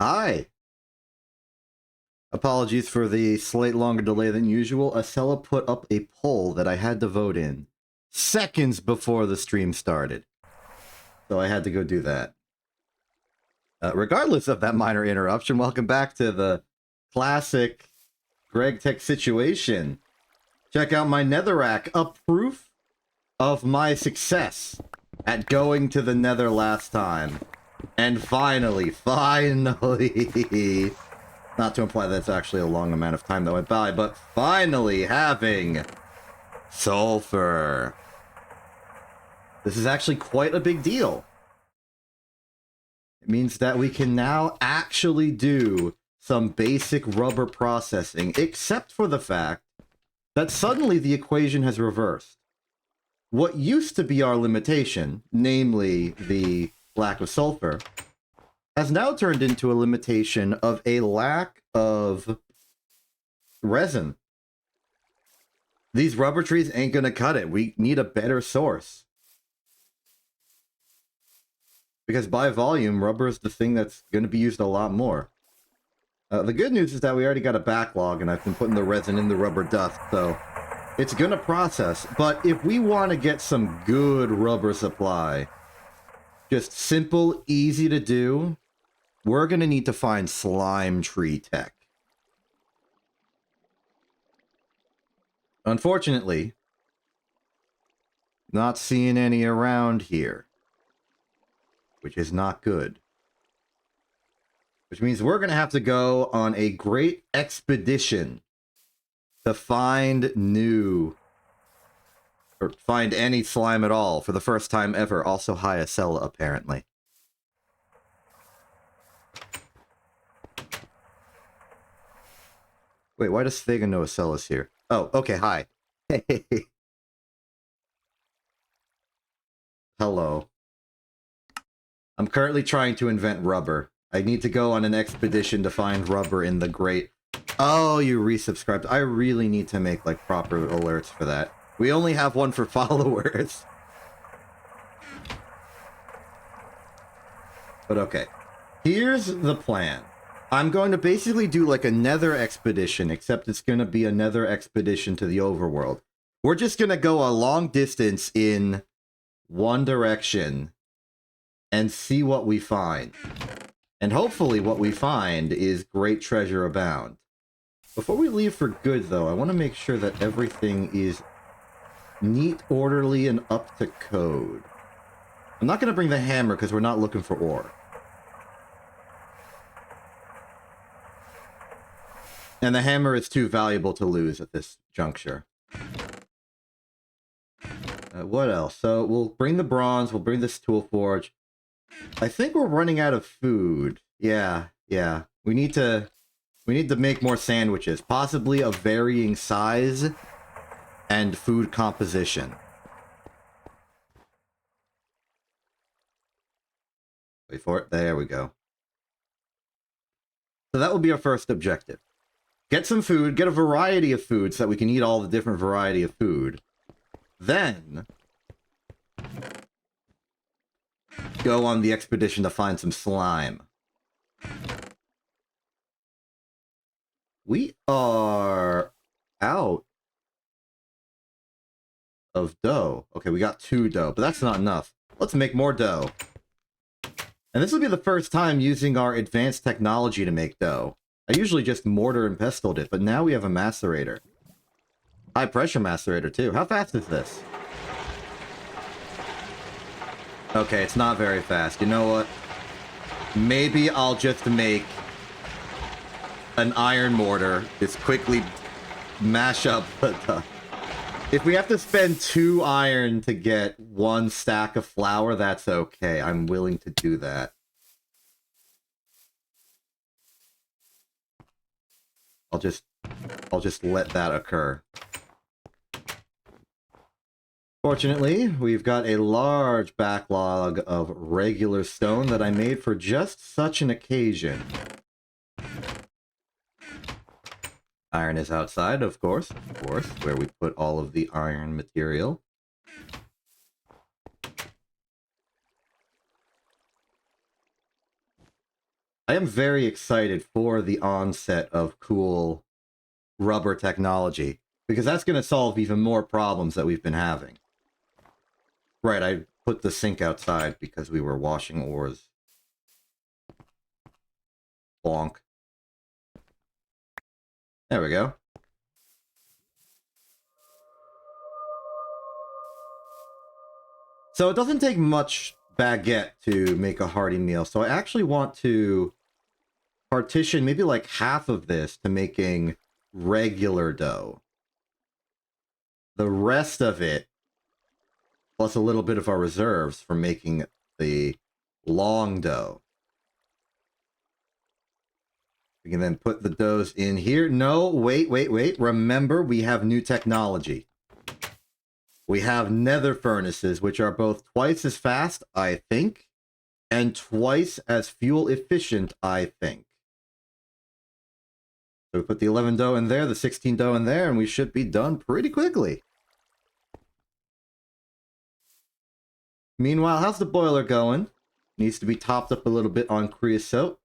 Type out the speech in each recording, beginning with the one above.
Hi. Apologies for the slight longer delay than usual. Acela put up a poll that I had to vote in seconds before the stream started. So I had to go do that. Regardless of that minor interruption, welcome back to the classic Greg Tech situation. Check out my netherrack, a proof of my success at going to the nether last time. And finally, not to imply that's actually a long amount of time that went by, but finally having sulfur. This is actually quite a big deal. It means that we can now actually do some basic rubber processing, except for the fact that suddenly the equation has reversed. What used to be our limitation, namely the lack of sulfur, has now turned into a limitation of a lack of resin. These rubber trees ain't gonna cut it. We need a better source. Because by volume, rubber is the thing that's gonna be used a lot more. The good news is that we already got a backlog, and I've been putting the resin in the rubber dust, so it's gonna process. But if we want to get some good rubber supply, just simple, easy to do, we're going to need to find slime tree tech. Unfortunately, not seeing any around here, which is not good. Which means we're going to have to go on a great expedition to find find any slime at all for the first time ever. Also, hi, Acela, apparently. Wait, why does Vega know Acela's here? Oh, okay, hi. Hey. Hello. I'm currently trying to invent rubber. I need to go on an expedition to find rubber in the great... Oh, you resubscribed. I really need to make, like, proper alerts for that. We only have one for followers. But okay. Here's the plan. I'm going to basically do like a nether expedition, except it's going to be a nether expedition to the overworld. We're just going to go a long distance in one direction and see what we find. And hopefully what we find is great treasure abound. Before we leave for good, though, I want to make sure that everything is neat, orderly, and up to code. I'm not going to bring the hammer because we're not looking for ore. And the hammer is too valuable to lose at this juncture. What else? So we'll bring the bronze, we'll bring this tool forge. I think we're running out of food. Yeah. We need to make more sandwiches, possibly of varying size and food composition. Wait for it. There we go. So that will be our first objective. Get some food, get a variety of food so that we can eat all the different variety of food. Then go on the expedition to find some slime. We are out of dough. Okay, we got 2 dough, but that's not enough. Let's make more dough. And this will be the first time using our advanced technology to make dough. I usually just mortar and pestled it, but now we have a macerator. High pressure macerator too. How fast is this? Okay, it's not very fast. You know what? Maybe I'll just make an iron mortar. Just quickly mash up the... If we have to spend 2 iron to get 1 stack of flour, that's okay. I'm willing to do that. I'll just let that occur. Fortunately, we've got a large backlog of regular stone that I made for just such an occasion. Iron is outside, of course, where we put all of the iron material. I am very excited for the onset of cool rubber technology, because that's going to solve even more problems that we've been having. Right, I put the sink outside because we were washing ores. Bonk. There we go. So it doesn't take much baguette to make a hearty meal, so I actually want to partition maybe like half of this to making regular dough. The rest of it, plus a little bit of our reserves for making the long dough. We can then put the doughs in here. No, wait. Remember, we have new technology. We have nether furnaces, which are both twice as fast, I think, and twice as fuel efficient, I think. So we put the 11 dough in there, the 16 dough in there, and we should be done pretty quickly. Meanwhile, how's the boiler going? Needs to be topped up a little bit on creosote.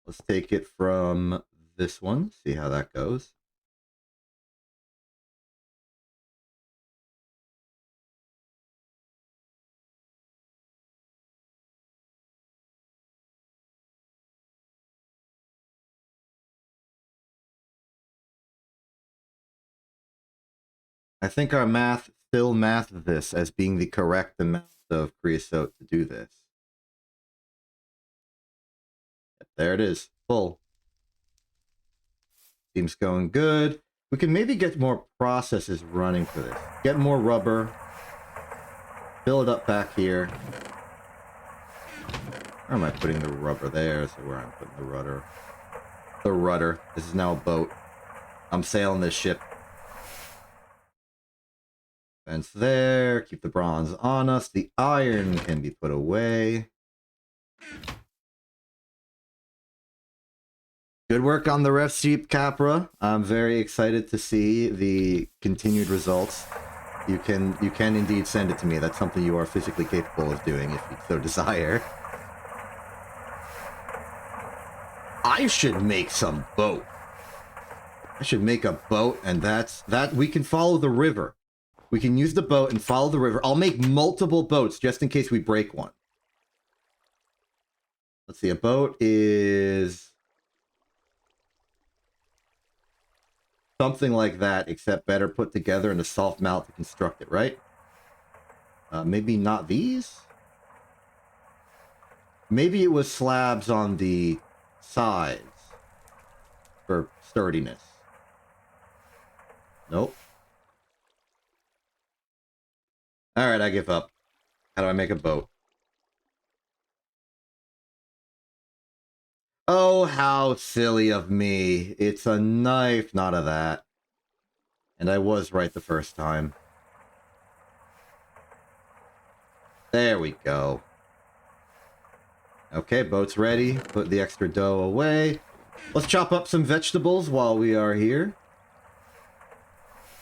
Let's take it from this one, see how that goes. I think our math still mathed this as being the correct amount of creosote to do this. There it is, full. Seems going good. We can maybe get more processes running for this. Get more rubber. Fill it up back here. Where am I putting the rubber? There, so where I'm putting the rudder. The rudder. This is now a boat. I'm sailing this ship. Fence there. Keep the bronze on us. The iron can be put away. Good work on the ref sheep, Capra. I'm very excited to see the continued results. You can indeed send it to me. That's something you are physically capable of doing if you so desire. I should make some boat. I should make a boat, and that we can follow the river. We can use the boat and follow the river. I'll make multiple boats just in case we break one. Let's see, a boat is something like that, except better put together and a soft mount to construct it, right? Maybe not these? Maybe it was slabs on the sides for sturdiness. Nope. Alright, I give up. How do I make a boat? Oh, how silly of me. It's a knife, not a that. And I was right the first time. There we go. Okay, boat's ready. Put the extra dough away. Let's chop up some vegetables while we are here.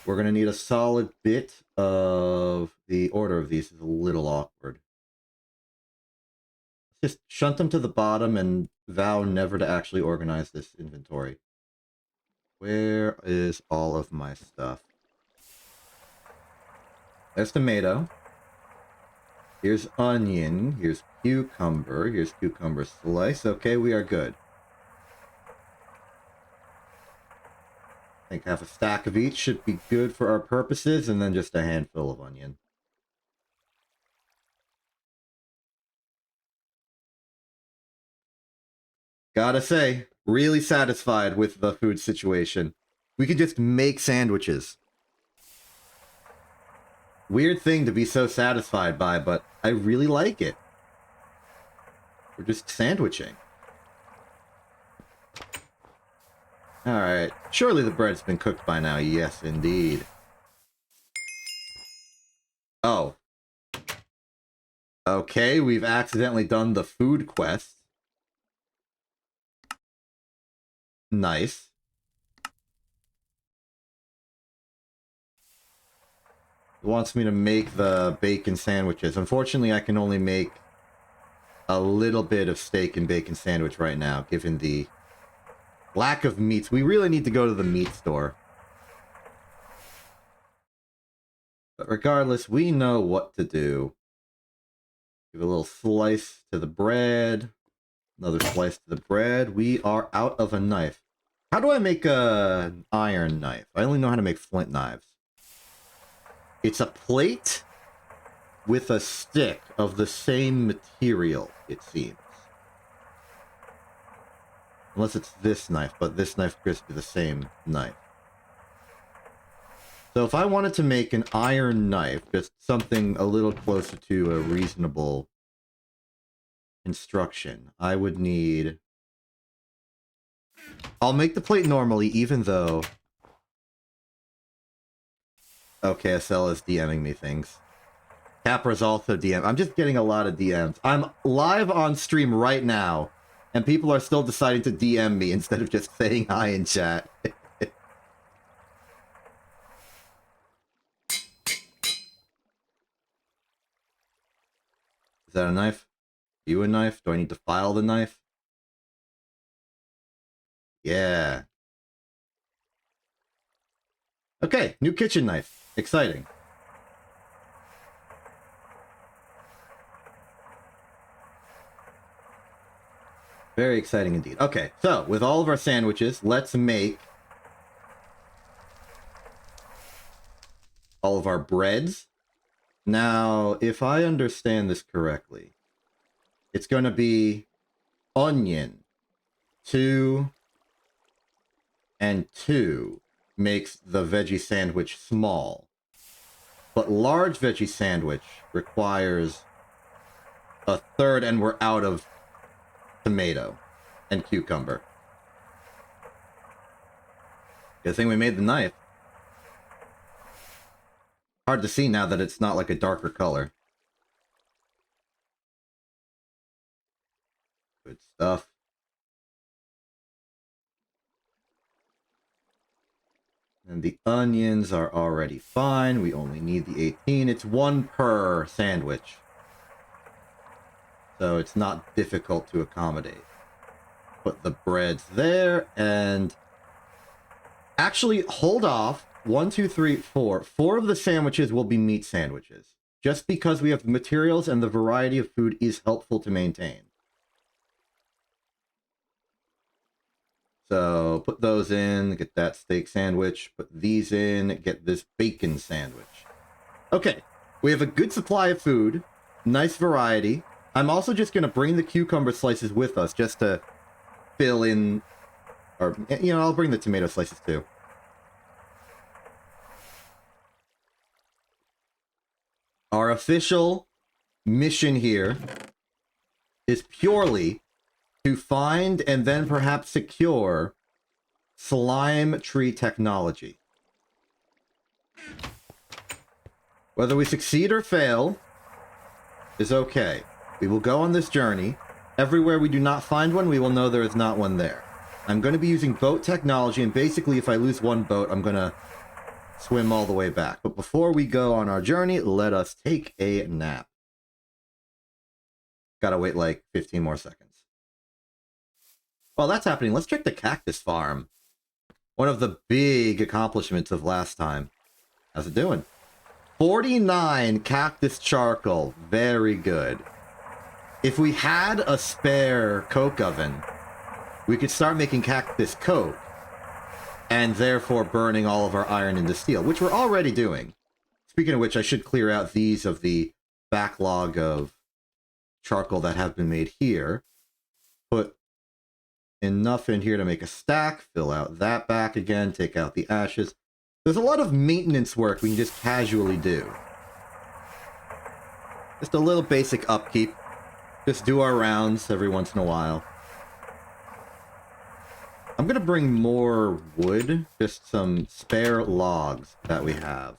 We're going to need a solid bit of... The order of these is a little awkward. Just shunt them to the bottom and vow never to actually organize this inventory. Where is all of my stuff? There's tomato. Here's onion. Here's cucumber. Here's cucumber slice. Okay, we are good. I think half a stack of each should be good for our purposes, and then just a handful of onion. Gotta say, really satisfied with the food situation. We could just make sandwiches. Weird thing to be so satisfied by, but I really like it. We're just sandwiching. Alright, surely the bread's been cooked by now. Yes, indeed. Oh. Okay, we've accidentally done the food quest. Nice. It wants me to make the bacon sandwiches. Unfortunately, I can only make a little bit of steak and bacon sandwich right now, given the lack of meats. We really need to go to the meat store. But regardless, we know what to do. Give a little slice to the bread. Another slice to the bread. We are out of a knife. How do I make an iron knife? I only know how to make flint knives. It's a plate with a stick of the same material, it seems. Unless it's this knife, but this knife appears to be the same knife. So if I wanted to make an iron knife, just something a little closer to a reasonable construction, I would need... I'll make the plate normally, even though... OKSL is DMing me things. Capra's also DM. I'm just getting a lot of DMs. I'm live on stream right now, and people are still deciding to DM me instead of just saying hi in chat. Is that a knife? You a knife? Do I need to file the knife? Yeah. Okay, new kitchen knife. Exciting. Very exciting indeed. Okay, so with all of our sandwiches, let's make all of our breads. Now, if I understand this correctly, it's going to be onion, 2 and 2 makes the veggie sandwich small. But large veggie sandwich requires a third, and we're out of tomato and cucumber. Good thing we made the knife. Hard to see now that it's not like a darker color. Good stuff. And the onions are already fine. We only need the 18. It's 1 per sandwich. So it's not difficult to accommodate. Put the breads there, and... Actually, hold off. 1, 2, 3, 4. 4 of the sandwiches will be meat sandwiches. Just because we have the materials and the variety of food is helpful to maintain. So, put those in, get that steak sandwich. Put these in, get this bacon sandwich. Okay, we have a good supply of food. Nice variety. I'm also just going to bring the cucumber slices with us, just to fill in... Or, you know, I'll bring the tomato slices too. Our official mission here is purely to find and then perhaps secure slime tree technology. Whether we succeed or fail is okay. We will go on this journey. Everywhere we do not find one, we will know there is not one there. I'm going to be using boat technology, and basically if I lose one boat, I'm going to swim all the way back. But before we go on our journey, let us take a nap. Gotta wait like 15 more seconds. While that's happening, let's check the cactus farm. One of the big accomplishments of last time. How's it doing? 49 cactus charcoal. Very good. If we had a spare coke oven, we could start making cactus coke, and therefore burning all of our iron into steel, which we're already doing. Speaking of which, I should clear out these of the backlog of charcoal that have been made here. Put enough in here to make a stack, fill out that back again, take out the ashes. There's a lot of maintenance work we can just casually do. Just a little basic upkeep. Just do our rounds every once in a while. I'm gonna bring more wood, just some spare logs that we have.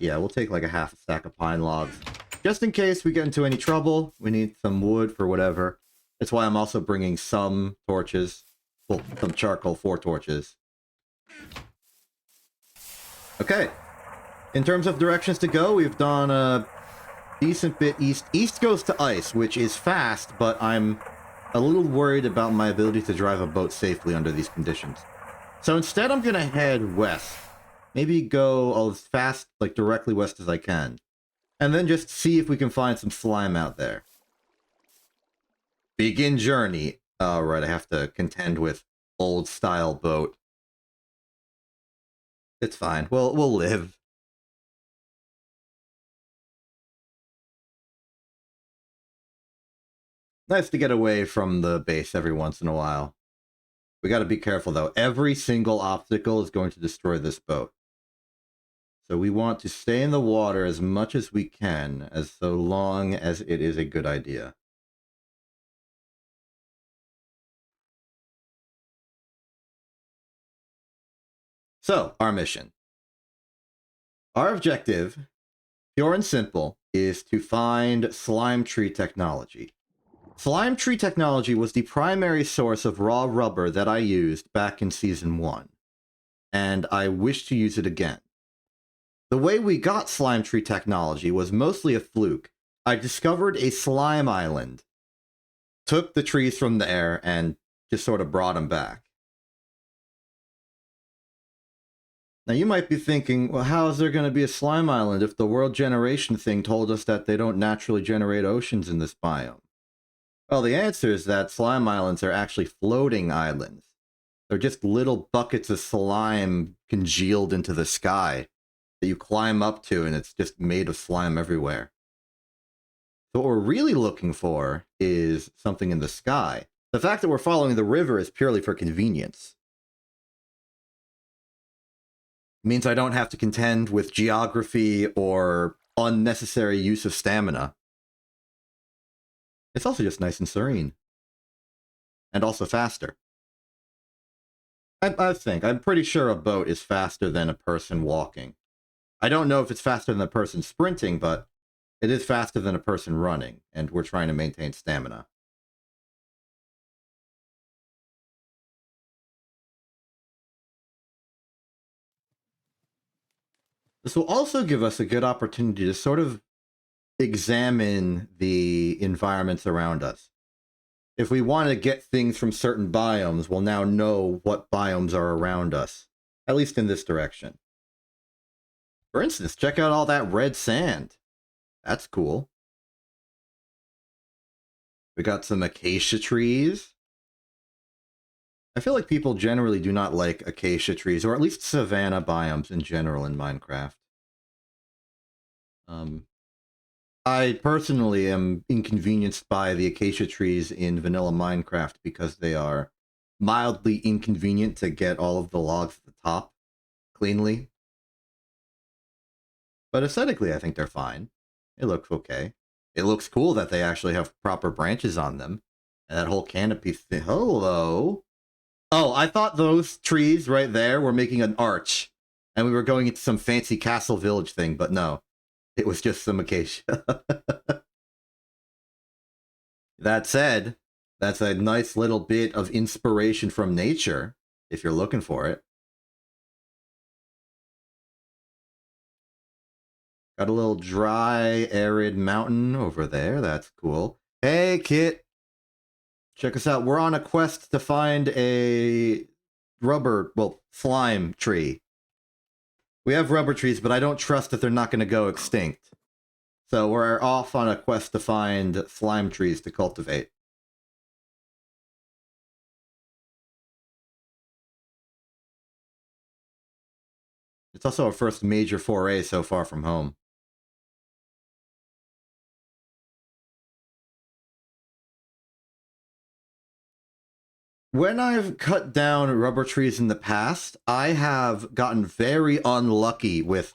Yeah, we'll take like a half a stack of pine logs. Just in case we get into any trouble, we need some wood for whatever. That's why I'm also bringing some torches. Well, some charcoal for torches. Okay. In terms of directions to go, we've done decent bit east. East goes to ice, which is fast, but I'm a little worried about my ability to drive a boat safely under these conditions. So instead, I'm going to head west. Maybe go as fast, like directly west as I can. And then just see if we can find some slime out there. Begin journey. Oh, right, I have to contend with old style boat. It's fine. We'll live. Nice to get away from the base every once in a while. We got to be careful, though. Every single obstacle is going to destroy this boat. So we want to stay in the water as much as we can, as so long as it is a good idea. So, our mission. Our objective, pure and simple, is to find slime tree technology. Slime tree technology was the primary source of raw rubber that I used back in Season 1, and I wish to use it again. The way we got slime tree technology was mostly a fluke. I discovered a slime island, took the trees from there, and just sort of brought them back. Now you might be thinking, well, how is there going to be a slime island if the world generation thing told us that they don't naturally generate oceans in this biome? Well, the answer is that slime islands are actually floating islands. They're just little buckets of slime congealed into the sky that you climb up to, and it's just made of slime everywhere. So what we're really looking for is something in the sky. The fact that we're following the river is purely for convenience. It means I don't have to contend with geography or unnecessary use of stamina. It's also just nice and serene. And also faster. I'm pretty sure a boat is faster than a person walking. I don't know if it's faster than a person sprinting, but it is faster than a person running, and we're trying to maintain stamina. This will also give us a good opportunity to sort of examine the environments around us. If we want to get things from certain biomes, we'll now know what biomes are around us, at least in this direction. For instance, check out all that red sand. That's cool. We got some acacia trees. I feel like people generally do not like acacia trees, or at least savanna biomes in general in Minecraft. I personally am inconvenienced by the acacia trees in vanilla Minecraft because they are mildly inconvenient to get all of the logs at the top cleanly. But aesthetically, I think they're fine. It looks okay. It looks cool that they actually have proper branches on them. And that whole canopy thing. Hello! Oh, I thought those trees right there were making an arch. And we were going into some fancy castle village thing, but no. It was just some acacia. That said, that's a nice little bit of inspiration from nature, if you're looking for it. Got a little dry, arid mountain over there. That's cool. Hey, Kit! Check us out. We're on a quest to find a slime tree. We have rubber trees, but I don't trust that they're not going to go extinct. So we're off on a quest to find slime trees to cultivate. It's also our first major foray so far from home. When I've cut down rubber trees in the past, I have gotten very unlucky with...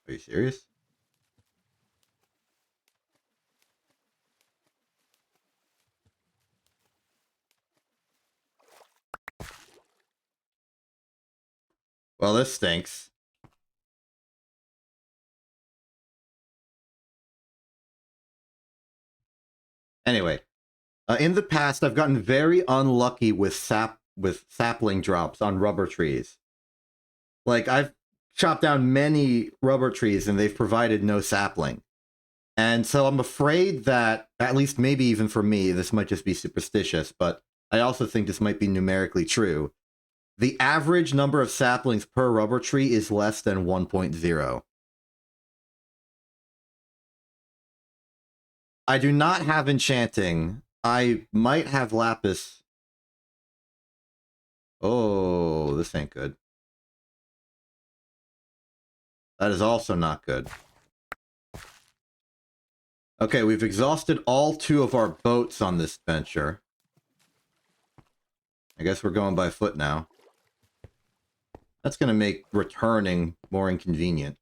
Are you serious? Well, this stinks. Anyway, in the past, I've gotten very unlucky with sapling drops on rubber trees. Like, I've chopped down many rubber trees and they've provided no sapling. And so I'm afraid that, at least maybe even for me, this might just be superstitious, but I also think this might be numerically true. The average number of saplings per rubber tree is less than 1.0. I do not have enchanting. I might have lapis. Oh, this ain't good. That is also not good. Okay, we've exhausted all 2 of our boats on this venture. I guess we're going by foot now. That's going to make returning more inconvenient.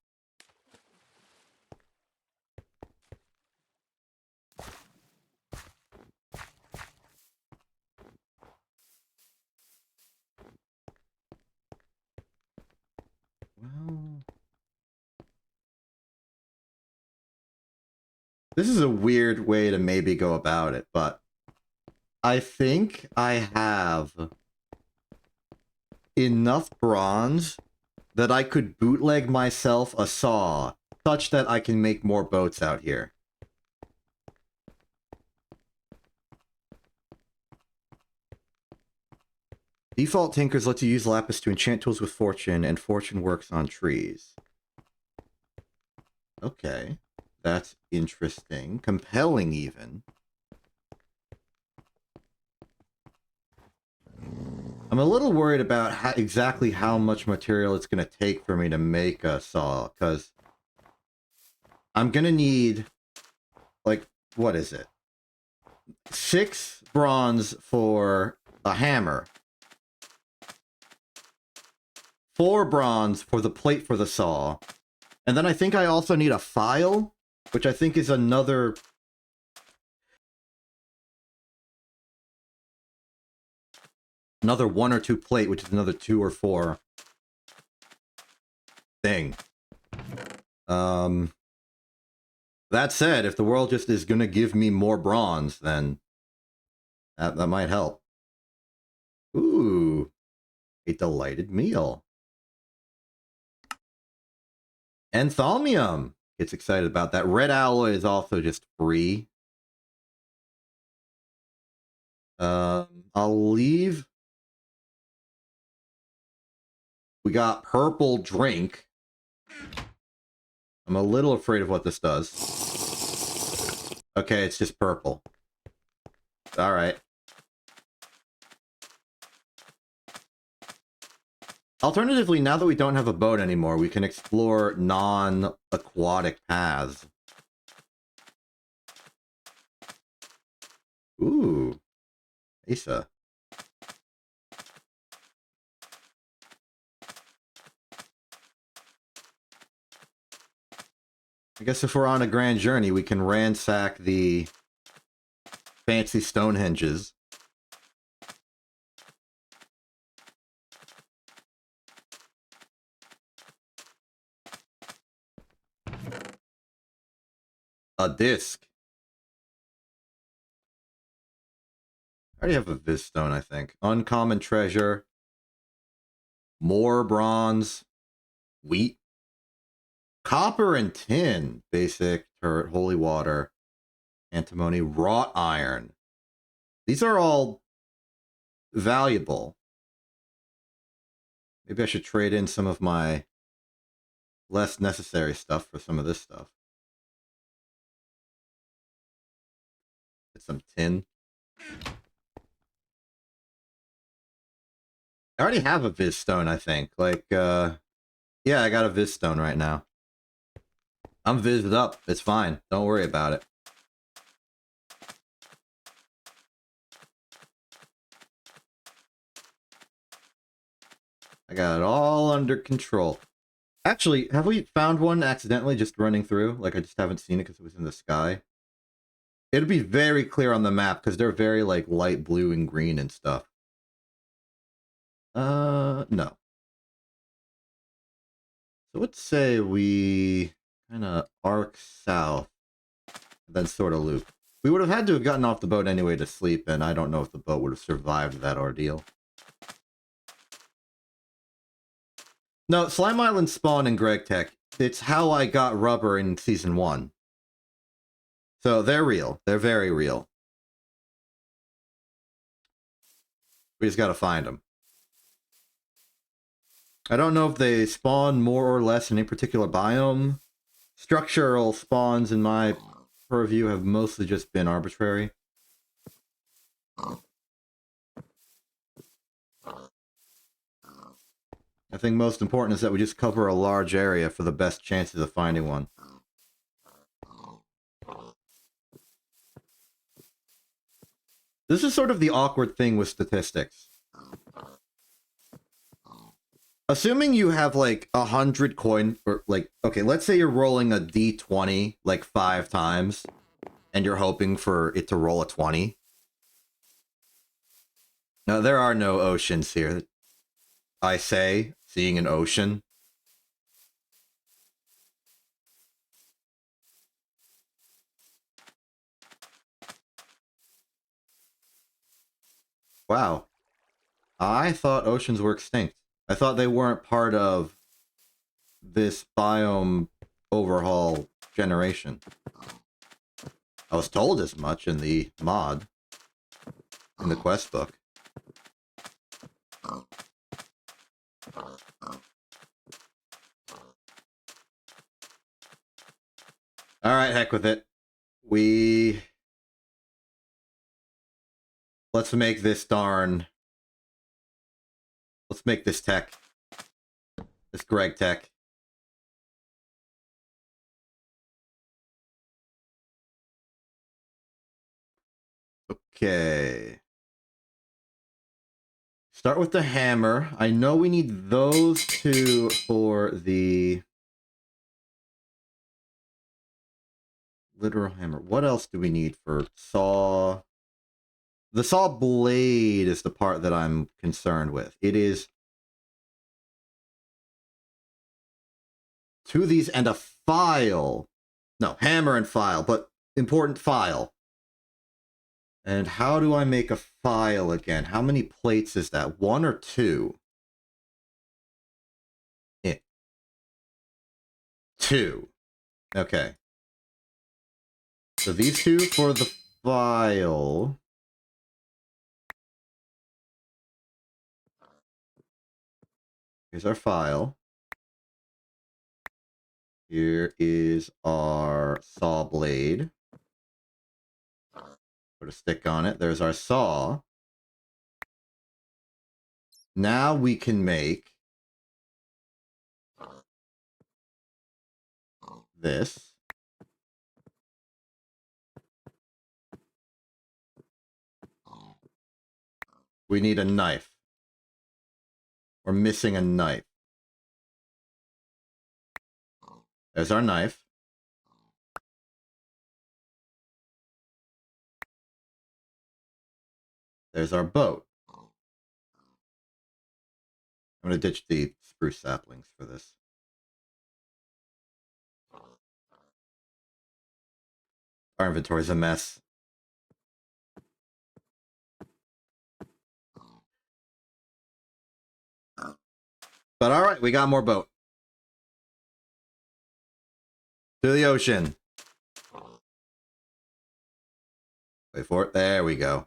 Well, this is a weird way to maybe go about it, but I think I have enough bronze that I could bootleg myself a saw such that I can make more boats out here. Default Tinkers lets you use lapis to enchant tools with fortune, and fortune works on trees. Okay, that's interesting. Compelling, even. I'm a little worried about exactly how much material it's going to take for me to make a saw, because I'm going to need, like, what is it? 6 bronze for a hammer. 4 bronze for the plate for the saw. And then I think I also need a file, which I think is another... another 1 or 2 plate, which is another 2 or 4 thing. That said, if the world just is gonna give me more bronze, then that might help. Ooh, a delighted meal. Enthaumium gets excited about that. Red alloy is also just free. I'll leave. We got purple drink. I'm a little afraid of what this does. Okay, it's just purple. Alright. Alternatively, now that we don't have a boat anymore, we can explore non-aquatic paths. Ooh. Asa. I guess if we're on a grand journey, we can ransack the fancy Stonehenges. A disc. I already have a Viz Stone, I think. Uncommon treasure. More bronze. Wheat. Copper and tin. Basic turret. Holy water. Antimony. Wrought iron. These are all valuable. Maybe I should trade in some of my less necessary stuff for some of this stuff. Get some tin. I already have a Viz Stone, I think. Like, yeah, I got a Viz Stone right now. I'm Vizzed up. It's fine. Don't worry about it. I got it all under control. Actually, have we found one accidentally just running through? Like, I just haven't seen it because it was in the sky. It'd be very clear on the map because they're very, like, light blue and green and stuff. No. So let's say we kind of arc south, then sort of loop. We would have had to have gotten off the boat anyway to sleep, and I don't know if the boat would have survived that ordeal. No, Slime Island spawn in Greg Tech. It's how I got rubber in Season 1. So they're real. They're very real. We just gotta find them. I don't know if they spawn more or less in a particular biome. Structural spawns, in my purview, have mostly just been arbitrary. I think most important is that we just cover a large area for the best chances of finding one. This is sort of the awkward thing with statistics. Assuming you have like 100 coin, or like, okay, let's say you're rolling a d20 like 5 times, and you're hoping for it to roll a 20. Now, there are no oceans here. I say, seeing an ocean. Wow. I thought oceans were extinct. I thought they weren't part of this biome overhaul generation. I was told as much in the mod, in the quest book. Alright, heck with it. Let's make this Let's make this tech. This Greg tech. Okay. Start with the hammer. I know we need those two for the literal hammer. What else do we need for saw? The saw blade is the part that I'm concerned with. It is two of these and a file. No, hammer and file, but important file. And how do I make a file again? How many plates is that? 1 or 2? 2. Okay. So these two for the file. Here's our file. Here is our saw blade. Put a stick on it. There's our saw. Now we can make this. We need a knife. We're missing a knife. There's our knife. There's our boat. I'm going to ditch the spruce saplings for this. Our inventory's a mess. But alright, we got more boat. To the ocean. Wait for it. There we go.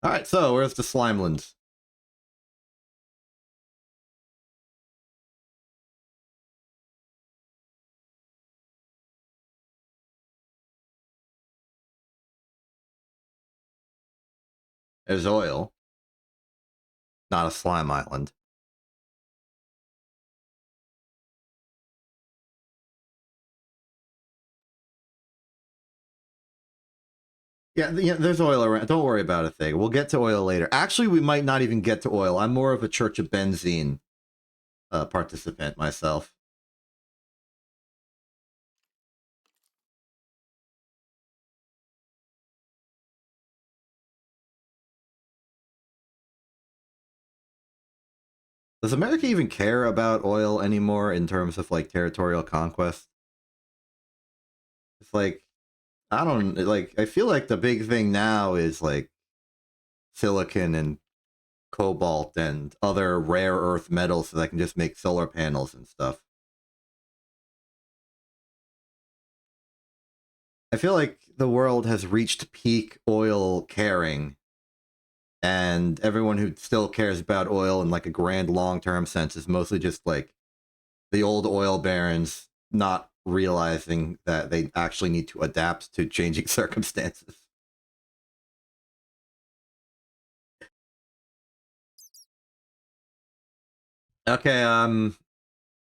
Alright, so where's the Slimelands? There's oil. Not a slime island. Yeah, there's oil around. Don't worry about a thing. We'll get to oil later. Actually, we might not even get to oil. I'm more of a Church of Benzene participant myself. Does America even care about oil anymore in terms of like territorial conquest? It's like, I don't like. I feel like the big thing now is like silicon and cobalt and other rare earth metals so that I can just make solar panels and stuff. I feel like the world has reached peak oil caring, and everyone who still cares about oil in like a grand long-term sense is mostly just like the old oil barons not realizing that they actually need to adapt to changing circumstances. Okay, I'm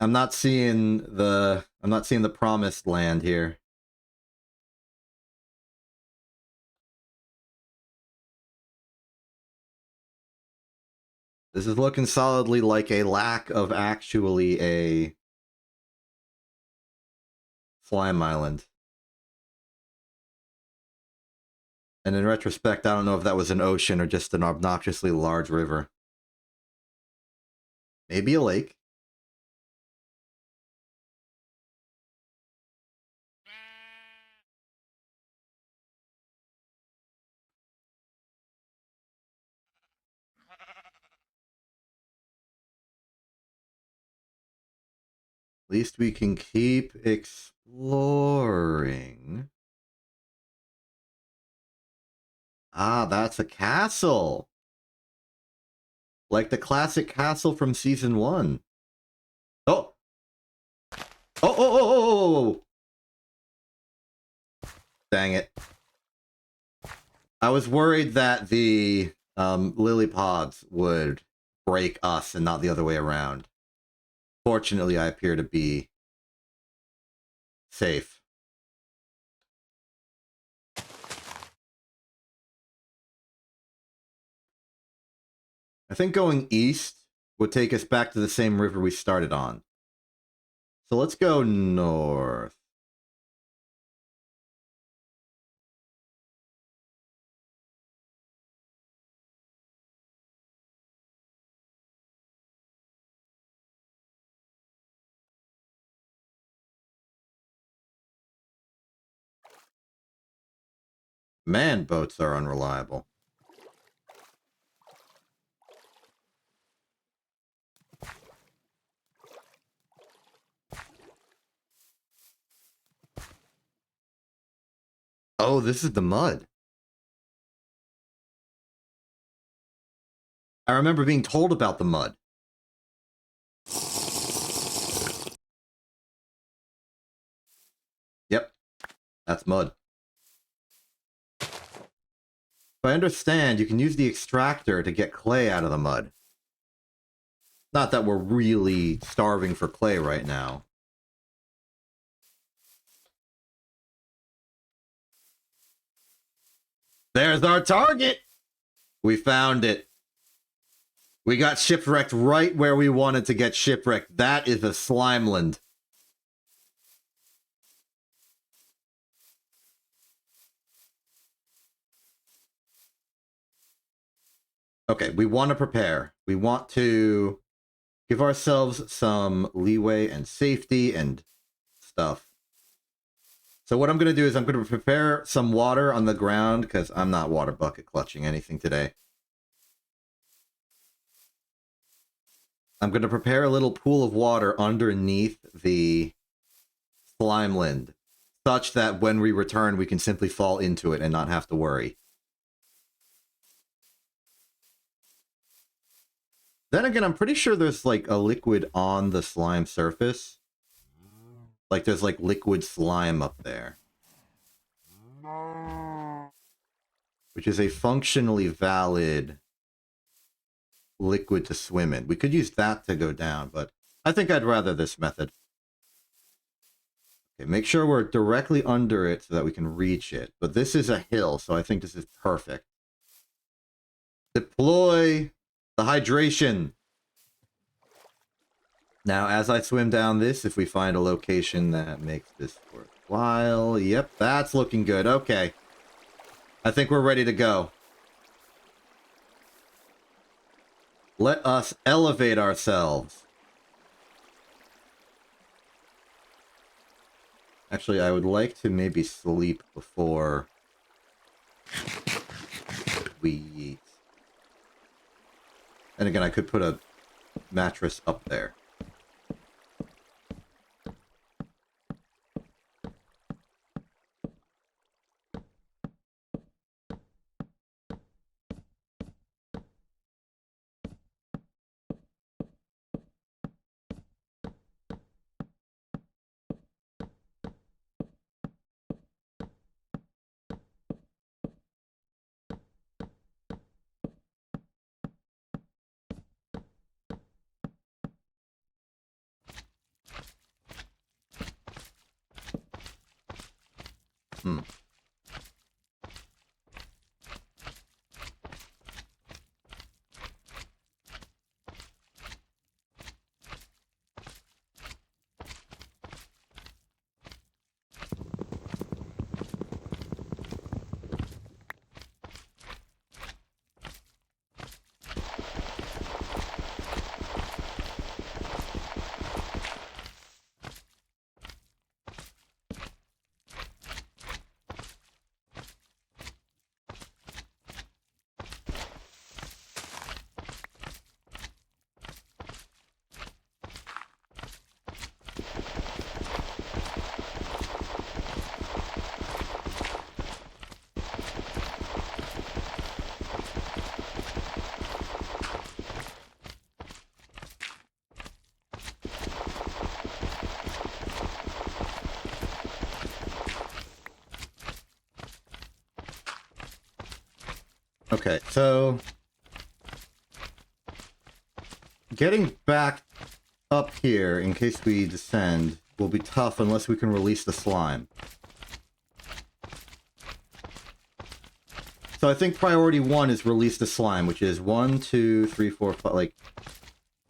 not seeing the promised land here. This is looking solidly like a lack of actually a slime island. And in retrospect, I don't know if that was an ocean or just an obnoxiously large river. Maybe a lake. At least we can keep exploring. Ah, that's a castle. Like the classic castle from season 1. Oh! Oh! Dang it. I was worried that the lily pods would break us and not the other way around. Fortunately, I appear to be safe. I think going east would take us back to the same river we started on. So let's go north. Man, boats are unreliable. Oh, this is the mud. I remember being told about the mud. Yep, that's mud. If I understand, you can use the extractor to get clay out of the mud. Not that we're really starving for clay right now. There's our target! We found it. We got shipwrecked right where we wanted to get shipwrecked. That is a slimeland. Okay, we want to prepare. We want to give ourselves some leeway and safety and stuff. So what I'm going to do is I'm going to prepare some water on the ground because I'm not water bucket clutching anything today. I'm going to prepare a little pool of water underneath the slimeland such that when we return, we can simply fall into it and not have to worry. Then again, I'm pretty sure there's like a liquid on the slime surface. Like there's like liquid slime up there. Which is a functionally valid liquid to swim in. We could use that to go down, but I think I'd rather this method. Okay, make sure we're directly under it so that we can reach it. But this is a hill, so I think this is perfect. Deploy the hydration. Now, as I swim down this, if we find a location that makes this worthwhile... Yep, that's looking good. Okay. I think we're ready to go. Let us elevate ourselves. Actually, I would like to maybe sleep before we eat. And again, I could put a mattress up there. Hmm. Okay, so getting back up here in case we descend will be tough unless we can release the slime. So I think priority 1 is release the slime, which is 1, 2, 3, 4, 5, like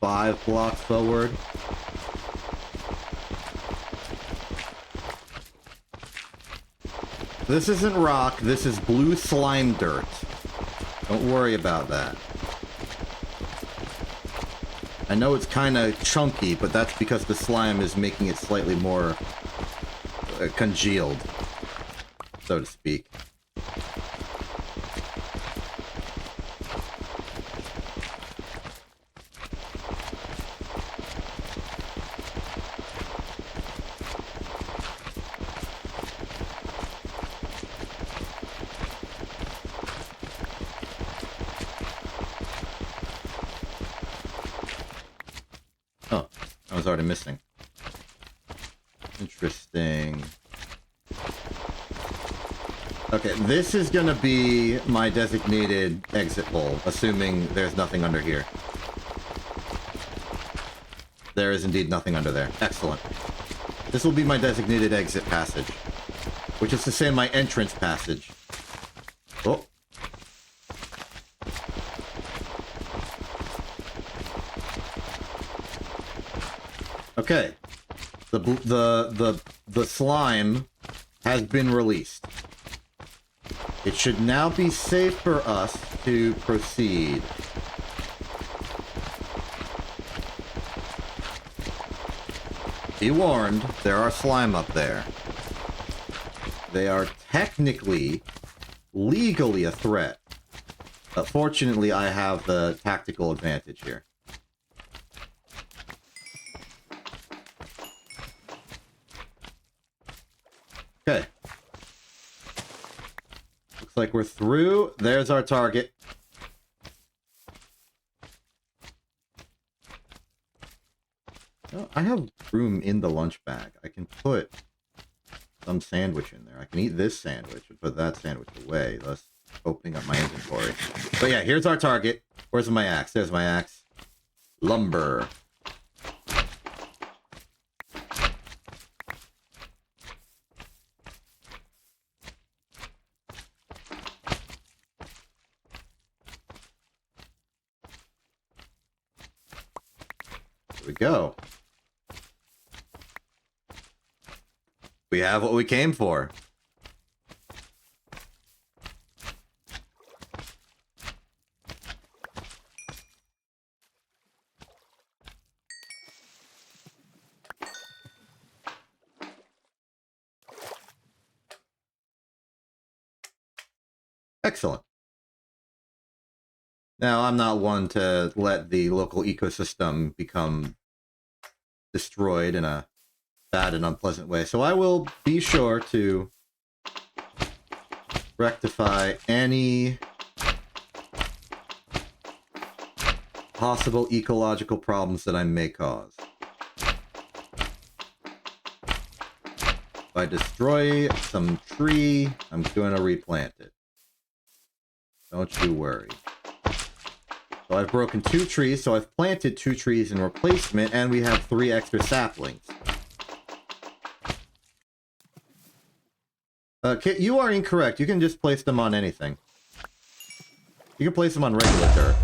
5 blocks forward. This isn't rock, this is blue slime dirt. Don't worry about that. I know it's kind of chunky, but that's because the slime is making it slightly more congealed, so to speak. Oh, I was already missing. Interesting. Okay, this is gonna be my designated exit hole, assuming there's nothing under here. There is indeed nothing under there. Excellent. This will be my designated exit passage, which is to say my entrance passage. Oh. Okay. The slime has been released. It should now be safe for us to proceed. Be warned, there are slime up there. They are technically, legally a threat. But fortunately, I have the tactical advantage here. Okay. Looks like we're through. There's our target. Oh, I have room in the lunch bag. I can put some sandwich in there. I can eat this sandwich and put that sandwich away, thus opening up my inventory. But yeah, here's our target. Where's my axe? There's my axe. Lumber. There we go. We have what we came for. Excellent. Now, I'm not one to let the local ecosystem become destroyed in a bad and unpleasant way, so I will be sure to rectify any possible ecological problems that I may cause. If I destroy some tree, I'm going to replant it. Don't you worry. So I've broken 2 trees, so I've planted 2 trees in replacement, and we have 3 extra saplings. Kit, you are incorrect. You can just place them on anything. You can place them on regular dirt.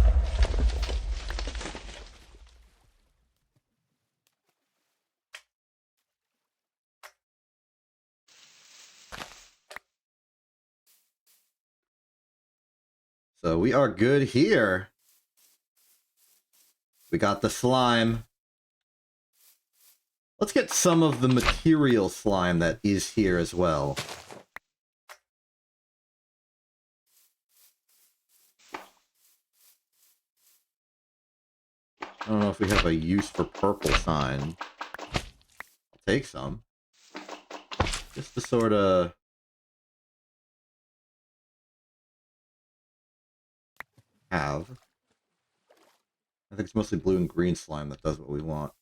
So we are good here. We got the slime. Let's get some of the material slime that is here as well. I don't know if we have a use for purple sign. I'll take some. Just to sort of... have. I think it's mostly blue and green slime that does what we want.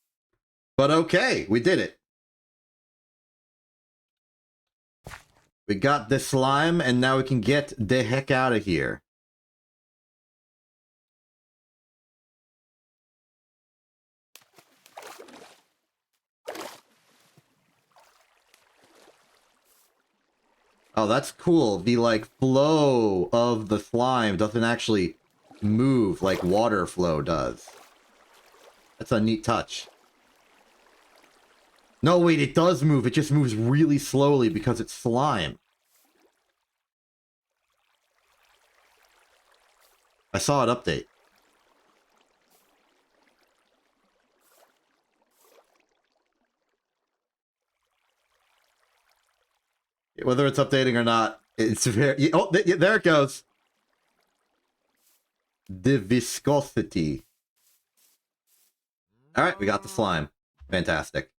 But okay, we did it. We got this slime, and now we can get the heck out of here. Oh, that's cool. The, like, flow of the slime doesn't actually move like water flow does. That's a neat touch. No, wait, it does move. It just moves really slowly because it's slime. I saw it update. Whether it's updating or not, it's very... Oh, there it goes. The viscosity. Alright, we got the slime. Fantastic.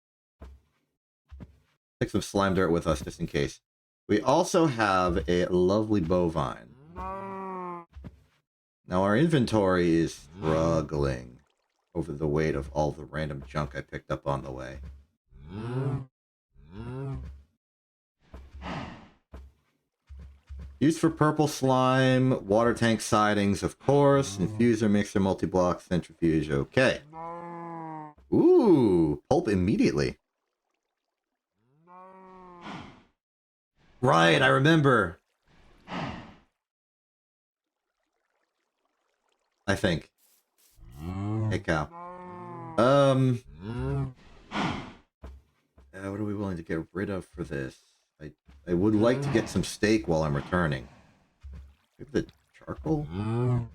Take some slime dirt with us just in case. We also have a lovely bovine. Now our inventory is struggling over the weight of all the random junk I picked up on the way. Used for purple slime, water tank sidings, of course, infuser, mixer, multi-block, centrifuge, okay. Ooh, pulp immediately. Right, I remember. I think. Hey, cow. What are we willing to get rid of for this? I would like to get some steak while I'm returning. Maybe the charcoal? Do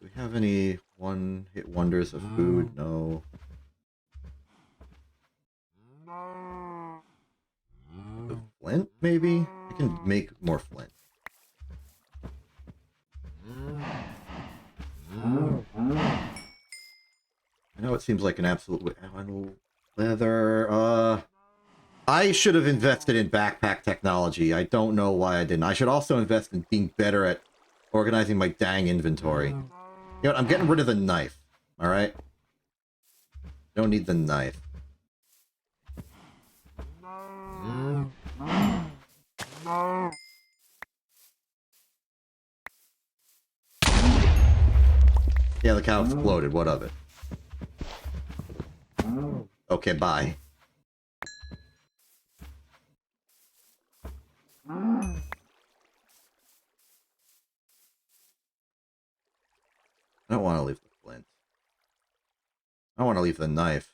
we have any one-hit wonders of food? No. The flint, maybe? I can make more flint. I know it seems like an absolute leather. I should have invested in backpack technology. I don't know why I didn't. I should also invest in being better at organizing my dang inventory. You know what? I'm getting rid of the knife. Alright? Don't need the knife. Yeah, the cow exploded. What of it? Okay, bye. I don't want to leave the flint. I want to leave the knife.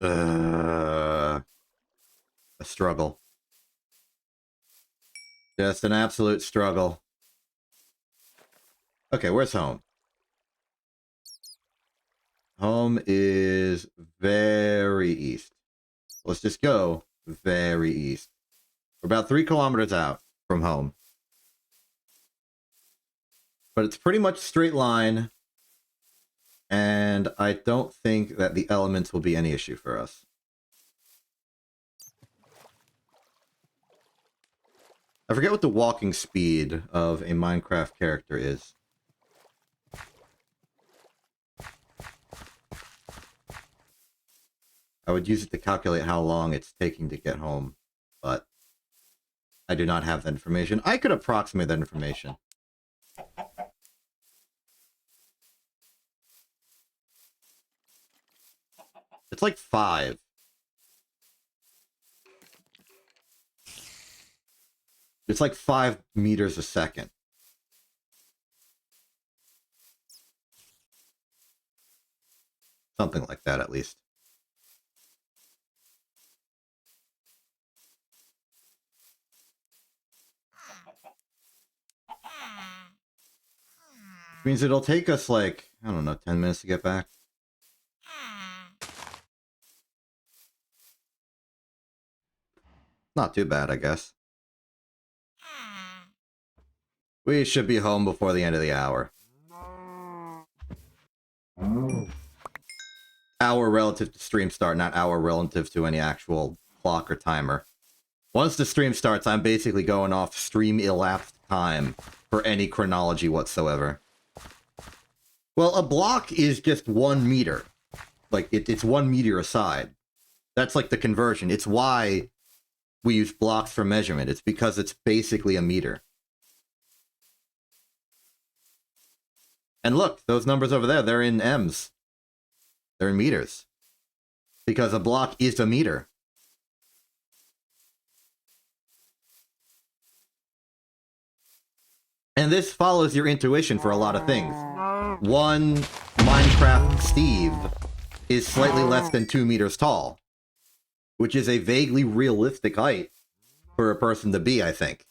A struggle. Just an absolute struggle. Okay, where's home? Home is very east. Let's just go very east. We're about 3 kilometers out from home. But it's pretty much straight line. And I don't think that the elements will be any issue for us. I forget what the walking speed of a Minecraft character is. I would use it to calculate how long it's taking to get home, but I do not have that information. I could approximate that information. It's like 5. It's like 5 meters a second. Something like that, at least. Means it'll take us like, I don't know, 10 minutes to get back. Not too bad, I guess. We should be home before the end of the hour. Hour relative to stream start, not hour relative to any actual clock or timer. Once the stream starts, I'm basically going off stream elapsed time for any chronology whatsoever. Well, a block is just 1 meter. Like, it's 1 meter aside. That's like the conversion. It's why we use blocks for measurement. It's because it's basically a meter. And look, those numbers over there, they're in M's. They're in meters. Because a block is a meter. And this follows your intuition for a lot of things. One Minecraft Steve is slightly less than 2 meters tall, which is a vaguely realistic height for a person to be, I think.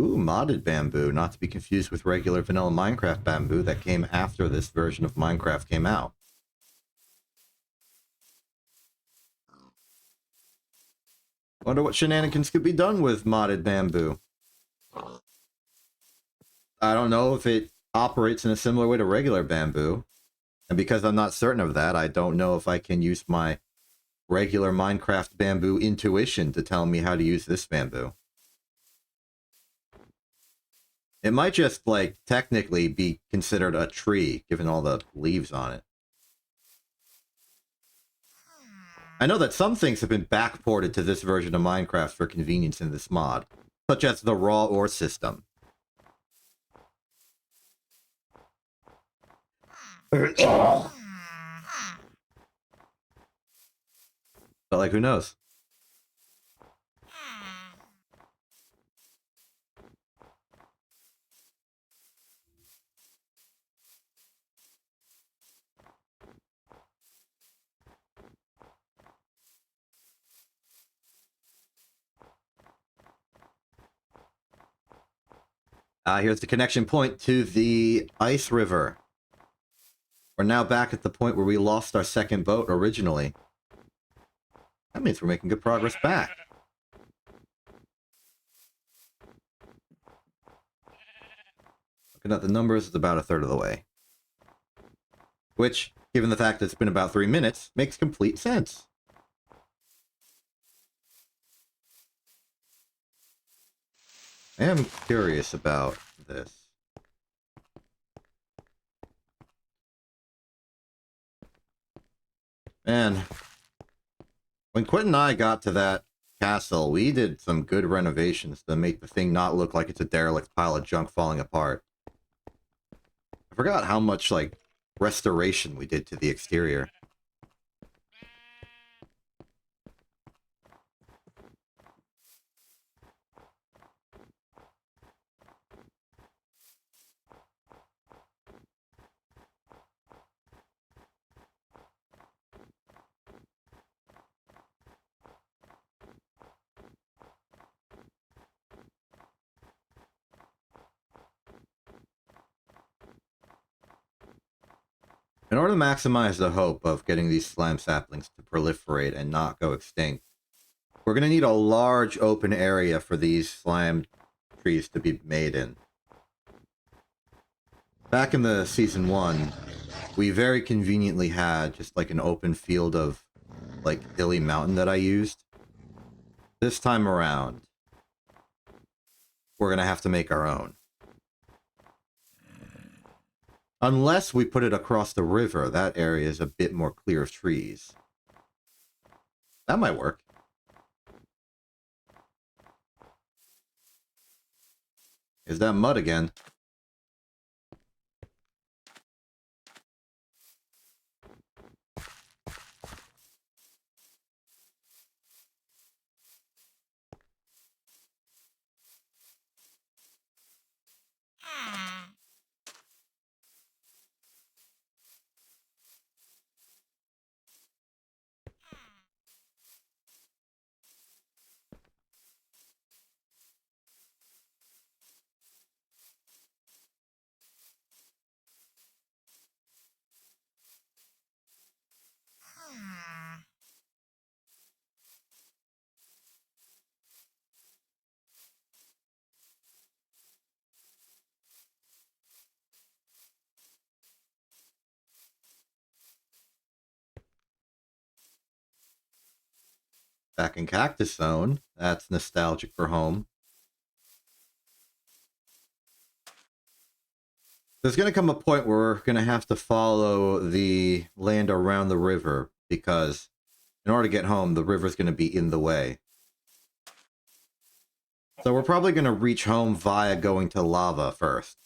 Ooh, modded bamboo, not to be confused with regular vanilla Minecraft bamboo that came after this version of Minecraft came out. Wonder what shenanigans could be done with modded bamboo. I don't know if it operates in a similar way to regular bamboo. And because I'm not certain of that, I don't know if I can use my regular Minecraft bamboo intuition to tell me how to use this bamboo. It might just, like, technically be considered a tree, given all the leaves on it. I know that some things have been backported to this version of Minecraft for convenience in this mod, such as the raw ore system. But, like, who knows? Here's the connection point to the ice river. We're now back at the point where we lost our second boat originally. That means we're making good progress back. Looking at the numbers, it's about a third of the way. Which, given the fact that it's been about 3 minutes, makes complete sense. I am curious about this. Man, when Quentin and I got to that castle, we did some good renovations to make the thing not look like it's a derelict pile of junk falling apart. I forgot how much, like, restoration we did to the exterior. In order to maximize the hope of getting these slime saplings to proliferate and not go extinct, we're going to need a large open area for these slime trees to be made in. Back in the season 1, we very conveniently had just like an open field of like hilly mountain that I used. This time around, we're going to have to make our own. Unless we put it across the river, that area is a bit more clear of trees. That might work. Is that mud again? Back in Cactus Zone. That's nostalgic for home. There's going to come a point where we're going to have to follow the land around the river, because in order to get home, the river's going to be in the way. So we're probably going to reach home via going to lava first.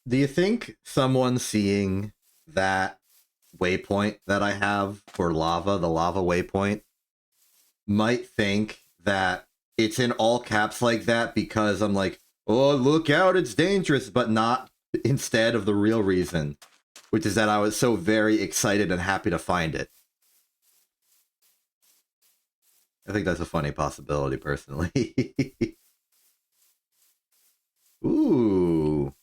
Do you think someone seeing that waypoint that I have for lava, the lava waypoint, might think that it's in all caps like that because I'm like, oh, look out, it's dangerous, but not instead of the real reason, which is that I was so very excited and happy to find it? I think that's a funny possibility, personally. Ooh.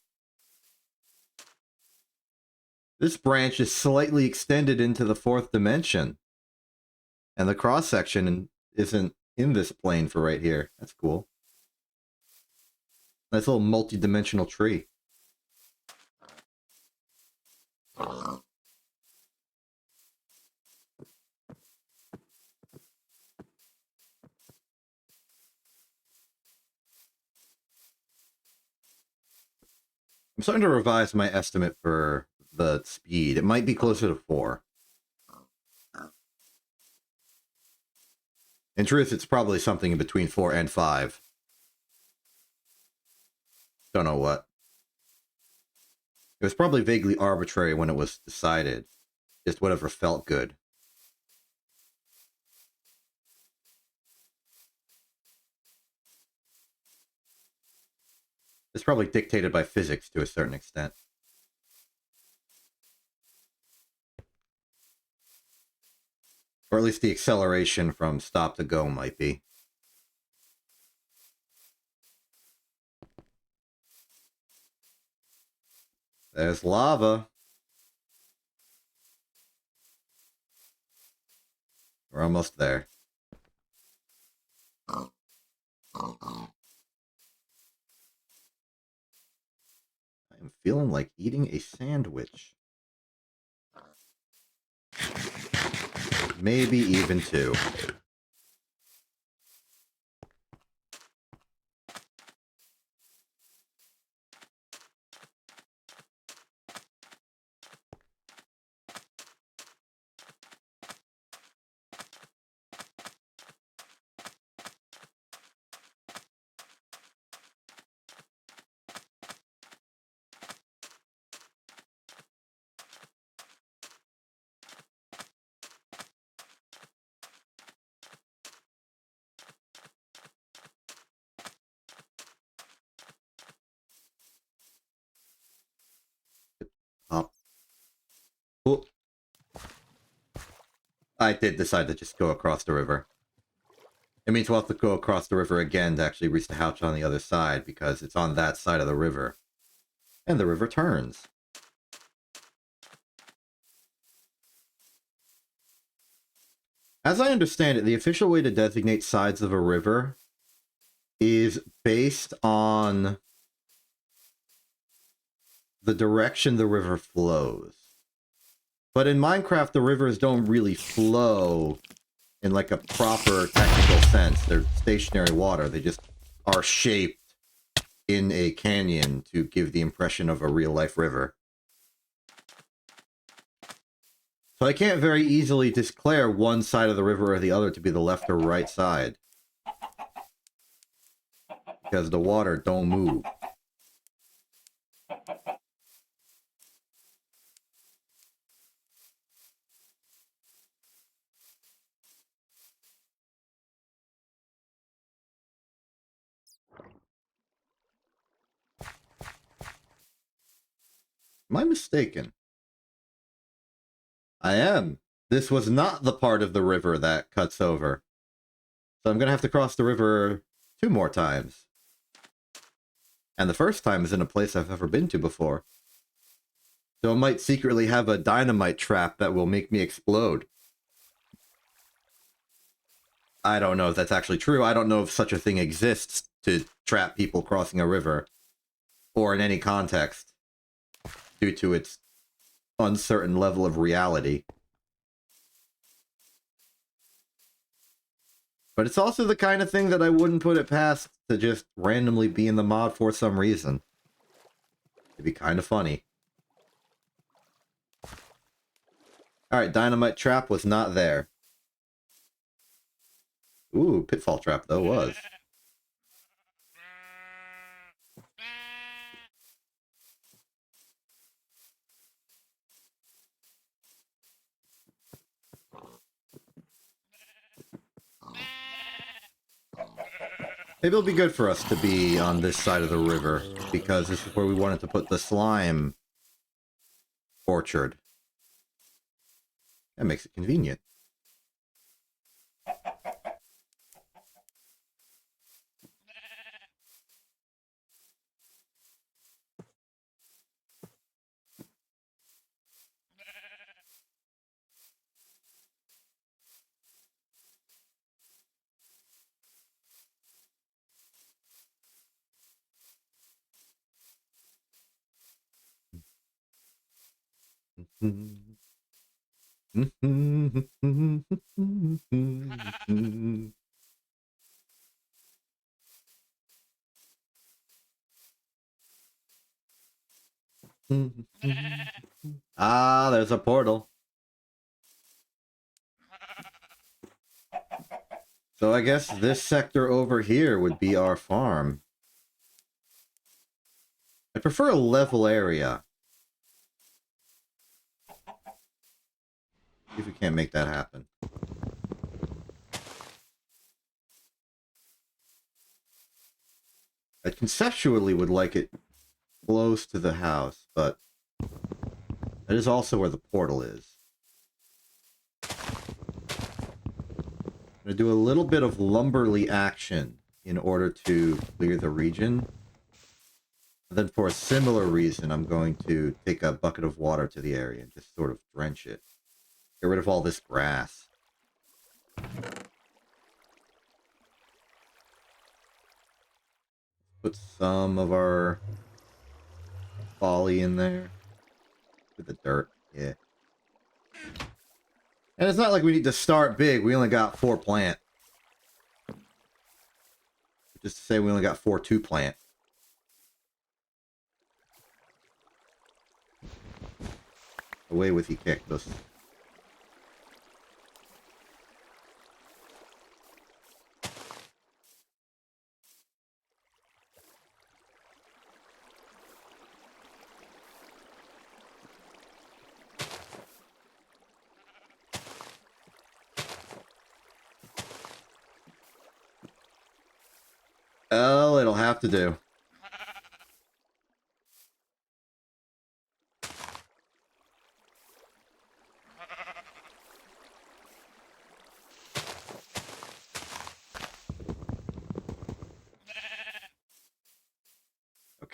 This branch is slightly extended into the 4th dimension. And the cross-section isn't in this plane for right here. That's cool. Nice little multi-dimensional tree. I'm starting to revise my estimate for the speed. It might be closer to 4. In truth, it's probably something in between 4 and 5. Don't know what. It was probably vaguely arbitrary when it was decided. Just whatever felt good. It's probably dictated by physics to a certain extent. Or at least the acceleration from stop to go might be. There's lava. We're almost there. I am feeling like eating a sandwich. Maybe even 2. I did decide to just go across the river. It means we'll have to go across the river again to actually reach the house on the other side, because it's on that side of the river. And the river turns. As I understand it, the official way to designate sides of a river is based on the direction the river flows. But in Minecraft, the rivers don't really flow in like a proper technical sense. They're stationary water. They just are shaped in a canyon to give the impression of a real-life river. So I can't very easily declare one side of the river or the other to be the left or right side. Because the water don't move. Am I mistaken? I am. This was not the part of the river that cuts over. So I'm going to have to cross the river 2 more times. And the first time is in a place I've never been to before. So it might secretly have a dynamite trap that will make me explode. I don't know if that's actually true. I don't know if such a thing exists to trap people crossing a river. Or in any context. Due to its uncertain level of reality. But it's also the kind of thing that I wouldn't put it past to just randomly be in the mod for some reason. It'd be kind of funny. Alright, dynamite trap was not there. Ooh, pitfall trap though was. Maybe it'll be good for us to be on this side of the river, because this is where we wanted to put the slime orchard. That makes it convenient. Ah, there's a portal. So I guess this sector over here would be our farm. I prefer a level area. See if we can't make that happen. I conceptually would like it close to the house, but that is also where the portal is. I'm going to do a little bit of lumberly action in order to clear the region. And then for a similar reason, I'm going to take a bucket of water to the area and just sort of drench it. Get rid of all this grass. Put some of our folly in there. With the dirt, yeah. And it's not like we need to start big. We only got 4 plant. Just to say we only got 4 to plant. Away with you, cactus. Oh, it'll have to do.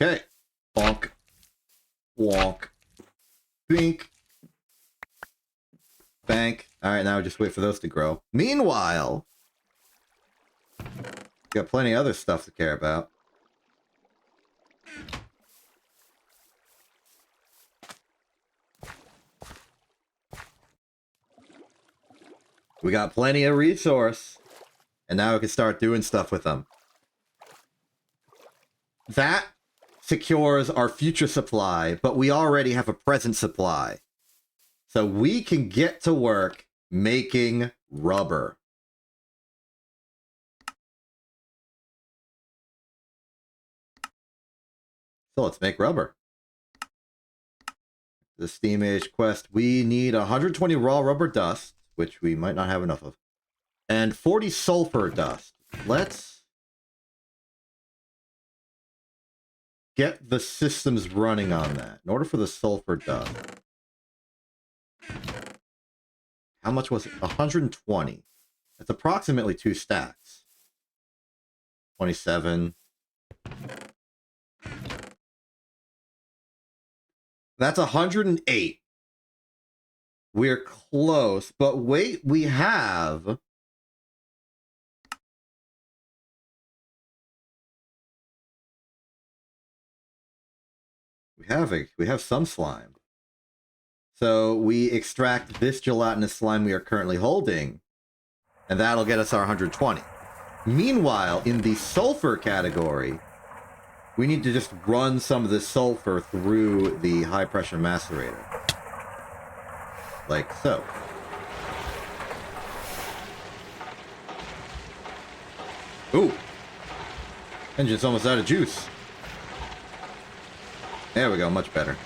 Okay. Bonk. Wonk. Bink. Bank. Alright, now just wait for those to grow. Meanwhile, got plenty of other stuff to care about. We got plenty of resource. And now we can start doing stuff with them. That secures our future supply, but we already have a present supply. So we can get to work making rubber. So let's make rubber. The Steam Age quest, we need 120 raw rubber dust, which we might not have enough of, and 40 sulfur dust. Let's get the systems running on that. In order for the sulfur dust, how much was it? 120. That's approximately 2 stacks. 27. That's 108. We're close, but wait, we have... We have some slime. So we extract this gelatinous slime we are currently holding, and that'll get us our 120. Meanwhile, in the sulfur category, we need to just run some of this sulfur through the high-pressure macerator. Like so. Ooh! Engine's almost out of juice. There we go, much better.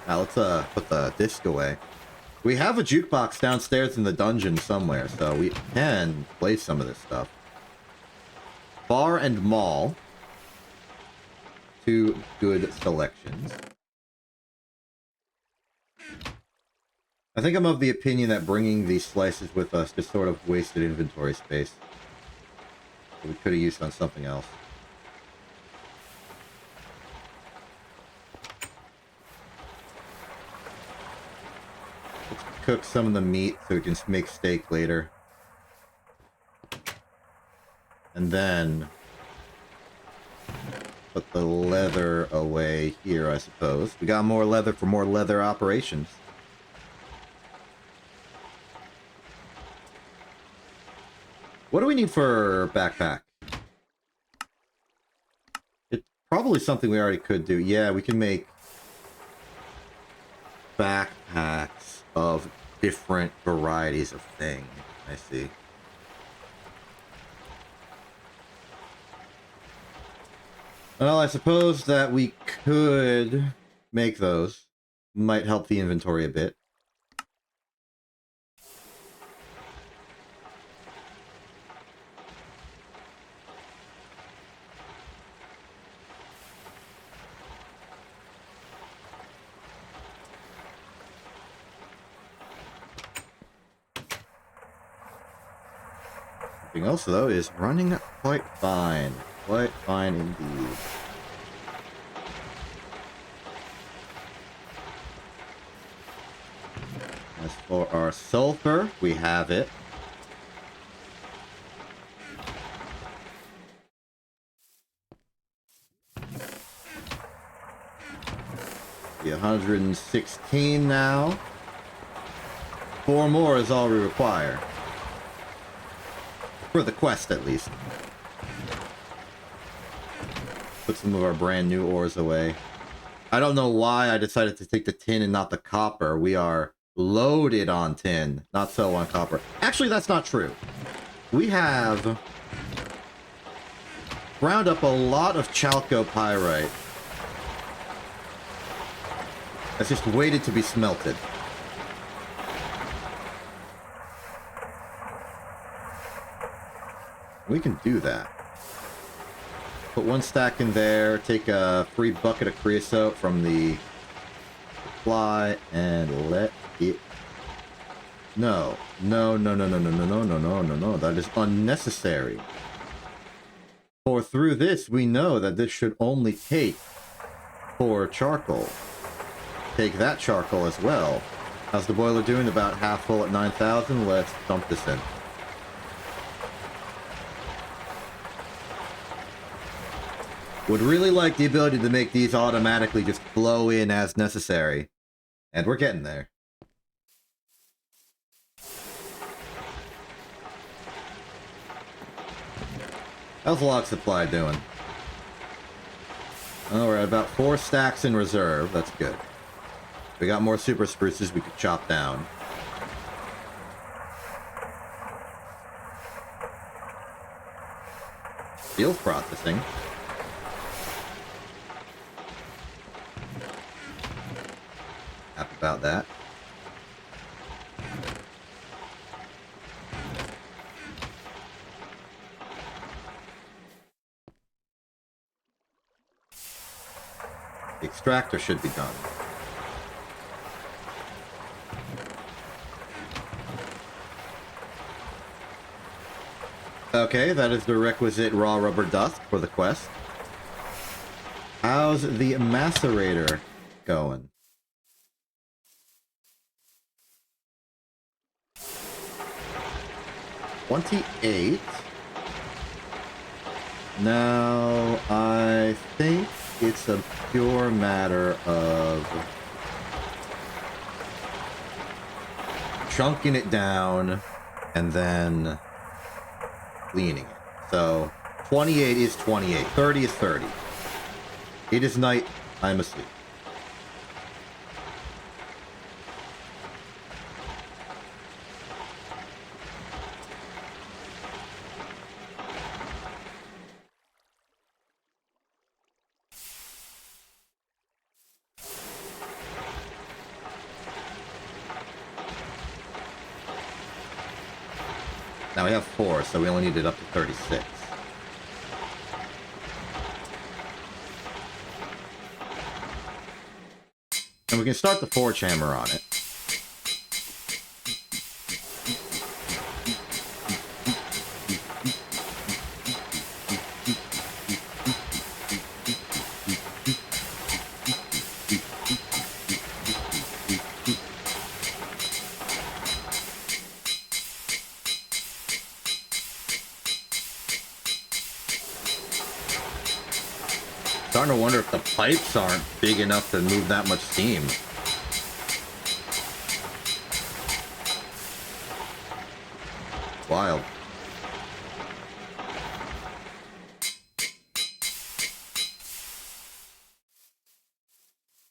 Now let's put the disc away. We have a jukebox downstairs in the dungeon somewhere, so we can play some of this stuff. Bar and mall. 2 good selections. I think I'm of the opinion that bringing these slices with us just sort of wasted inventory space. We could have used on something else. Let's cook some of the meat so we can make steak later. And then put the leather away here, I suppose. We got more leather for more leather operations. What do we need for backpack? It's probably something we already could do. Yeah, we can make backpacks of different varieties of thing. I see. Well, I suppose that we could make those. Might help the inventory a bit. Everything else, though, is running quite fine. Quite fine indeed. As for our sulfur, we have it. The 116 now. 4 more is all we require. For the quest, at least. Put some of our brand new ores away. I don't know why I decided to take the tin and not the copper. We are loaded on tin, not so on copper. Actually, that's not true. We have ground up a lot of chalcopyrite. That's just waited to be smelted. We can do that. Put 1 stack in there, take a free bucket of creosote from the supply, and let it No. No, no, no, no, no, no, no, no, no, no, no. That is unnecessary. For through this, we know that this should only take 4 charcoal. Take that charcoal as well. How's the boiler doing? About half full at 9,000. Let's dump this in. Would really like the ability to make these automatically just flow in as necessary. And we're getting there. How's log supply doing? Oh, we're at about 4 stacks in reserve. That's good. We got more super spruces we could chop down. Steel processing. Happy about that. The extractor should be done. Okay, that is the requisite raw rubber dust for the quest. How's the macerator going? $28. Now, I think it's a pure matter of chunking it down and then cleaning it. So 28 is 28, 30 is 30. It is night, I'm asleep. Now we have 4, so we only need it up to 36. And we can start the forge hammer on it. Starting to wonder if the pipes aren't big enough to move that much steam. Wild.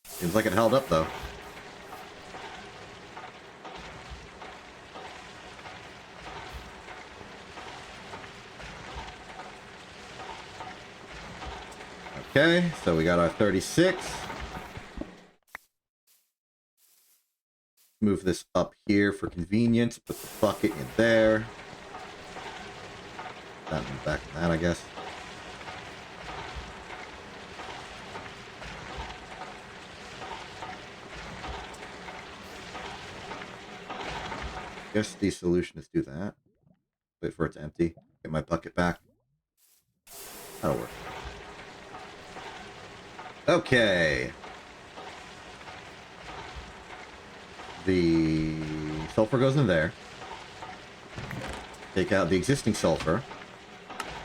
Seems like it held up though. Okay, so we got our 36. Move this up here for convenience. Put the bucket in there. That in the back of that, I guess. Guess the solution is do that. Wait for it to empty. Get my bucket back. That'll work. Okay. The sulfur goes in there. Take out the existing sulfur.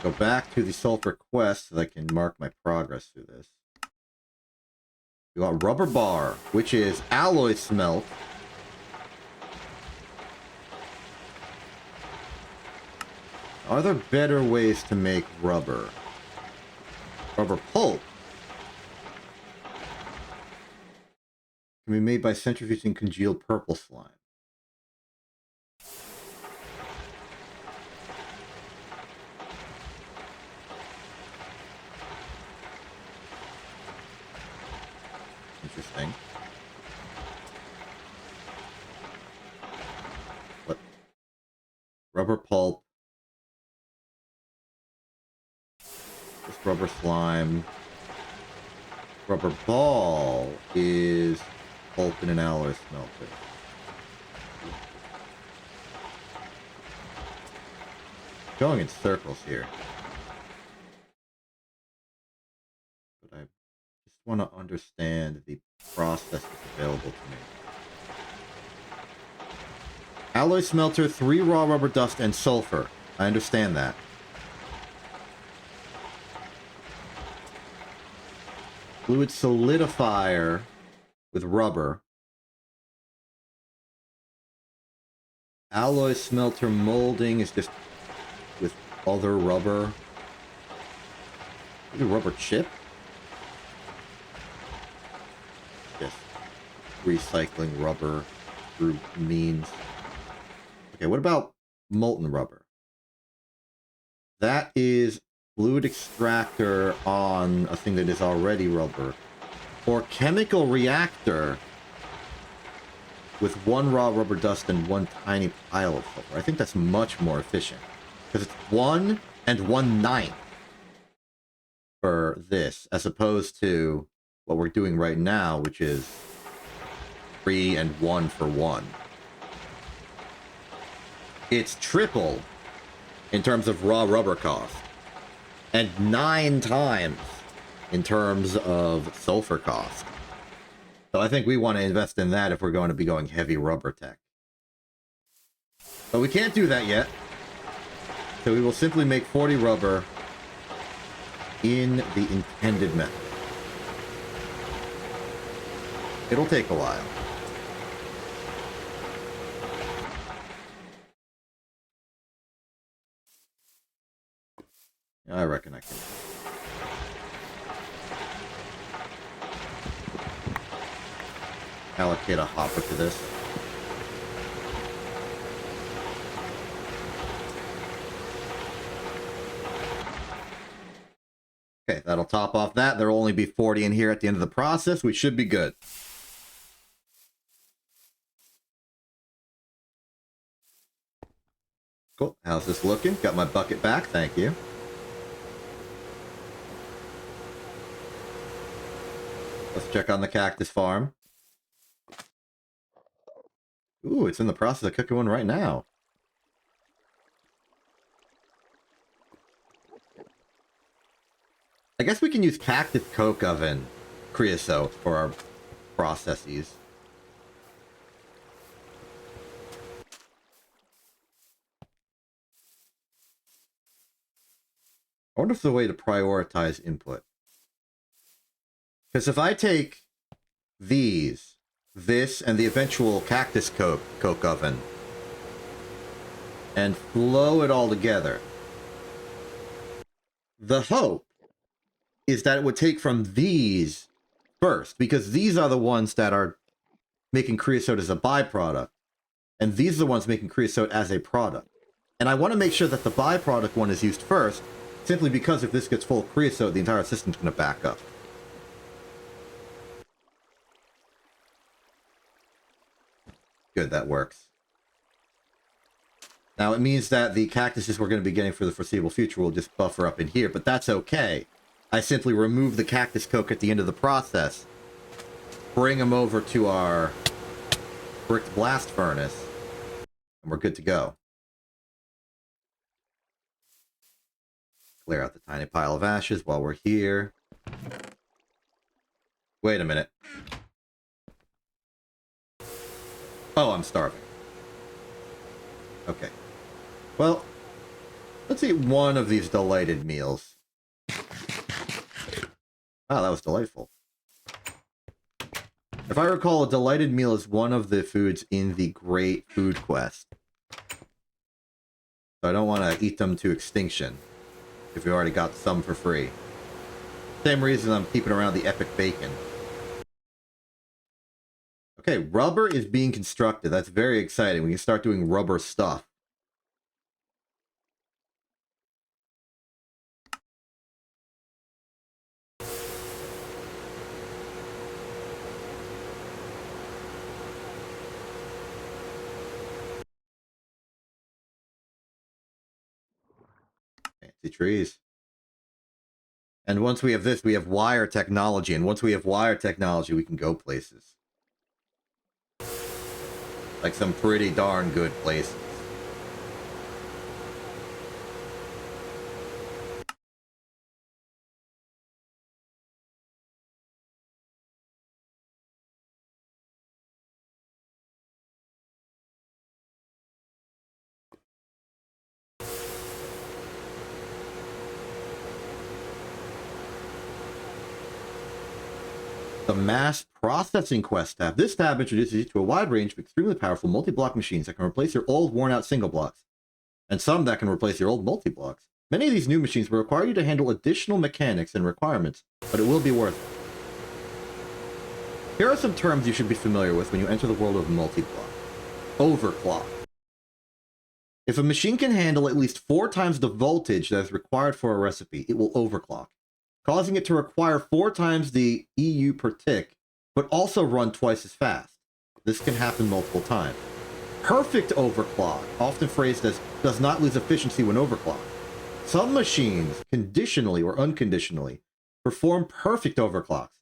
Go back to the sulfur quest so that I can mark my progress through this. We got rubber bar, which is alloy smelt. Are there better ways to make rubber? Rubber pulp can be made by centrifuging congealed purple slime. Interesting. What? Rubber pulp. This rubber slime. Rubber ball is pulp in an alloy smelter. going in circles here. But I just want to understand the process that's available to me. Alloy smelter, 3 raw rubber dust, and sulfur. I understand that. Fluid solidifier with rubber. Alloy smelter molding is just with other rubber. Maybe rubber chip? Just recycling rubber through means. Okay, what about molten rubber? That is fluid extractor on a thing that is already rubber. Or chemical reactor with 1 raw rubber dust and 1 tiny pile of sulfur. I think that's much more efficient. Because it's 1 and 1/9 for this, as opposed to what we're doing right now, which is 3 and 1 for 1. It's triple in terms of raw rubber cost, and 9 times in terms of sulfur cost. So I think we want to invest in that if we're going to be going heavy rubber tech. But we can't do that yet. So we will simply make 40 rubber in the intended method. It'll take a while. I reckon I can. Allocate a hopper to this. Okay, that'll top off that. There'll only be 40 in here at the end of the process. We should be good. Cool. How's this looking? Got my bucket back. Thank you. Let's check on the cactus farm. Ooh, it's in the process of cooking one right now. I guess we can use cactus coke oven creosote for our processes. I wonder if there's a way to prioritize input. Because if I take these, this, and the eventual cactus coke oven, and flow it all together, the hope is that it would take from these first, because these are the ones that are making creosote as a byproduct, and these are the ones making creosote as a product. And I want to make sure that the byproduct one is used first, simply because if this gets full of creosote, the entire system's going to back up. Good, that works. Now, it means that the cactuses we're going to be getting for the foreseeable future will just buffer up in here, but that's okay. I simply remove the cactus coke at the end of the process, bring them over to our bricked blast furnace, and we're good to go. Clear out the tiny pile of ashes while we're here. Wait a minute. Oh, I'm starving. Okay. Well, let's eat one of these delighted meals. Wow, that was delightful. If I recall, a delighted meal is one of the foods in the Great Food Quest. So I don't want to eat them to extinction if we already got some for free. Same reason I'm keeping around the epic bacon. Okay, rubber is being constructed. That's very exciting. We can start doing rubber stuff. Fancy trees. And once we have this, we have wire technology. And once we have wire technology, we can go places. Like some pretty darn good places. the Mass Processing Quest tab. This tab introduces you to a wide range of extremely powerful multi-block machines that can replace your old, worn-out single blocks, and some that can replace your old multi-blocks. Many of these new machines will require you to handle additional mechanics and requirements, but it will be worth it. Here are some terms you should be familiar with when you enter the world of multi-block. Overclock. If a machine can handle at least 4 times the voltage that is required for a recipe, it will overclock, causing it to require 4 times the EU per tick, but also run twice as fast. This can happen multiple times. Perfect overclock, often phrased as does not lose efficiency when overclocked. Some machines, conditionally or unconditionally, perform perfect overclocks.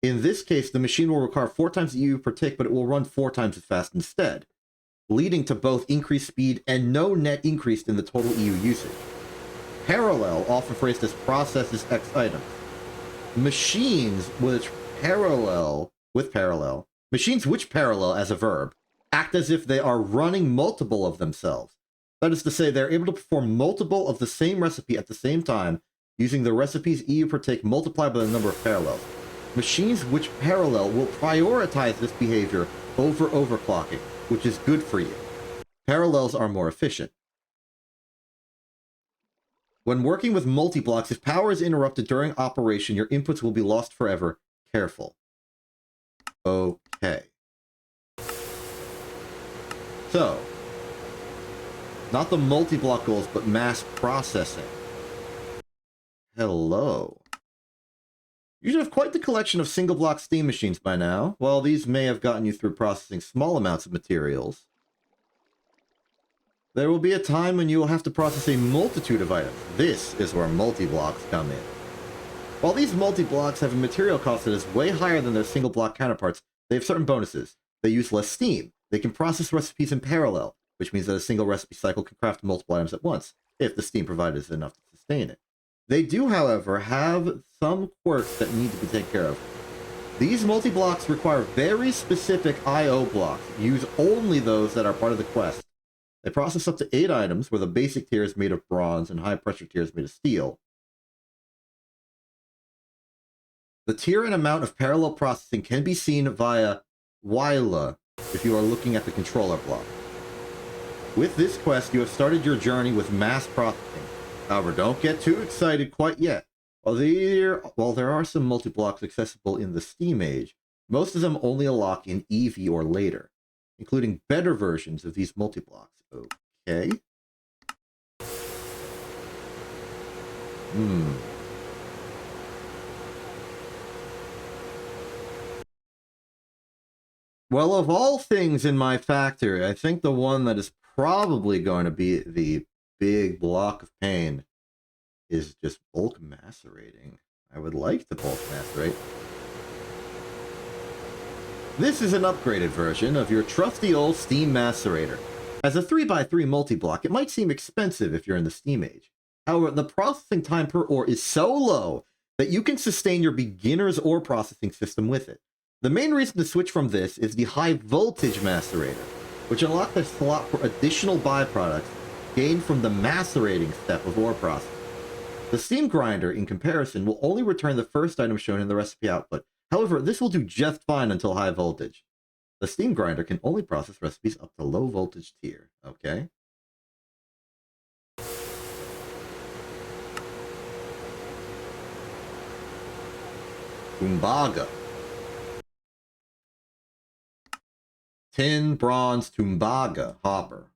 In this case, the machine will require 4 times the EU per tick, but it will run 4 times as fast instead, leading to both increased speed and no net increase in the total EU usage. Parallel, often phrased as processes X items. Machines which parallel as a verb, act as if they are running multiple of themselves. That is to say, they're able to perform multiple of the same recipe at the same time, using the recipe's EU per tick multiplied by the number of parallels. Machines which parallel will prioritize this behavior over overclocking, which is good for you. Parallels are more efficient. When working with multi-blocks, if power is interrupted during operation, your inputs will be lost forever. Careful. Okay. So, not the multi-block goals, but mass processing. Hello. You should have quite the collection of single-block steam machines by now. While these may have gotten you through processing small amounts of materials, there will be a time when you will have to process a multitude of items. This is where multi-blocks come in. While these multi-blocks have a material cost that is way higher than their single-block counterparts, they have certain bonuses. They use less steam. They can process recipes in parallel, which means that a single recipe cycle can craft multiple items at once, if the steam provided is enough to sustain it. They do, however, have some quirks that need to be taken care of. These multi-blocks require very specific I/O blocks. Use only those that are part of the quest. They process up to 8 items, where the basic tier is made of bronze and high-pressure tier is made of steel. The tier and amount of parallel processing can be seen via WILA if you are looking at the controller block. With this quest, you have started your journey with mass processing. However, don't get too excited quite yet. While there are some multi-blocks accessible in the Steam Age, most of them only unlock in EV or later, including better versions of these multi-blocks. Okay. Well, of all things in my factory, I think the one that is probably going to be the big block of pain is just bulk macerating. I would like to bulk macerate. This is an upgraded version of your trusty old steam macerator. As a 3x3 multi-block, it might seem expensive if you're in the Steam Age. However, the processing time per ore is so low that you can sustain your beginner's ore processing system with it. The main reason to switch from this is the high voltage macerator, which unlocks a slot for additional byproducts gained from the macerating step of ore processing. The steam grinder, in comparison, will only return the first item shown in the recipe output. However, this will do just fine until high voltage. The steam grinder can only process recipes up to low voltage tier. Okay. Tumbaga. Tin, bronze, Tumbaga hopper.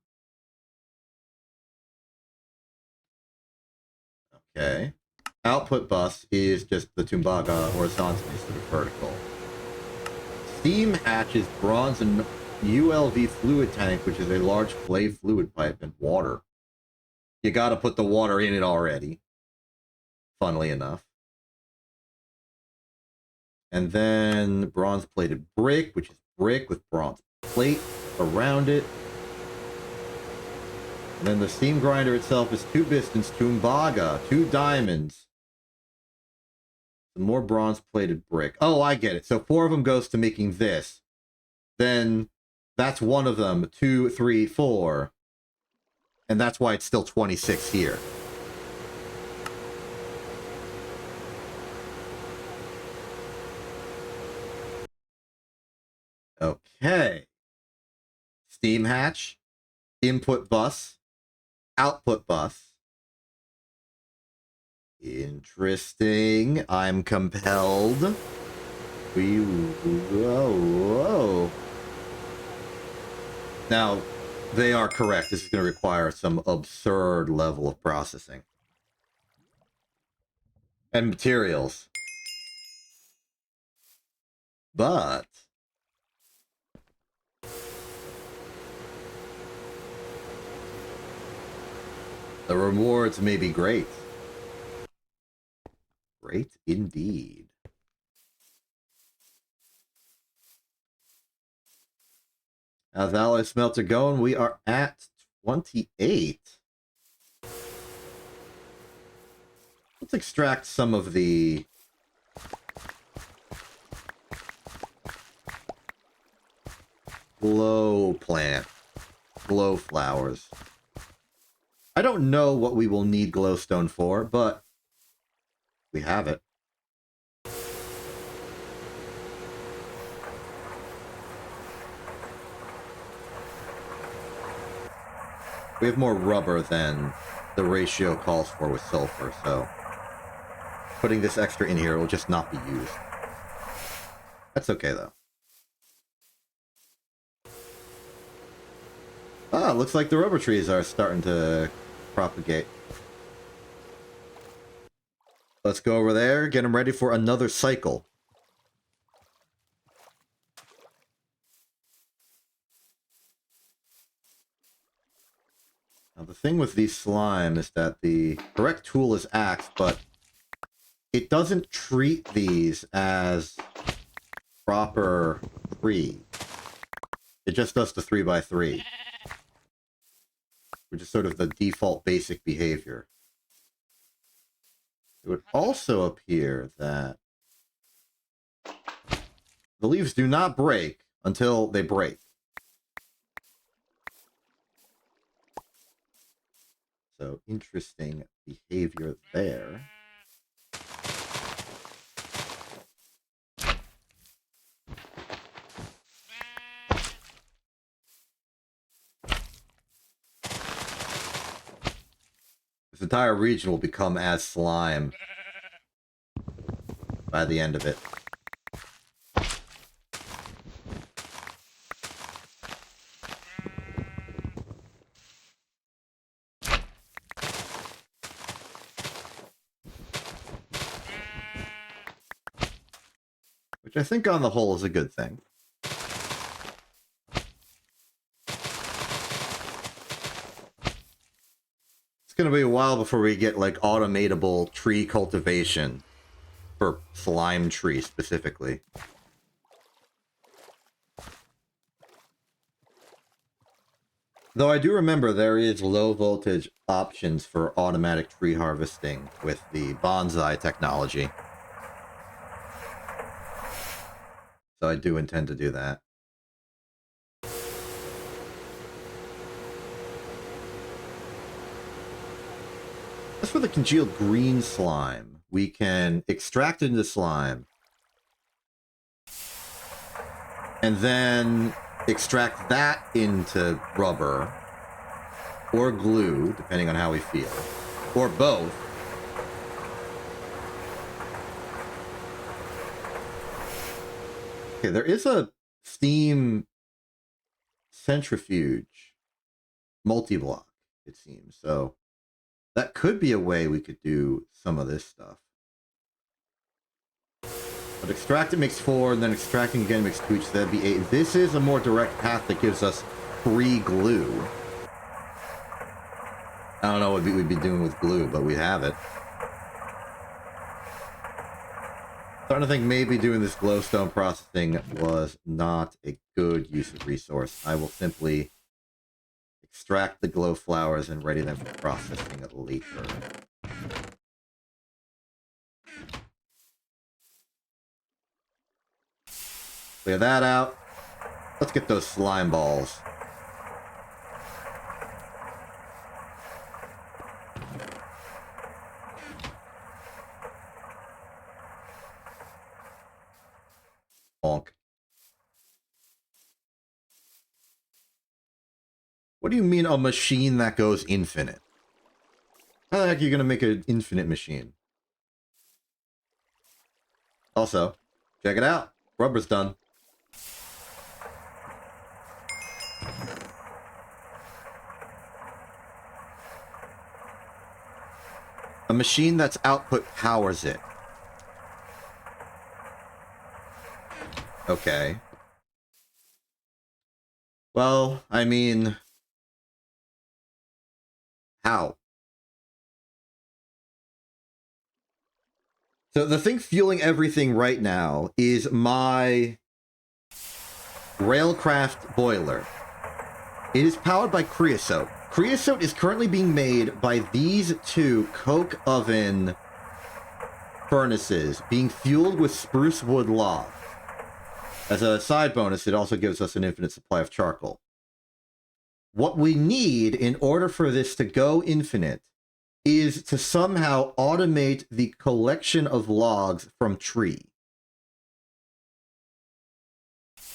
Okay. Output bus is just the Tumbaga horizontal instead of vertical. Steam hatches bronze and ULV fluid tank, which is a large clay fluid pipe, and water. You gotta put the water in it already, funnily enough. And then bronze plated brick, which is brick with bronze plate around it. And then the steam grinder itself is 2 pistons, Tumbaga, 2 diamonds. Some more bronze plated brick. Oh, I get it. So 4 of them goes to making this. Then that's one of them. 2, 3, 4. And that's why it's still 26 here. Steam hatch, input bus, output bus. Interesting. I'm compelled. Whoa. Now, they are correct. This is going to require some absurd level of processing. And materials. But the rewards may be great. Great indeed. How's Alloy Smelter going? We are at 28. Let's extract some of the glow plant, glow flowers. I don't know what we will need glowstone for, but we have it. We have more rubber than the ratio calls for with sulfur, so putting this extra in here will just not be used. That's okay, though. Ah, looks like the rubber trees are starting to propagate. Let's go over there, get them ready for another cycle. Now, the thing with these slime is that the correct tool is axe, but it doesn't treat these as proper 3. It just does the 3x3, which is sort of the default basic behavior. It would also appear that the leaves do not break until they break. So, interesting behavior there. This entire region will become as slime by the end of it. Which I think on the whole is a good thing. It's going to be a while before we get like automatable tree cultivation for slime tree specifically. Though I do remember there is low voltage options for automatic tree harvesting with the bonsai technology. So I do intend to do that. As for the congealed green slime, we can extract it into slime and then extract that into rubber or glue, depending on how we feel, or both. Okay, there is a steam centrifuge multi-block, it seems, so that could be a way we could do some of this stuff. But extracting makes 4, and then extracting again makes 2, so that'd be 8. This is a more direct path that gives us free glue. I don't know what we'd be doing with glue, but we have it. Starting to think maybe doing this glowstone processing was not a good use of resource. I will simply extract the glow flowers and ready them for processing later. Clear that out. Let's get those slime balls. Bonk. What do you mean a machine that goes infinite? How the heck are you going to make an infinite machine? Also, check it out. Rubber's done. A machine that's output powers it. Okay. Well, I mean... how? So the thing fueling everything right now is my Railcraft boiler. It is powered by creosote. Creosote is currently being made by these two coke oven furnaces being fueled with spruce wood log. As a side bonus, it also gives us an infinite supply of charcoal. What we need in order for this to go infinite is to somehow automate the collection of logs from tree.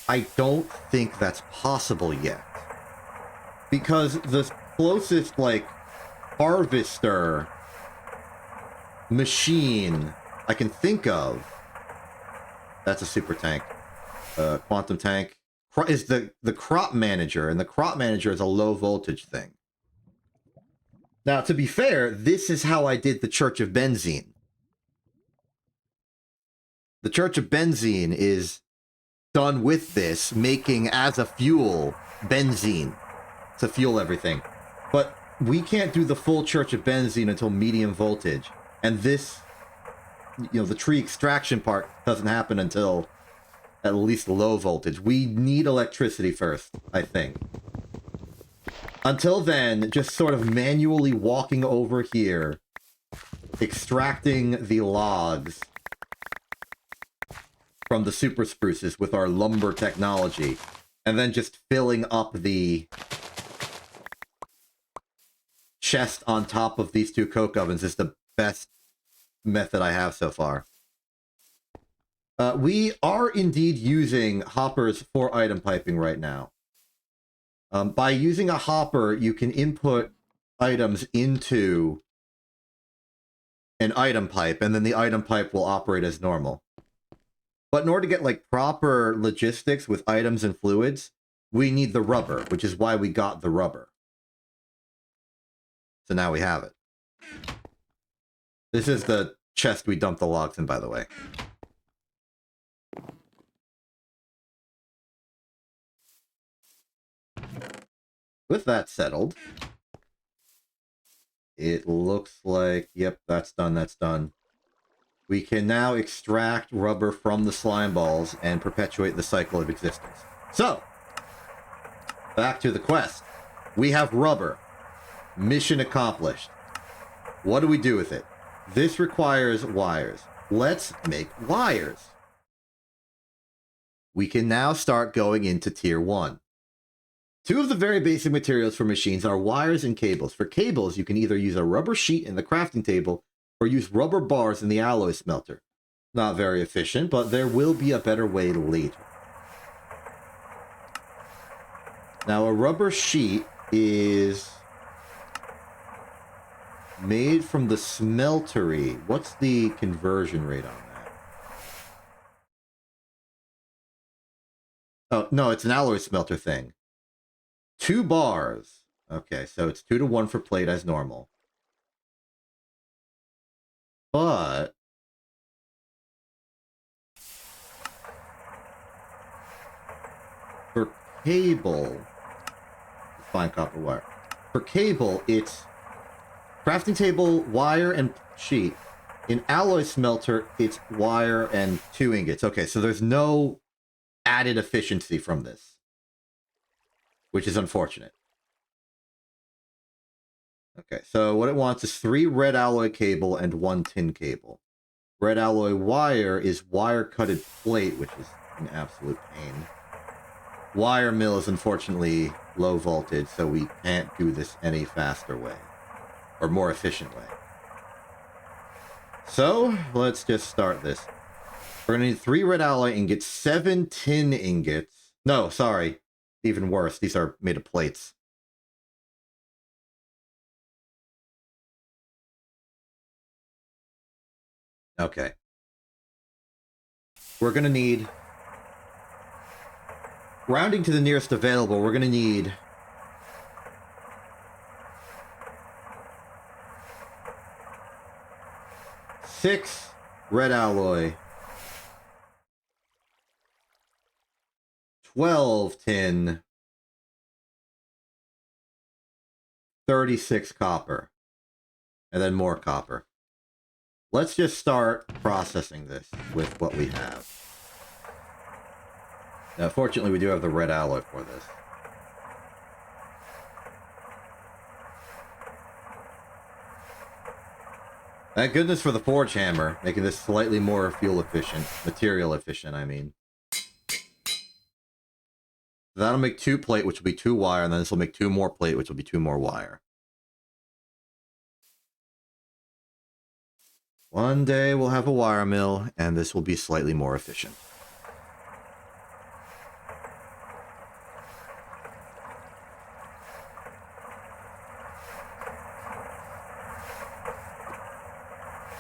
I don't think that's possible yet. Because the closest, like, harvester machine I can think of, that's a super tank, quantum tank, is the crop manager, and the crop manager is a low voltage thing. Now, to be fair, this is how I did the Church of Benzene. The Church of Benzene is done with this, making as a fuel benzene to fuel everything. But we can't do the full Church of Benzene until medium voltage. And this, you know, the tree extraction part doesn't happen until at least low voltage. We need electricity first, I think. Until then, just sort of manually walking over here, extracting the logs from the super spruces with our lumber technology, and then just filling up the chest on top of these two coke ovens is the best method I have so far. We are indeed using hoppers for item piping right now. By using a hopper, you can input items into an item pipe, and then the item pipe will operate as normal. But in order to get, like, proper logistics with items and fluids, we need the rubber, which is why we got the rubber. So now we have it. This is the chest we dumped the logs in, by the way. With that settled, it looks like, yep, that's done, that's done. We can now extract rubber from the slime balls and perpetuate the cycle of existence. So, back to the quest. We have rubber. Mission accomplished. What do we do with it? This requires wires. Let's make wires. We can now start going into Tier 1. Two of the very basic materials for machines are wires and cables. For cables, you can either use a rubber sheet in the crafting table or use rubber bars in the alloy smelter. Not very efficient, but there will be a better way later. Now, a rubber sheet is made from the smeltery. What's the conversion rate on that? Oh, no, it's an alloy smelter thing. 2 bars. Okay, so it's 2 to 1 for plate as normal. But for cable, fine copper wire. For cable, it's crafting table, wire, and sheet. In alloy smelter, it's wire and 2 ingots. Okay, so there's no added efficiency from this, which is unfortunate. Okay, so what it wants is 3 red alloy cable and 1 tin cable. Red alloy wire is wire-cutted plate, which is an absolute pain. Wire mill is unfortunately low voltage, so we can't do this any faster way, or more efficient way. So, let's just start this. We're going to need 3 red alloy ingots, 7 tin ingots. No, sorry. Even worse, these are made of plates. Okay. We're going to need... Rounding to the nearest available, we're going to need... 6 red alloy. 12 tin. 36 copper. And then more copper. Let's just start processing this with what we have. Now, fortunately, we do have the red alloy for this. Thank goodness for the forge hammer, making this slightly more fuel efficient. Material efficient, I mean. That'll make 2 plate, which will be 2 wire, and then this will make 2 more plate, which will be 2 more wire. One day we'll have a wire mill, and this will be slightly more efficient.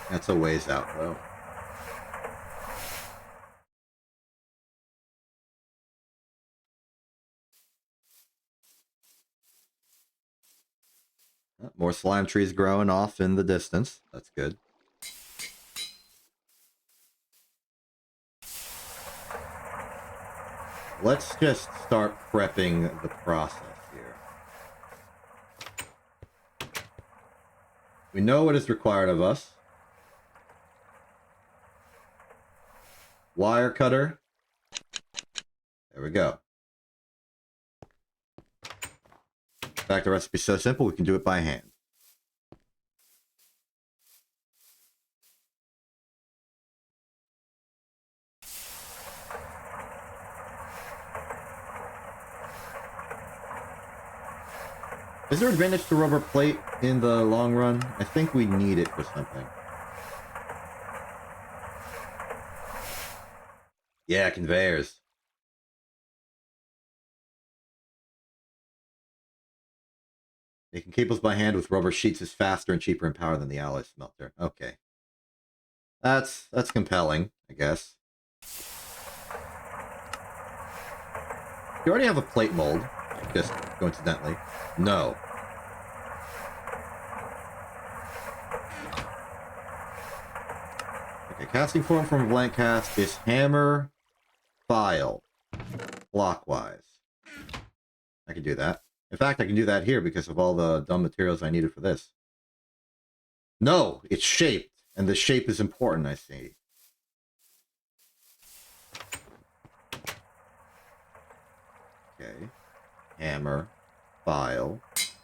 That's a ways out, though. More slime trees growing off in the distance. That's good. Let's just start prepping the process here. We know what is required of us. Wire cutter. There we go. In fact, the recipe's so simple, we can do it by hand. Is there advantage to rubber plate in the long run? I think we need it for something. Yeah, conveyors. Making cables by hand with rubber sheets is faster and cheaper in power than the alloy smelter. Okay. That's compelling, I guess. You already have a plate mold, just coincidentally. No. Okay, casting form from a blank cast is hammer, file, clockwise. I can do that. In fact, I can do that here because of all the dumb materials I needed for this. No, it's shaped, and the shape is important, I see. Okay. Hammer, file,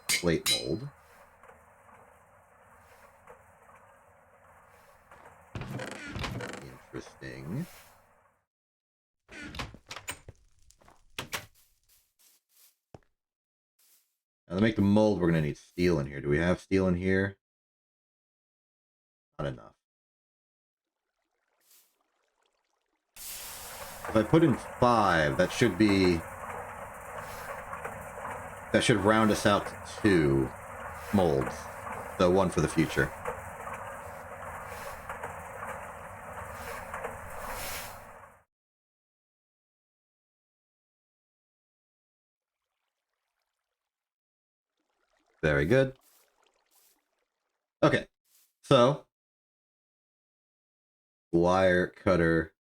plate mold. Interesting. Now to make the mold, we're going to need steel in here. Do we have steel in here? Not enough. If I put in 5, that should be... That should round us out to 2 molds. So 1 for the future. Very good. Okay, so wire cutter.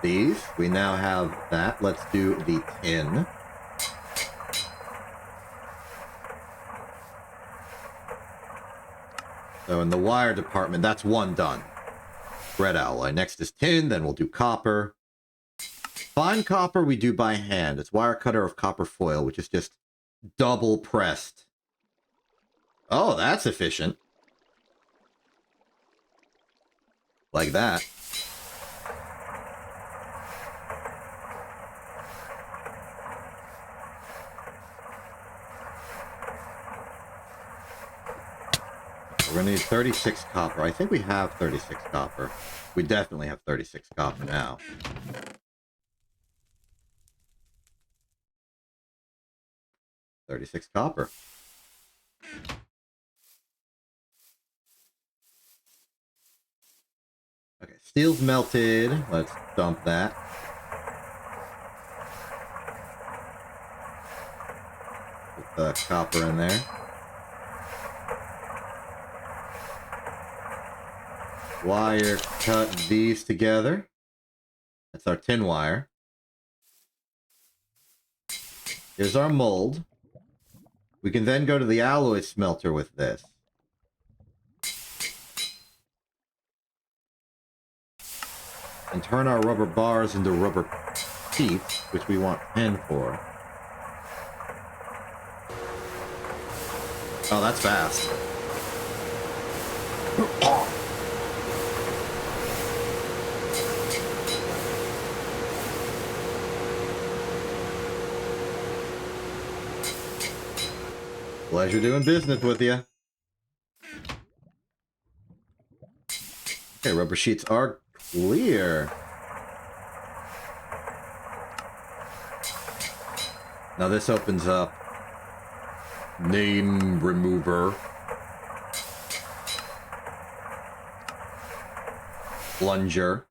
These, we now have that. Let's do the tin. So in the wire department, that's 1 done. Red alloy. Next is tin, then we'll do copper. Fine copper we do by hand. It's wire cutter of copper foil, which is just double pressed. Oh, that's efficient. Like that. We're going to need 36 copper. I think we have 36 copper. We definitely have 36 copper now. $36 copper. Steel's melted. Let's dump that. Put the copper in there. Wire cut these together. That's our tin wire. Here's our mold. We can then go to the alloy smelter with this. And turn our rubber bars into rubber teeth, which we want 10 for. Oh, that's fast. Pleasure doing business with you. Okay, rubber sheets are clear. Now this opens up name remover. Plunger.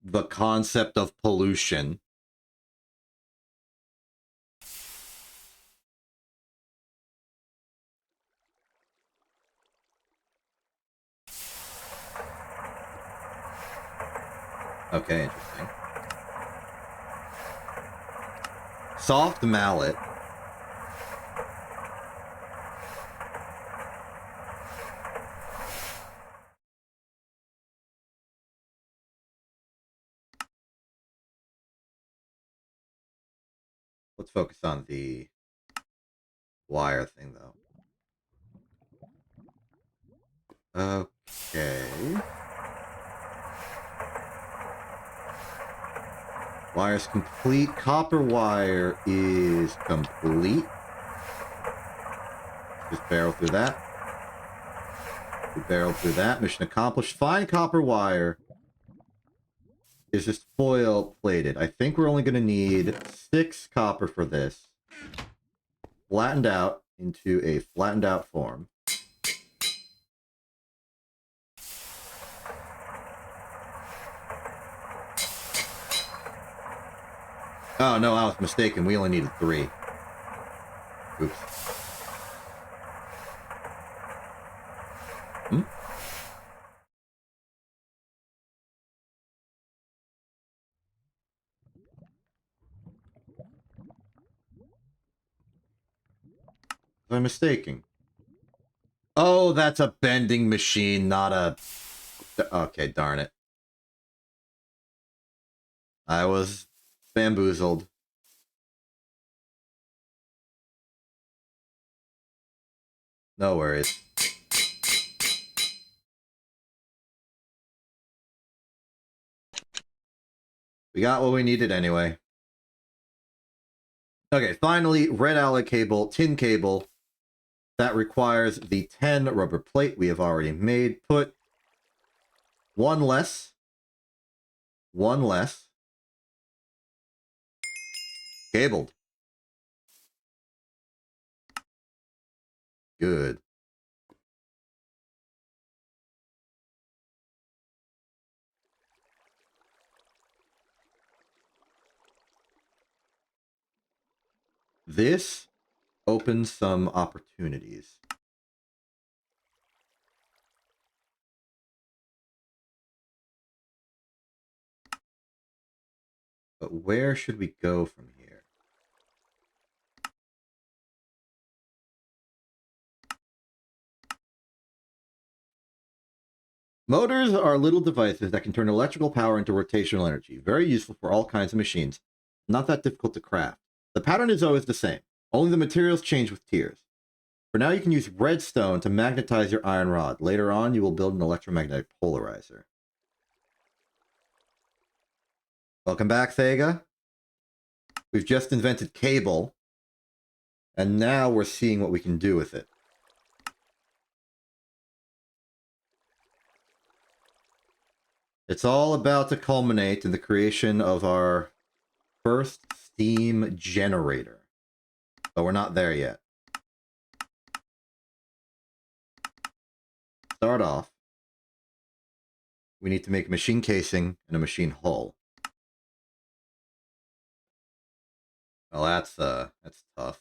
The concept of pollution. Okay, interesting. Soft mallet. Let's focus on the wire thing, though. Okay. Wire's complete. Copper wire is complete. Just barrel through that. We barrel through that. Mission accomplished. Fine copper wire is just foil plated. I think we're only going to need 6 copper for this. Flattened out into a flattened out form. Oh, no, I was mistaken. We only needed 3. Oops. Hmm? Was I mistaken? Oh, that's a bending machine, not a... Okay, darn it. I was bamboozled. No worries. We got what we needed anyway. Okay, finally, red alloy cable, tin cable. That requires the 10 rubber plate we have already made. Put 1 less. 1 less. Cabled. Good. This opens some opportunities. But where should we go from here? Motors are little devices that can turn electrical power into rotational energy. Very useful for all kinds of machines. Not that difficult to craft. The pattern is always the same. Only the materials change with tiers. For now, you can use redstone to magnetize your iron rod. Later on, you will build an electromagnetic polarizer. Welcome back, Thega. We've just invented cable. And now we're seeing what we can do with it. It's all about to culminate in the creation of our first steam generator. But we're not there yet. Start off. we need to make a machine casing and a machine hull. Well, that's tough.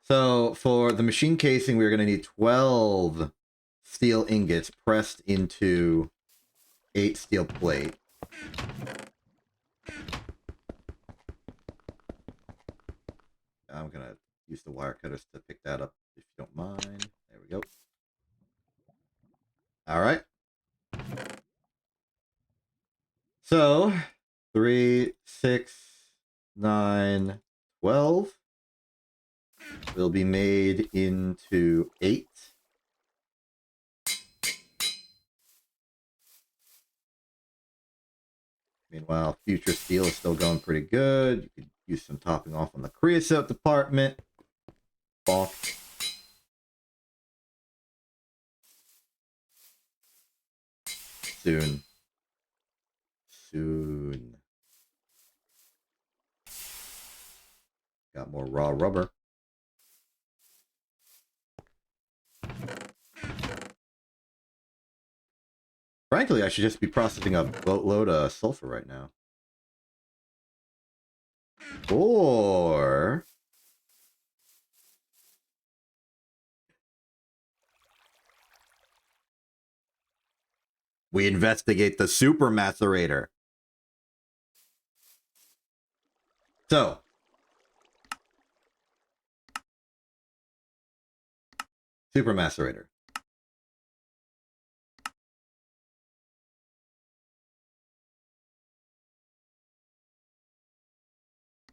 So for the machine casing, we're going to need 12 steel ingots pressed into 8 steel plate. I'm going to use the wire cutters to pick that up, if you don't mind. There we go. All right. So 3, 6, 9, 12 will be made into 8. Meanwhile, future steel is still going pretty good. You could use some topping off on the creosote department. Bonk. Soon. Soon. Got more raw rubber. Frankly, I should just be processing a boatload of sulfur right now. Or we investigate the super macerator. So, super macerator.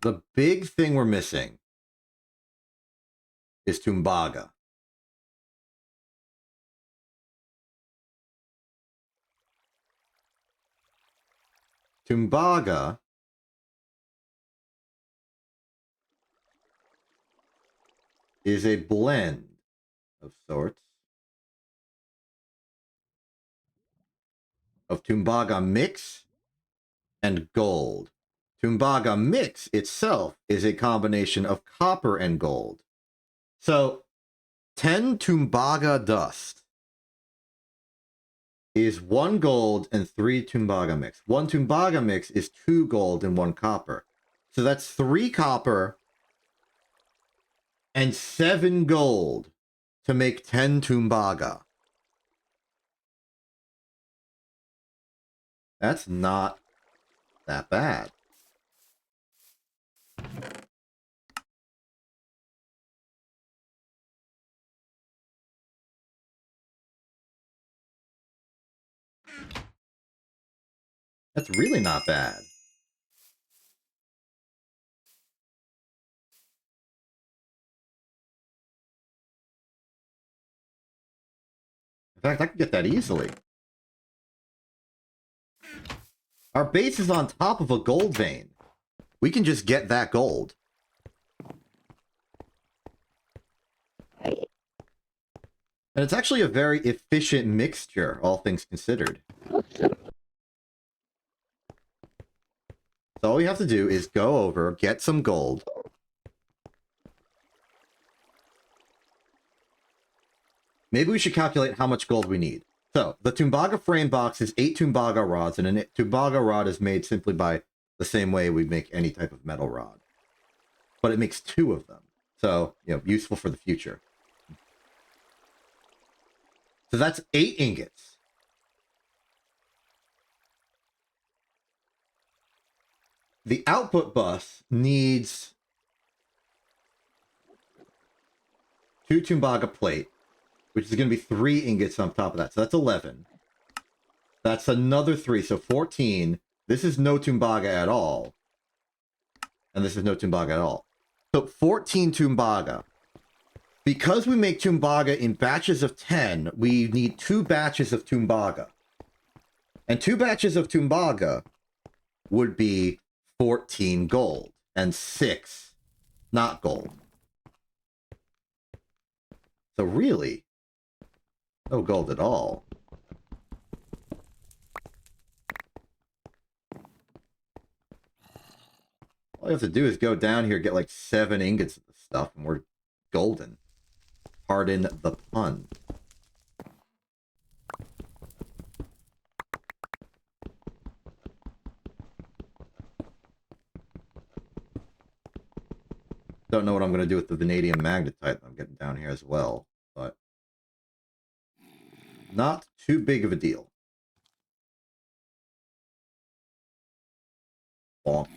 The big thing we're missing is Tumbaga. Tumbaga is a blend of sorts of Tumbaga mix and gold. Tumbaga mix itself is a combination of copper and gold. So 10 Tumbaga dust is 1 gold and 3 Tumbaga mix. 1 Tumbaga mix is 2 gold and 1 copper. So that's 3 copper and 7 gold to make 10 Tumbaga. That's not that bad. That's really not bad. In fact, I can get that easily. Our base is on top of a gold vein. We can just get that gold. And it's actually a very efficient mixture, all things considered. So all we have to do is go over, get some gold. Maybe we should calculate how much gold we need. So, the Tumbaga frame box is 8 Tumbaga rods, and a Tumbaga rod is made simply by the same way we make any type of metal rod. But it makes 2 of them. So, useful for the future. So that's 8 ingots. The output bus needs 2 Tumbaga plate, which is going to be 3 ingots on top of that. So that's 11. That's another 3, so 14. This is no Tumbaga at all. And this is no Tumbaga at all. So 14 Tumbaga. Because we make Tumbaga in batches of 10, we need 2 batches of Tumbaga. And 2 batches of Tumbaga would be 14 gold and 6 not gold. So really, no gold at all. All you have to do is go down here, get like 7 ingots of the stuff, and we're golden. Pardon the pun. Don't know what I'm going to do with the vanadium magnetite that I'm getting down here as well, but not too big of a deal. Bonk.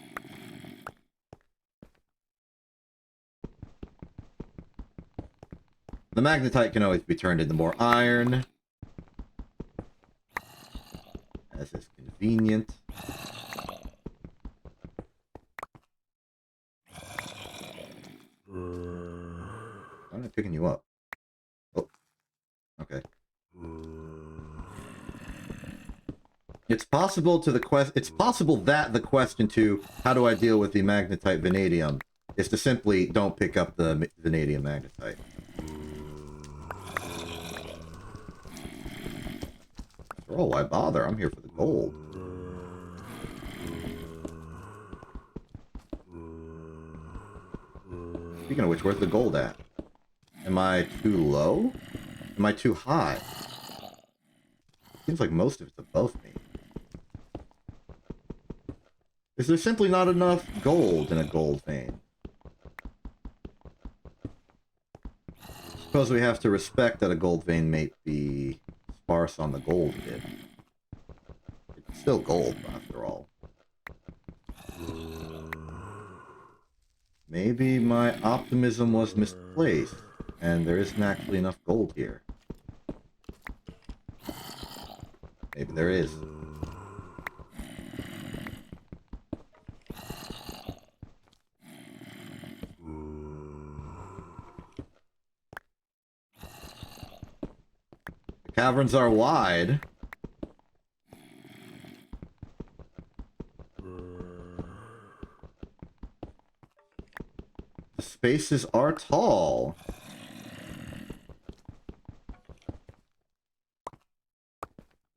The magnetite can always be turned into more iron, as is convenient. Why am I picking you up? Oh, okay. It's possible to the It's possible that the question to how do I deal with the magnetite vanadium is to simply don't pick up the vanadium magnetite. After all, why bother? I'm here for the gold. Speaking of which, where's the gold at? Am I too low? Am I too high? Seems like most of it's above me. Is there simply not enough gold in a gold vein? Suppose we have to respect that a gold vein may be sparse on the gold bit. It's still gold, after all. Maybe my optimism was misplaced, and there isn't actually enough gold here. Maybe there is. The caverns are wide. The spaces are tall.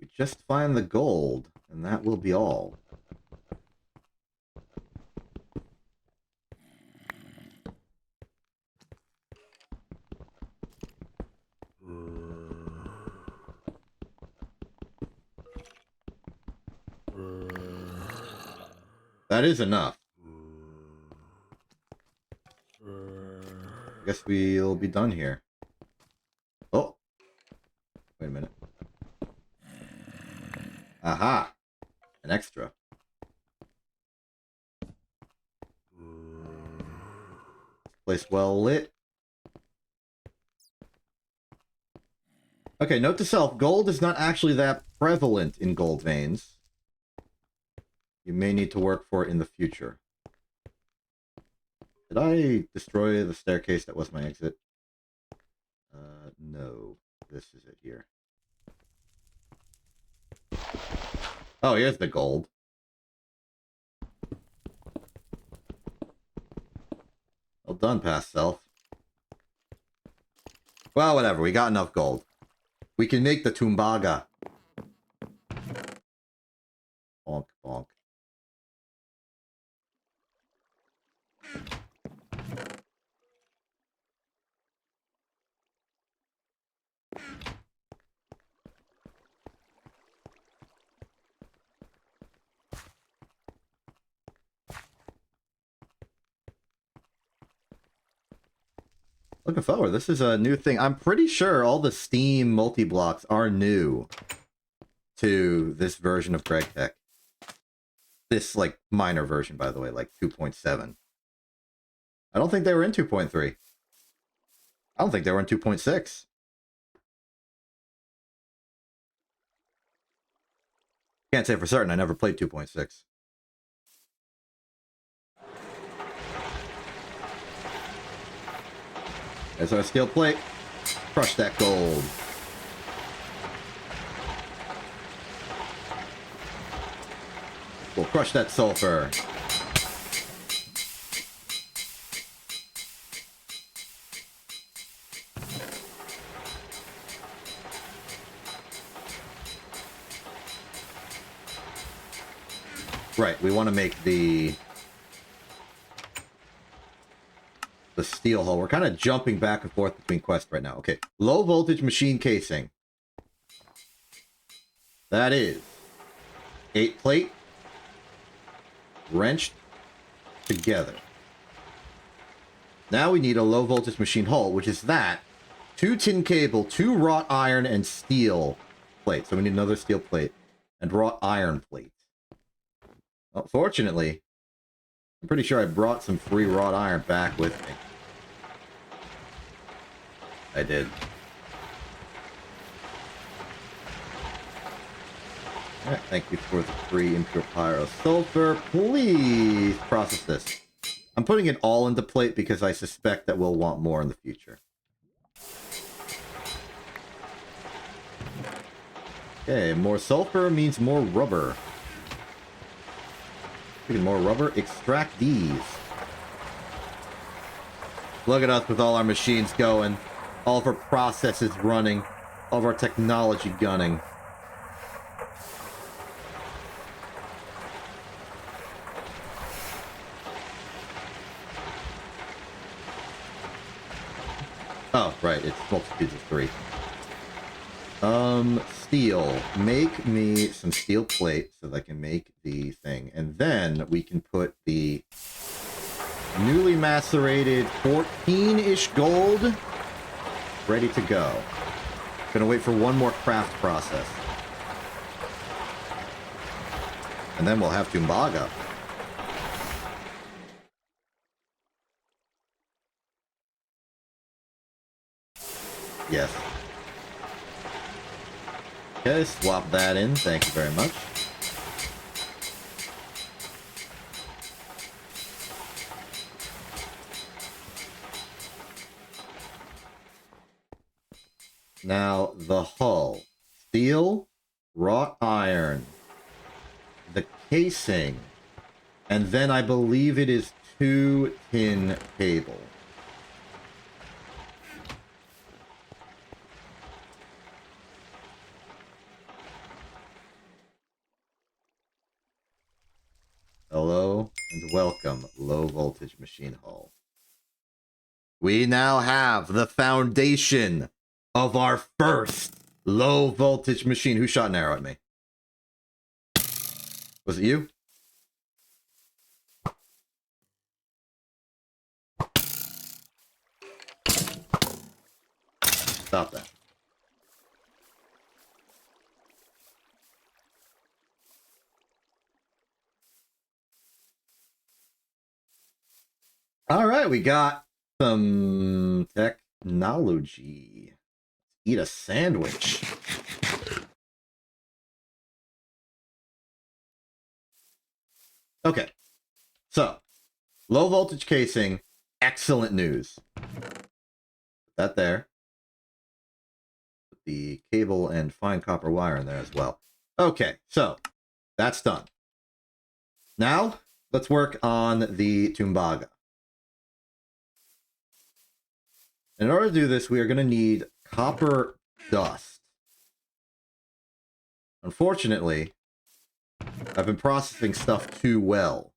We just find the gold, and that will be all. That is enough. I guess we'll be done here. Oh! Wait a minute. Aha! An extra. Place well lit. Okay, note to self, gold is not actually that prevalent in gold veins. You may need to work for it in the future. Did I destroy the staircase that was my exit? No. This is it here. Oh, here's the gold. Well done, past self. Well, whatever. We got enough gold. We can make the Tumbaga. Bonk, bonk. Looking forward. This is a new thing. I'm pretty sure all the Steam multi-blocks are new to this version of Greg Tech. This, like, minor version, by the way, like 2.7. I don't think they were in 2.3. I don't think they were in 2.6. Can't say for certain. I never played 2.6. There's our steel plate. Crush that gold. We'll crush that sulfur. Right, we want to make the the steel hull. We're kind of jumping back and forth between quests right now. Okay, low voltage machine casing. That is 8 plate wrenched together. Now we need a low voltage machine hull, which is that 2 tin cable, 2 wrought iron, and steel plate. So we need another steel plate and wrought iron plate. Well, fortunately, I'm pretty sure I brought some free wrought iron back with me. I did. Alright, thank you for the free impure pyrosulfur. Please process this. I'm putting it all into plate because I suspect that we'll want more in the future. Okay, more sulfur means more rubber. Speaking of more rubber, extract these. Look at us with all our machines going, all of our processes running, all of our technology gunning. Oh, right, it's multitudes of 3. Steel. Make me some steel plate so that I can make the thing. And then we can put the newly macerated 14-ish gold ready to go. Gonna wait for one more craft process. And then we'll have Tumbaga. Yes. Okay, swap that in. Thank you very much. Now, the hull. Steel, wrought iron, the casing, and then I believe it is 2 tin cable. Hello and welcome, low voltage machine hull. We now have the foundation of our first low voltage machine. Who shot an arrow at me? Was it you? Stop that. All right, we got some technology. Eat a sandwich. Okay, so low voltage casing, excellent news. Put that there. Put the cable and fine copper wire in there as well. Okay, so that's done. Now let's work on the Tumbaga. In order to do this, we are going to need copper dust. Unfortunately, I've been processing stuff too well.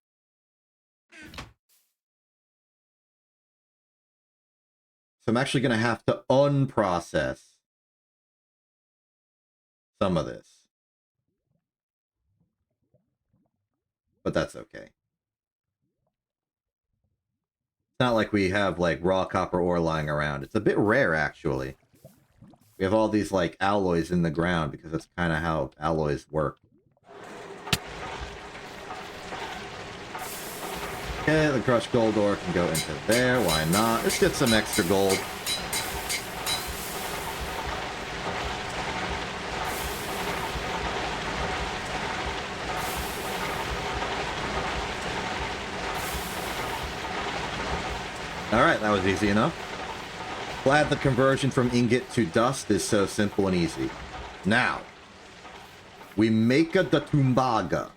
So I'm actually going to have to unprocess some of this. But that's okay. It's not like we have, like, raw copper ore lying around. It's a bit rare, actually. We have all these, like, alloys in the ground because that's kind of how alloys work. Okay, the crushed gold ore can go into there. Why not? Let's get some extra gold. Alright, that was easy enough. Glad the conversion from ingot to dust is so simple and easy. Now, we make the Tumbaga.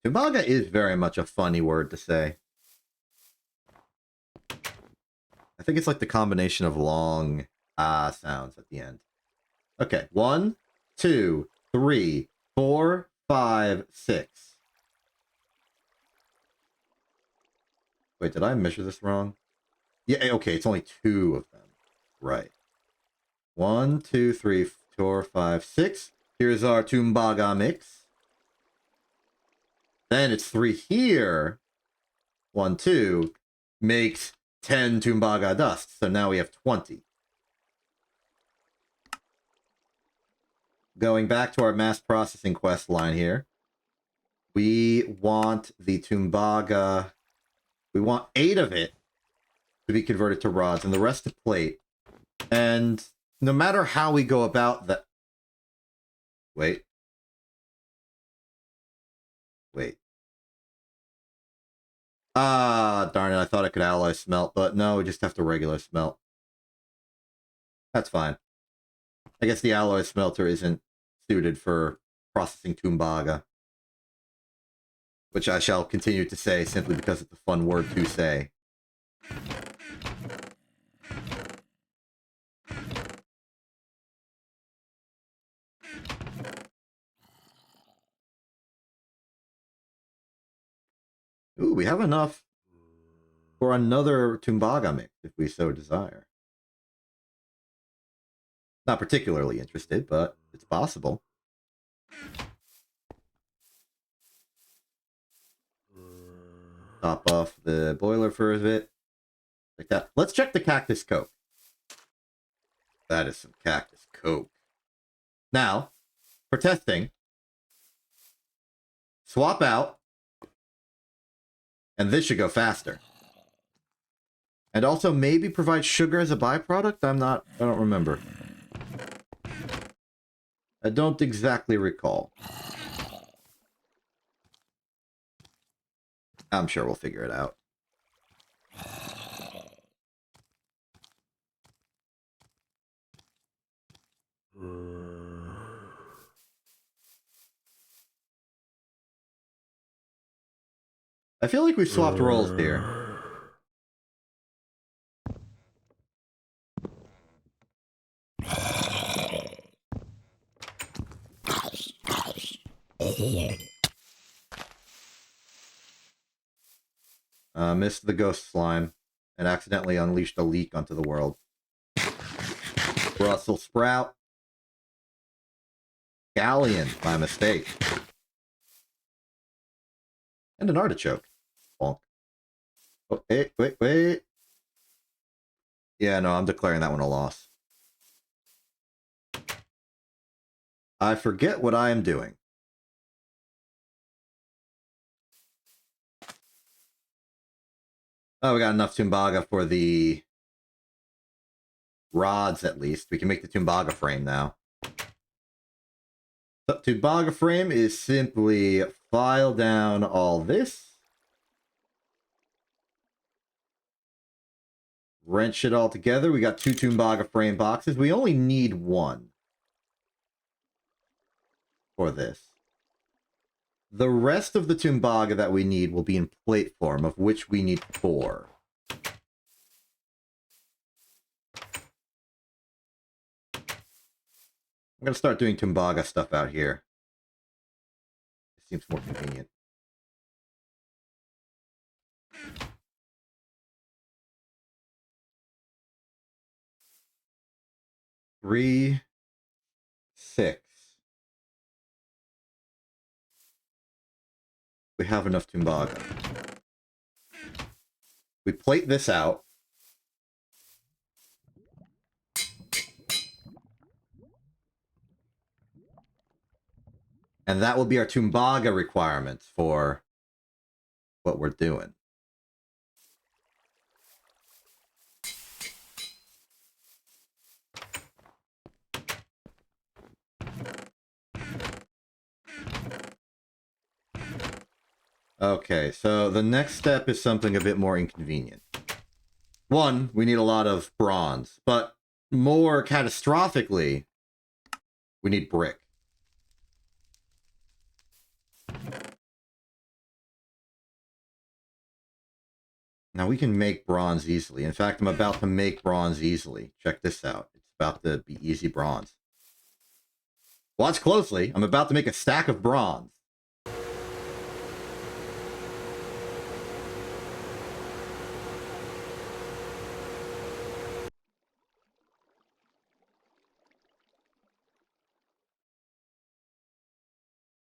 Tumbaga is very much a funny word to say. I think it's like the combination of long sounds at the end. Okay, 1, 2, 3, 4, 5, 6. Wait, did I measure this wrong? Yeah, okay, it's only 2 of them. Right. 1, 2, 3, 4, 5, 6. Here's our Tumbaga mix. Then it's 3 here. 1, 2. Makes 10 Tumbaga dust. So now we have 20. Going back to our mass processing quest line here. We want the Tumbaga. We want 8 of it to be converted to rods and the rest to plate. And no matter how we go about that... Wait. Ah, darn it. I thought I could alloy smelt, but no, we just have to regular smelt. That's fine. I guess the alloy smelter isn't suited for processing Tumbaga. Which I shall continue to say simply because it's a fun word to say. Ooh, we have enough for another Tumbaga mix, if we so desire. Not particularly interested, but it's possible. Top off the boiler for a bit. Like that. Let's check the Cactus Coke. That is some Cactus Coke. Now, for testing, swap out, and this should go faster. And also maybe provide sugar as a byproduct? I don't remember. I don't exactly recall. I'm sure we'll figure it out. I feel like we swapped roles here. Missed the ghost slime and accidentally unleashed a leak onto the world. Brussels sprout. Galleon, my mistake. And an artichoke. Bonk. Oh, wait. Yeah, no, I'm declaring that one a loss. I forget what I am doing. Oh, we got enough Tumbaga for the rods, at least. We can make the Tumbaga frame now. So, Tumbaga frame is simply file down all this. Wrench it all together. We got 2 Tumbaga frame boxes. We only need 1 for this. The rest of the Tumbaga that we need will be in plate form, of which we need 4. I'm going to start doing Tumbaga stuff out here. It seems more convenient. Three, 6. We have enough Tumbaga. We plate this out. And that will be our Tumbaga requirements for what we're doing. Okay, so the next step is something a bit more inconvenient. 1, we need a lot of bronze, but more catastrophically, we need brick. Now we can make bronze easily. In fact, I'm about to make bronze easily. Check this out. It's about to be easy bronze. Watch closely. I'm about to make a stack of bronze.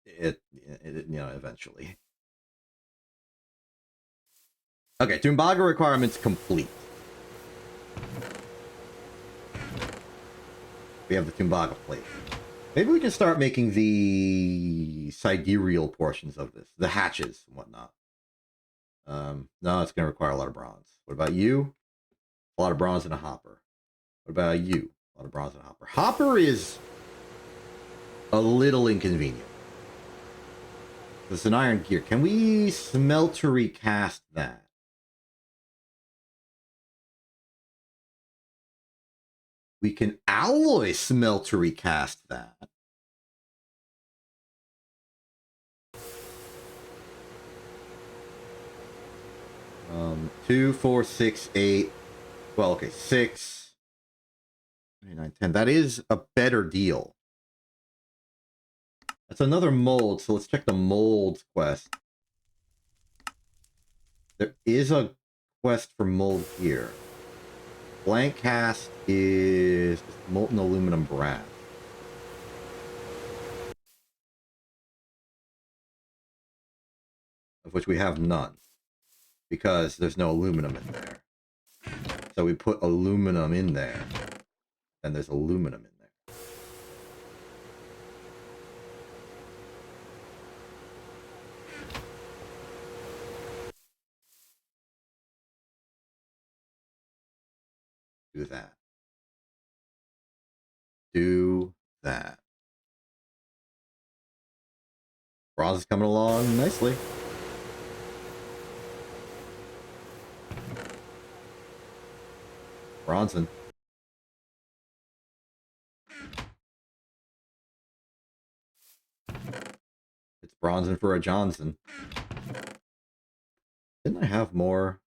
eventually. Okay, Tumbaga requirements complete. We have the Tumbaga plate. Maybe we can start making the sidereal portions of this, the hatches and whatnot. No, it's going to require a lot of bronze. What about you? A lot of bronze and a hopper. What about you? A lot of bronze and a hopper. Hopper is a little inconvenient. It's an iron gear. Can we smeltery cast that? We can alloy smeltery cast that. Two, 4, 6, 8. Well, okay, 6, 9, 10. That is a better deal. That's another mold, so let's check the molds quest. There is a quest for mold here. Blank cast is molten aluminum brass. Of which we have none. Because there's no aluminum in there. So we put aluminum in there. And there's aluminum in there. Do that. Do that. Bronze is coming along nicely. Bronson. It's Bronson for a Johnson. Didn't I have more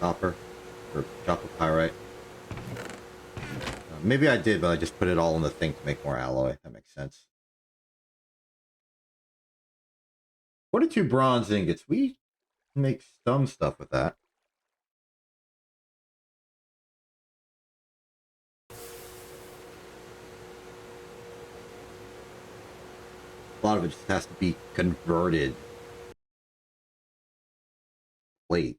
copper or chocolate pyrite? Maybe I did, but I just put it all in the thing to make more alloy. That makes sense. 42 bronze ingots. We make some stuff with that. A lot of it just has to be converted. Plate.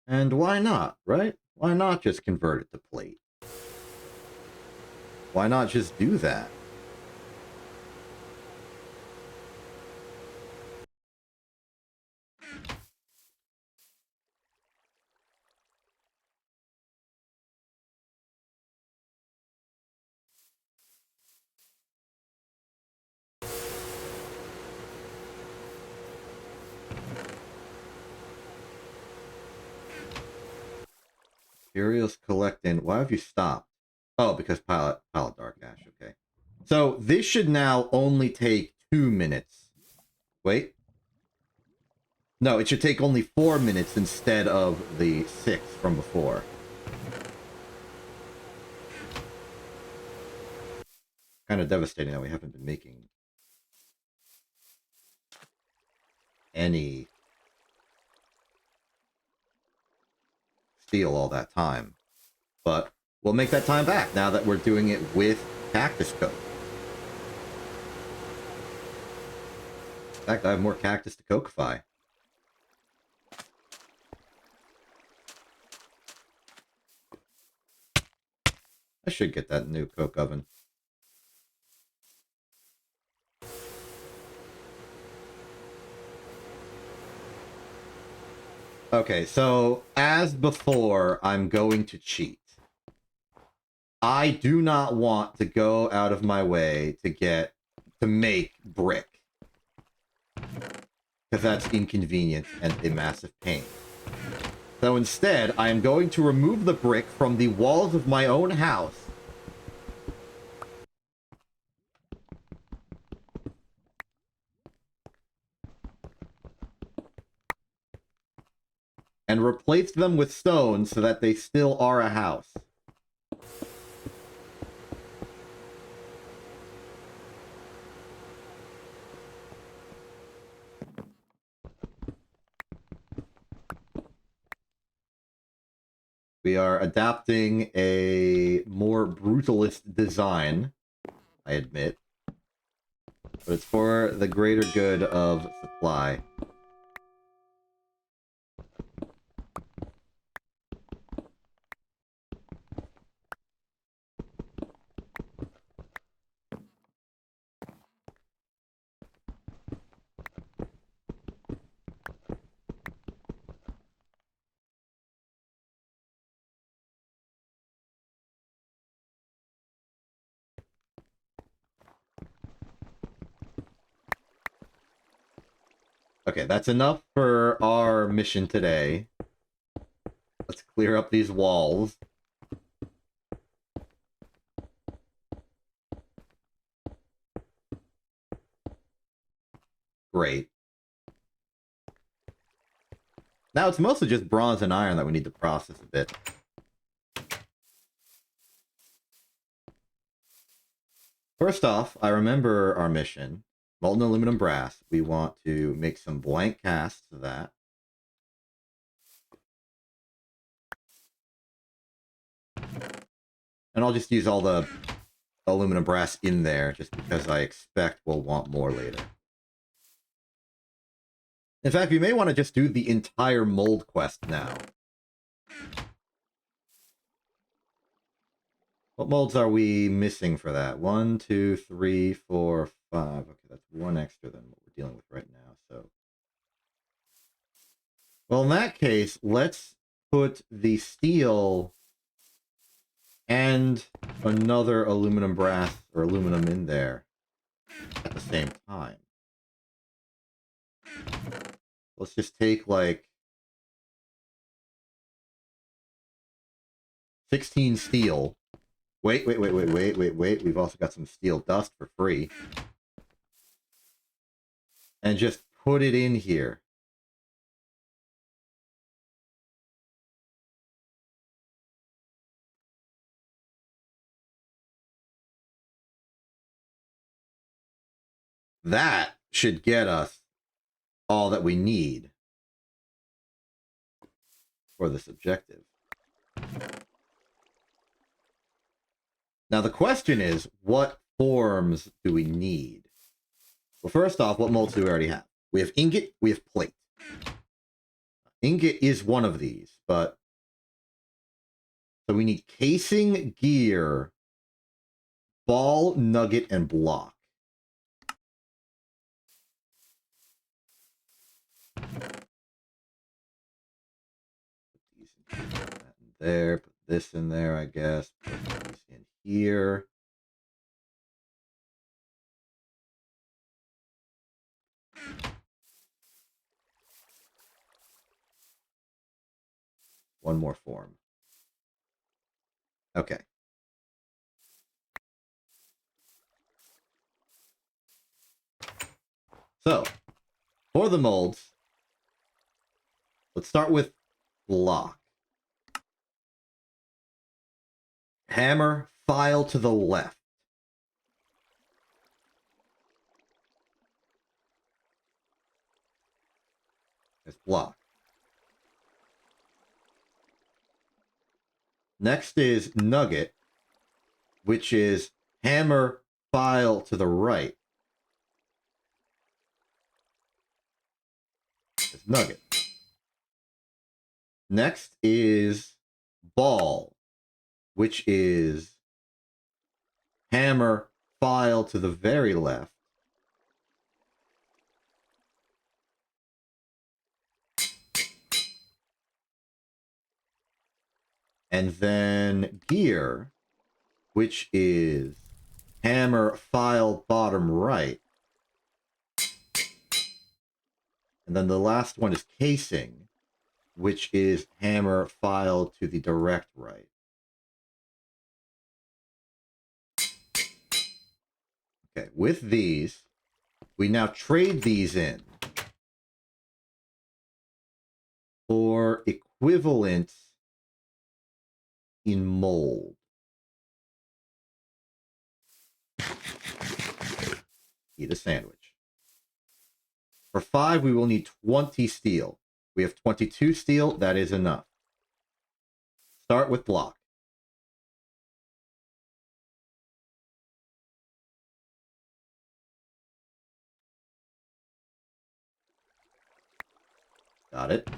And why not, right? Why not just convert it to plate? Why not just do that? Materials collecting. Why have you stopped? Oh, because pilot dark ash. Okay. So this should now only take 2 minutes. Wait. No, it should take only 4 minutes instead of the 6 from before. Kind of devastating that we haven't been making any steel all that time. But we'll make that time back now that we're doing it with cactus coke. In fact, I have more cactus to cokeify. I should get that new coke oven. Okay, so as before, I'm going to cheat. I do not want to go out of my way to make brick. Because that's inconvenient and a massive pain. So instead, I am going to remove the brick from the walls of my own house. And replace them with stone so that they still are a house. We are adapting a more brutalist design, I admit. But it's for the greater good of supply. Okay, that's enough for our mission today. Let's clear up these walls. Great. Now it's mostly just bronze and iron that we need to process a bit. First off, I remember our mission. Molten aluminum brass. We want to make some blank casts of that. And I'll just use all the aluminum brass in there, just because I expect we'll want more later. In fact, we may want to just do the entire mold quest now. What molds are we missing for that? 1, 2, 3, 4, 5. Okay, that's one extra than what we're dealing with right now. So, well, in that case, let's put the steel and another aluminum brass or aluminum in there at the same time. Let's just take like 16 steel. Wait. We've also got some steel dust for free. And just put it in here. That should get us all that we need for this objective. Now the question is, what forms do we need? Well, first off, what molds do we already have? We have ingot, we have plate. Ingot is one of these, but... So we need casing, gear, ball, nugget, and block. Put these in there, put this in there, I guess. Put these in here. One more form. Okay. So, for the molds, let's start with block. Hammer, file to the left. There's block. Next is nugget, which is hammer, file to the right. It's nugget. Next is ball, which is hammer, file to the very left. And then gear, which is hammer, file, bottom right. And then the last one is casing, which is hammer, file to the direct right. Okay, with these, we now trade these in for equivalent in mold. Eat a sandwich. For 5, we will need 20 steel. We have 22 steel. That is enough. start with block. Got it.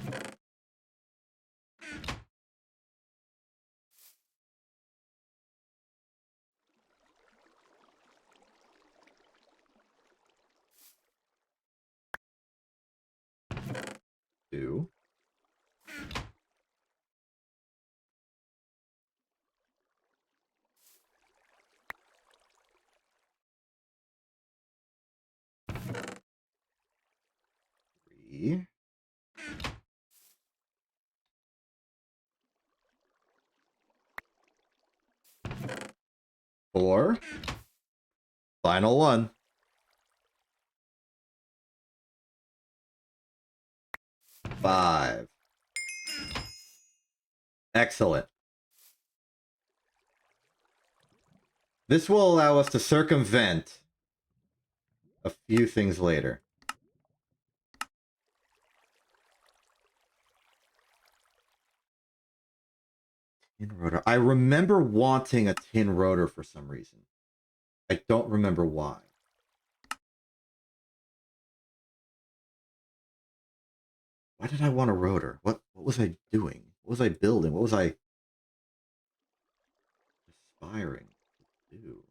Two. Three. Four. Final one. Five. Excellent. This will allow us to circumvent a few things later. Tin rotor. I remember wanting a tin rotor for some reason. I don't remember why. Why did I want a rotor? What was I doing? What was I building? What was I aspiring to do?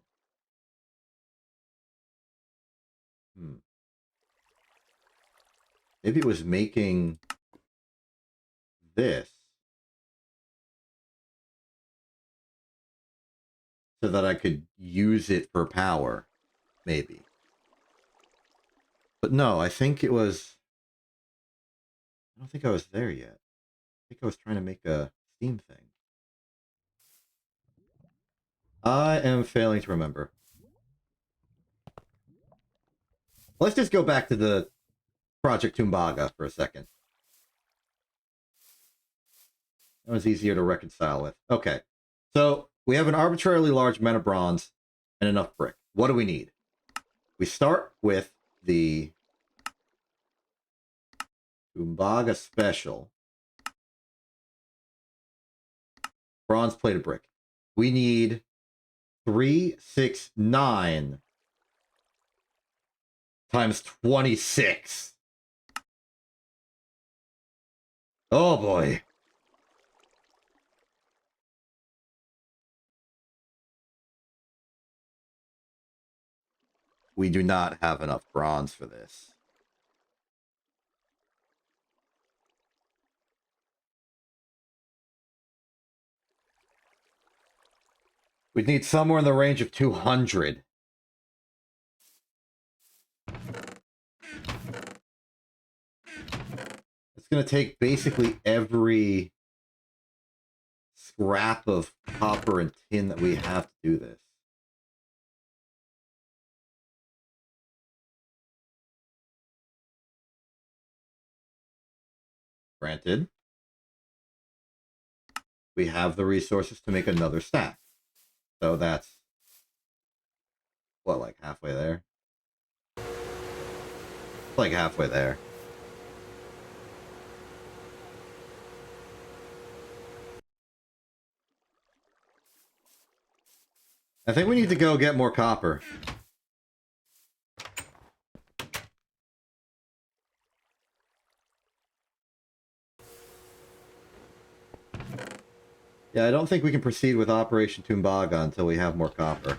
Maybe it was making this so that I could use it for power. Maybe. But no, I think it was... I don't think I was there yet. I think I was trying to make a steam thing. I am failing to remember. Let's just go back to the Project Tumbaga for a second. That was easier to reconcile with. Okay. So, we have an arbitrarily large amount of bronze and enough brick. What do we need? We start with the Tumbaga Special. Bronze plated brick. We need 369 times 26. Oh boy. We do not have enough bronze for this. We'd need somewhere in the range of 200. It's going to take basically every scrap of copper and tin that we have to do this. Granted, we have the resources to make another stack. So that's, what, like halfway there? Like halfway there. I think we need to go get more copper. Yeah, I don't think we can proceed with Operation Tumbaga until we have more copper.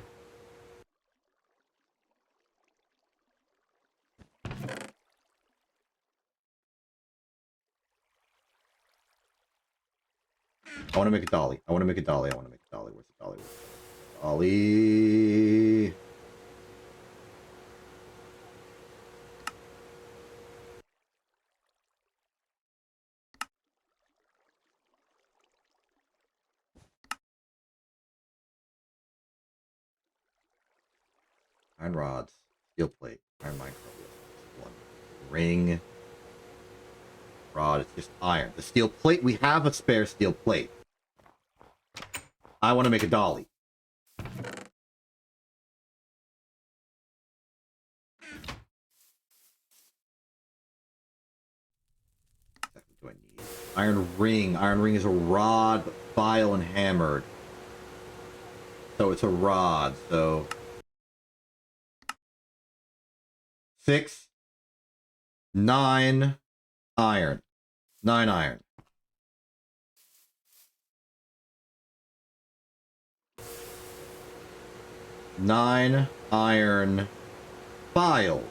I want to make a dolly. I want to make a dolly. I want to make a dolly. Where's the dolly? Where's the dolly? Iron rods, steel plate, iron micro, one ring, rod. It's just iron. The steel plate. We have a spare steel plate. I want to make a dolly. Exactly do I need? Iron ring. Iron ring is a rod, but file and hammered. So it's a rod, so... 6, 9 iron. 9 iron. Nine iron file.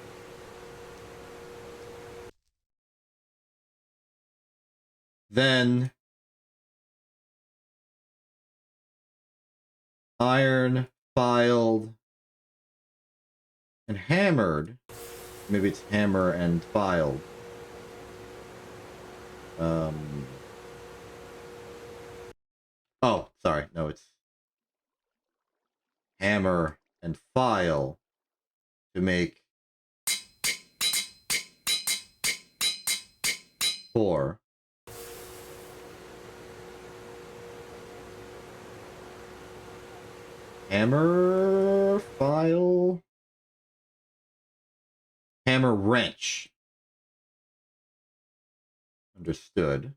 Then iron filed and hammered. Maybe it's hammer and filed. Oh, sorry. No, it's hammer and file to make 4. Hammer, file, hammer, wrench. Understood.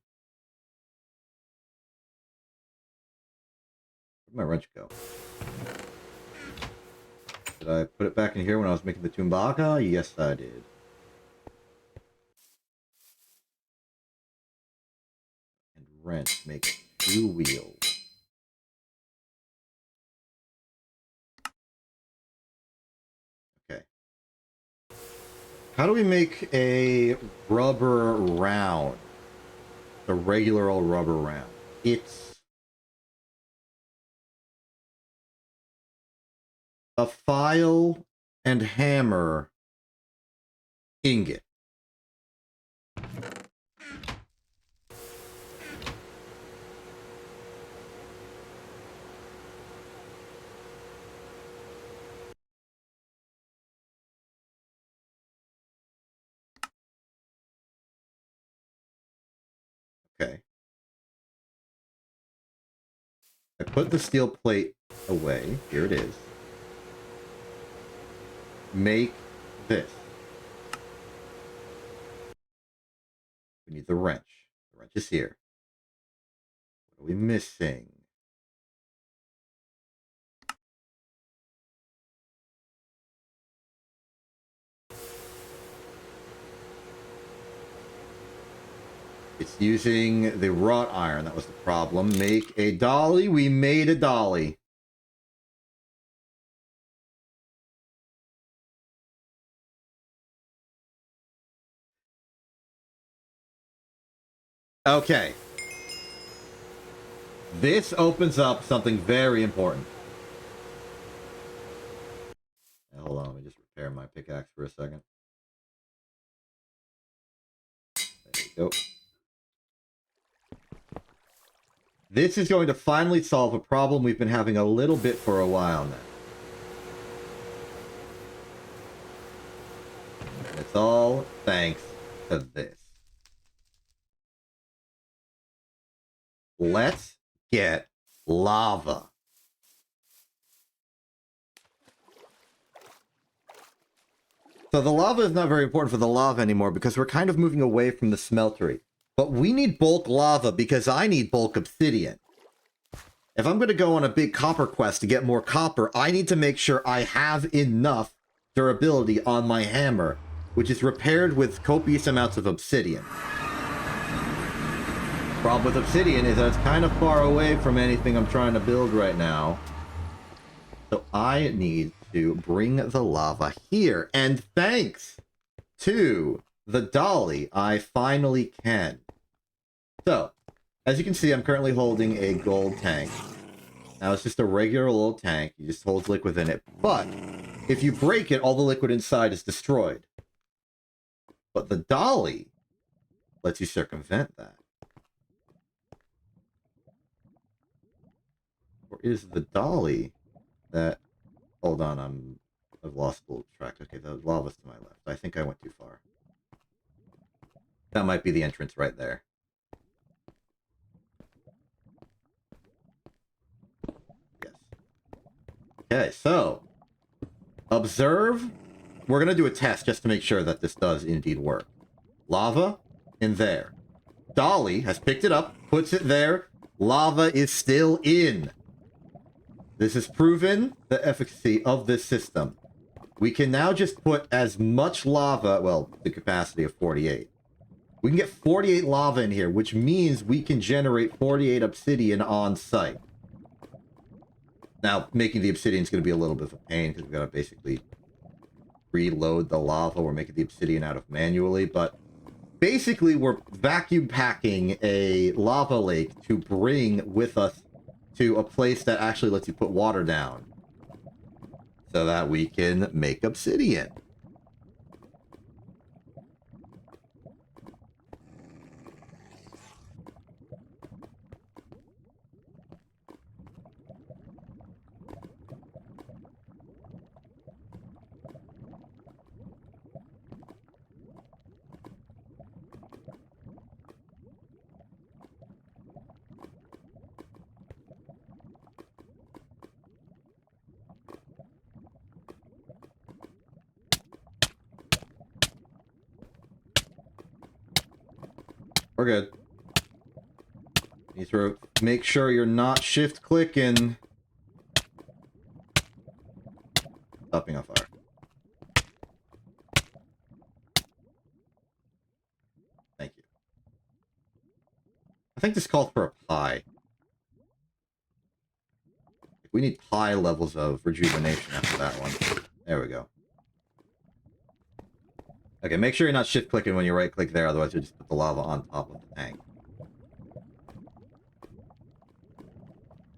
Where'd my wrench go? Did I put it back in here when I was making the Tumbaka? Yes, I did. And wrench makes 2 wheels. Okay. How do we make a rubber round? The regular old rubber round. It's a file and hammer ingot. Okay. I put the steel plate away. Here it is. Make this. We need the wrench. The wrench is here. What are we missing? It's using the wrought iron. That was the problem. Make a dolly. We made a dolly. Okay. This opens up something very important. Hold on, let me just repair my pickaxe for a second. There we go. This is going to finally solve a problem we've been having a little bit for a while now. And it's all thanks to this. Let's get lava. So the lava is not very important for the lava anymore because we're kind of moving away from the smeltery. But we need bulk lava because I need bulk obsidian. If I'm going to go on a big copper quest to get more copper, I need to make sure I have enough durability on my hammer, which is repaired with copious amounts of obsidian. Problem with obsidian is that it's kind of far away from anything I'm trying to build right now. So I need to bring the lava here. And thanks to the dolly, I finally can. So, as you can see, I'm currently holding a gold tank. Now, it's just a regular old tank. You just hold liquid in it. But if you break it, all the liquid inside is destroyed. But the dolly lets you circumvent that. Or is the dolly that... Hold on, I've lost a little track. Okay, the lava's to my left. I think I went too far. That might be the entrance right there. Yes. Okay, so... Observe. We're going to do a test just to make sure that this does indeed work. Lava in there. Dolly has picked it up, puts it there. Lava is still in. This has proven the efficacy of this system. We can now just put as much lava, well, the capacity of 48. We can get 48 lava in here, which means we can generate 48 obsidian on site. Now, making the obsidian is going to be a little bit of a pain because we've got to basically reload the lava. We're making the obsidian out of manually, but basically we're vacuum packing a lava lake to bring with us to a place that actually lets you put water down so that we can make obsidian. We're good. You throw, make sure you're not shift clicking. Stopping on fire. Thank you. I think this calls for a pie. We need pie levels of rejuvenation after that one. There we go. Okay, make sure you're not shift clicking when you right click there, otherwise you'll just put the lava on top of the tank.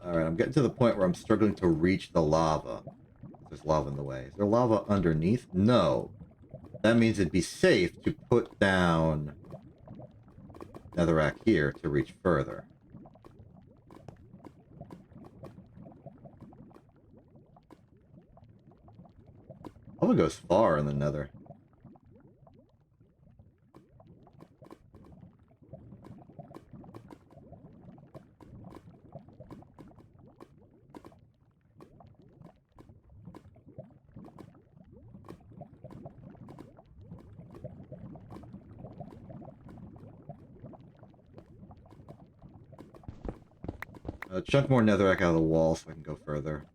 Alright, I'm getting to the point where I'm struggling to reach the lava. There's lava in the way. Is there lava underneath? No. That means it'd be safe to put down netherrack here to reach further. Lava goes far in the nether. Chunk more netherrack out of the wall so I can go further.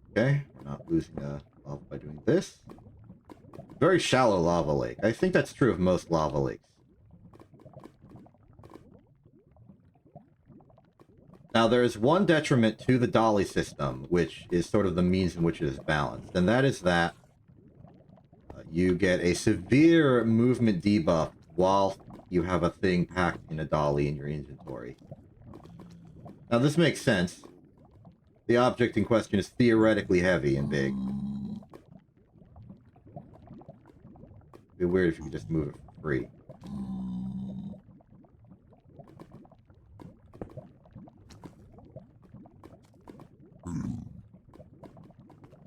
Okay, we're not losing lava by doing this. Very shallow lava lake. I think that's true of most lava lakes. Now, there is one detriment to the dolly system, which is sort of the means in which it is balanced, and that is that you get a severe movement debuff while you have a thing packed in a dolly in your inventory. Now, this makes sense. The object in question is theoretically heavy and big. It'd be weird if you could just move it for free.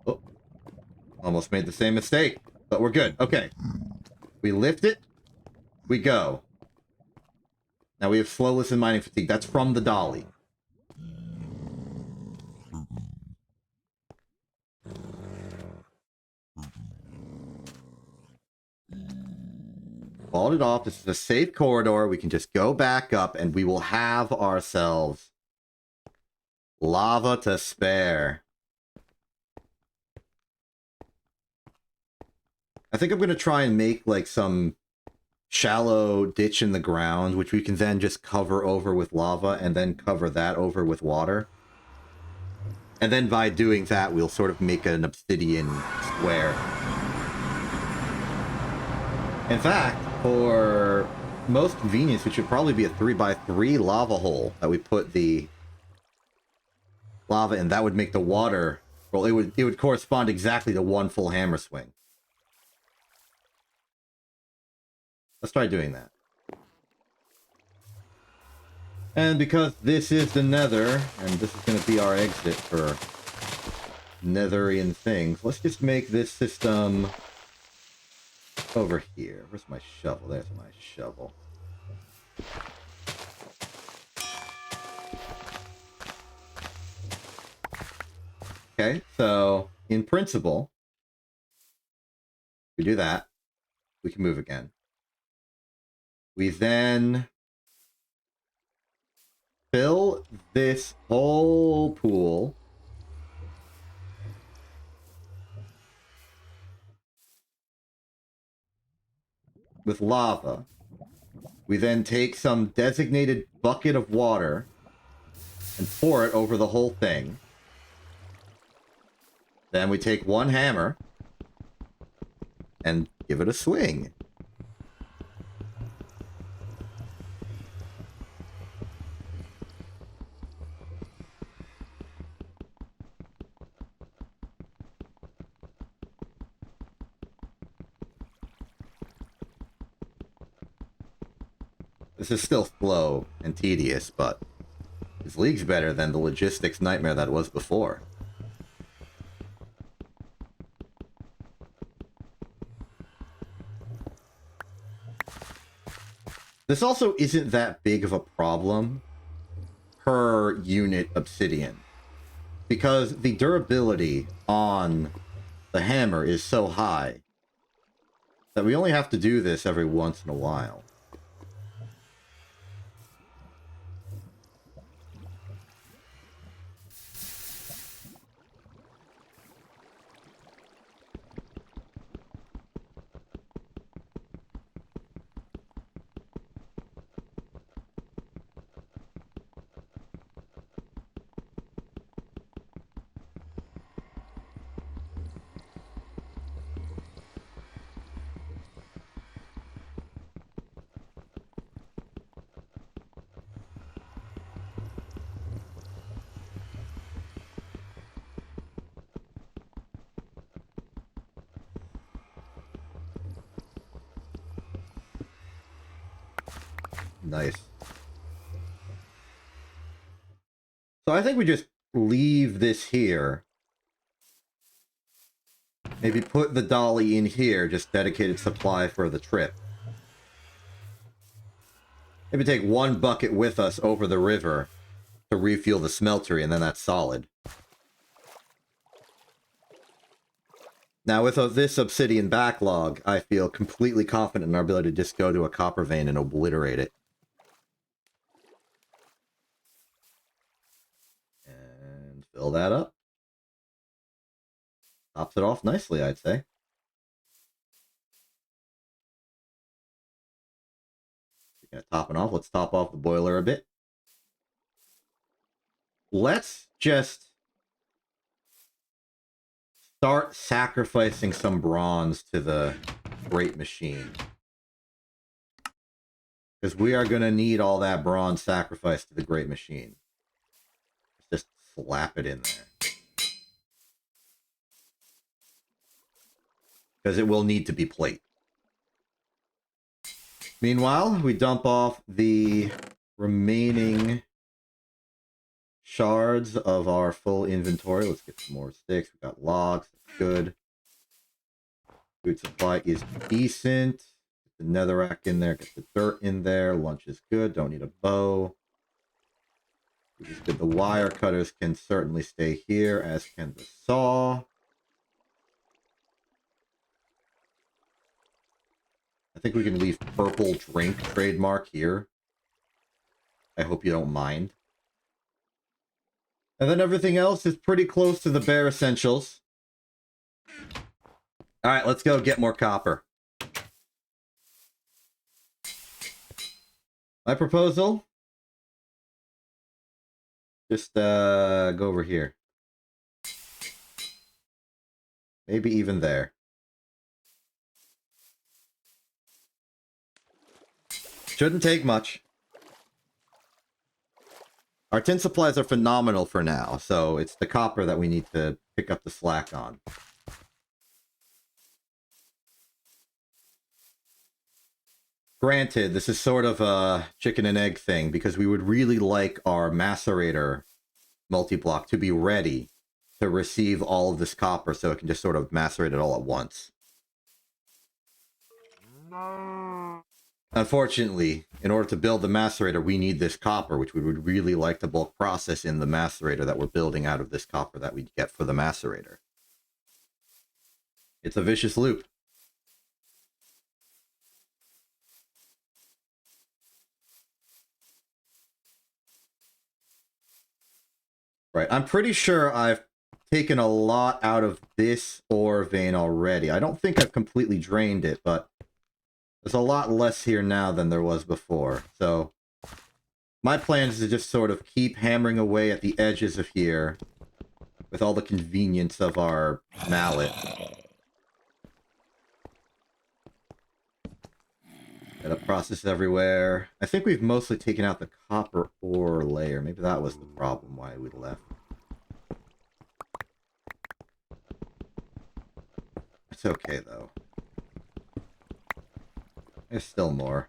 Oh. Almost made the same mistake, but we're good. Okay. We lift it. We go. Now we have slowness and mining fatigue. That's from the dolly. Walled it off. This is a safe corridor. We can just go back up and we will have ourselves lava to spare. I think I'm going to try and make like some shallow ditch in the ground, which we can then just cover over with lava and then cover that over with water. And then by doing that, we'll sort of make an obsidian square. In fact, for most convenience, it should probably be a 3x3 lava hole that we put the lava in. That would make the water, well, it would correspond exactly to one full hammer swing. Let's try doing that. And because this is the nether, and this is going to be our exit for netherian things, let's just make this system over here. Where's my shovel? There's my shovel. Okay, so in principle, we do that. We can move again. We then fill this whole pool with lava. We then take some designated bucket of water and pour it over the whole thing. Then we take one hammer and give it a swing. This is still slow and tedious, but this league's better than the logistics nightmare that was before. This also isn't that big of a problem per unit obsidian, because the durability on the hammer is so high that we only have to do this every once in a while. Nice. So I think we just leave this here. Maybe put the dolly in here, just dedicated supply for the trip. Maybe take one bucket with us over the river to refuel the smeltery, and then that's solid. Now, with this obsidian backlog, I feel completely confident in our ability to just go to a copper vein and obliterate it. And fill that up. Tops it off nicely, I'd say. Speaking of topping off, let's top off the boiler a bit. Let's just start sacrificing some bronze to the great machine. Because we are going to need all that bronze sacrificed to the great machine. Just slap it in there. Because it will need to be plate. Meanwhile, we dump off the remaining shards of our full inventory. Let's get some more sticks. We got logs. That's good. Food supply is decent. Get the netherrack in there. Get the dirt in there. Lunch is good. Don't need a bow. Which is good. The wire cutters can certainly stay here, as can the saw. I think we can leave purple drink trademark here. I hope you don't mind. And then everything else is pretty close to the bare essentials. Alright, let's go get more copper. My proposal? Just go over here. Maybe even there. Shouldn't take much. Our tin supplies are phenomenal for now, so it's the copper that we need to pick up the slack on. Granted, this is sort of a chicken and egg thing, because we would really like our macerator multi-block to be ready to receive all of this copper so it can just sort of macerate it all at once. No. Unfortunately, in order to build the macerator, we need this copper, which we would really like to bulk process in the macerator that we're building out of this copper that we get for the macerator. It's a vicious loop. Right, I'm pretty sure I've taken a lot out of this ore vein already. I don't think I've completely drained it, but there's a lot less here now than there was before. So my plan is to just sort of keep hammering away at the edges of here with all the convenience of our mallet. Got a process everywhere. I think we've mostly taken out the copper ore layer. Maybe that was the problem why we left. It's okay, though. There's still more.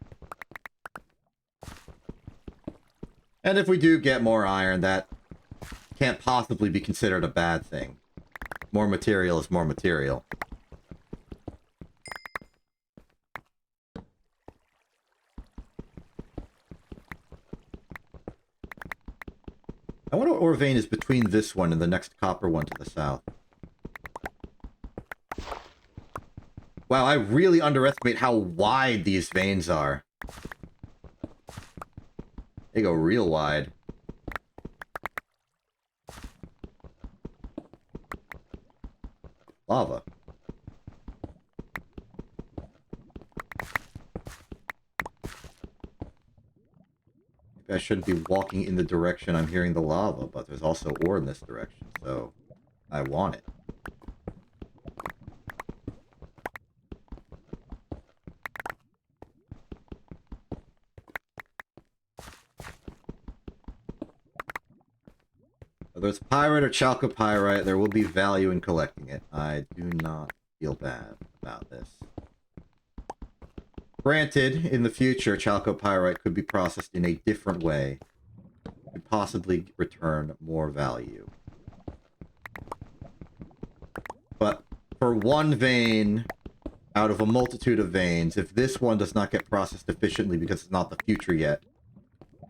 And if we do get more iron, that can't possibly be considered a bad thing. More material is more material. I wonder what ore vein is between this one and the next copper one to the south. Wow, I really underestimate how wide these veins are. They go real wide. Lava. Maybe I shouldn't be walking in the direction I'm hearing the lava, but there's also ore in this direction, so I want it. Whether it's pyrite or chalcopyrite, there will be value in collecting it. I do not feel bad about this. Granted, in the future, chalcopyrite could be processed in a different way. Could possibly return more value. But for one vein out of a multitude of veins, if this one does not get processed efficiently because it's not the future yet,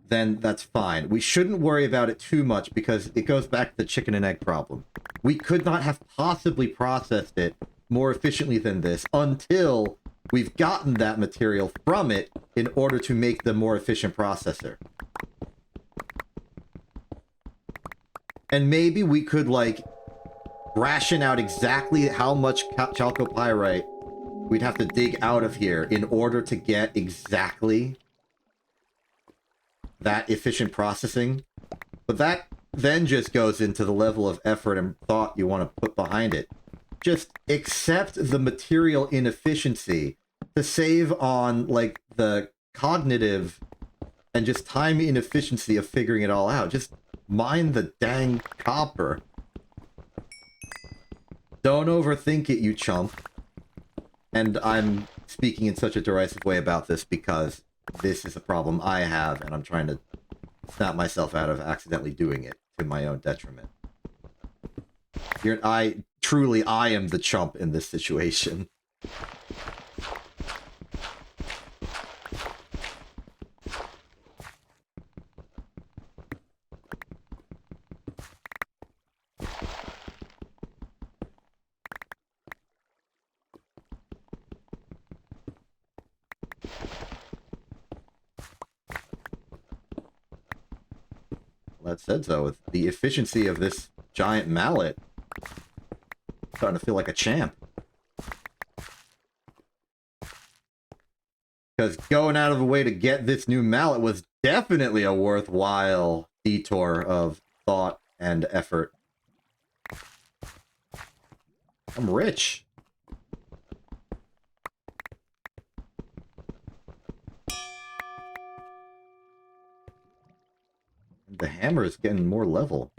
then that's fine. We shouldn't worry about it too much because it goes back to the chicken and egg problem. We could not have possibly processed it more efficiently than this until we've gotten that material from it in order to make the more efficient processor. And maybe we could, like, ration out exactly how much chalcopyrite we'd have to dig out of here in order to get exactly that efficient processing. But that then just goes into the level of effort and thought you want to put behind it. Just accept the material inefficiency to save on, like, the cognitive and just time inefficiency of figuring it all out. Just mine the dang copper. Don't overthink it, you chump. And I'm speaking in such a derisive way about this because this is a problem I have, and I'm trying to snap myself out of accidentally doing it to my own detriment. Truly, I am the chump in this situation. That said, though, with the efficiency of this giant mallet, I'm starting to feel like a champ. Because going out of the way to get this new mallet was definitely a worthwhile detour of thought and effort. I'm rich. The hammer is getting more level.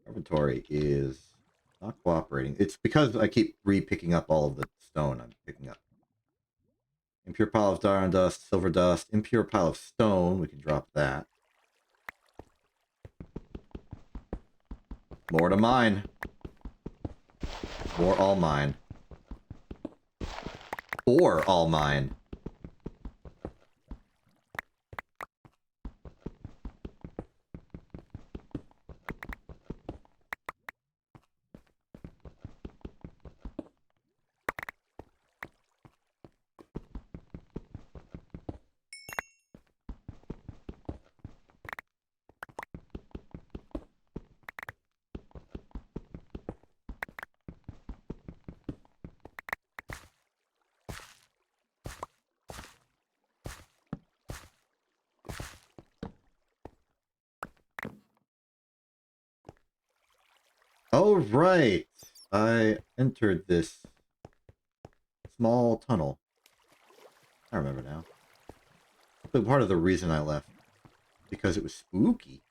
Inventory is not cooperating. It's because I keep re-picking up all of the stone I'm picking up. Impure pile of iron dust, silver dust, impure pile of stone. We can drop that. More to mine. More all mine. Or all mine. Oh, right. I entered this small tunnel. I remember now. But part of the reason I left. Because it was spooky.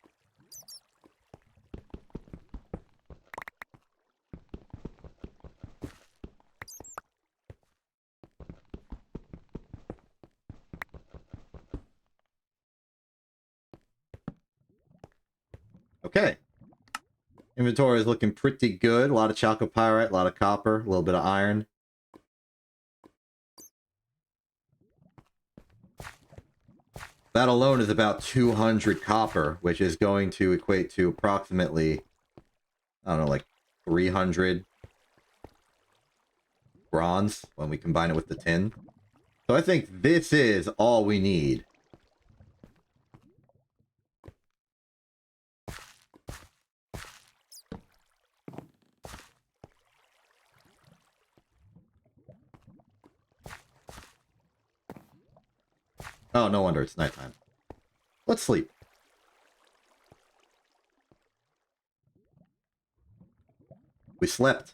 Okay. Inventory is looking pretty good. A lot of chalcopyrite, a lot of copper, a little bit of iron. That alone is about 200 copper, which is going to equate to approximately, I don't know, like 300 bronze when we combine it with the tin. So I think this is all we need. Oh, no wonder it's nighttime. Let's sleep. We slept.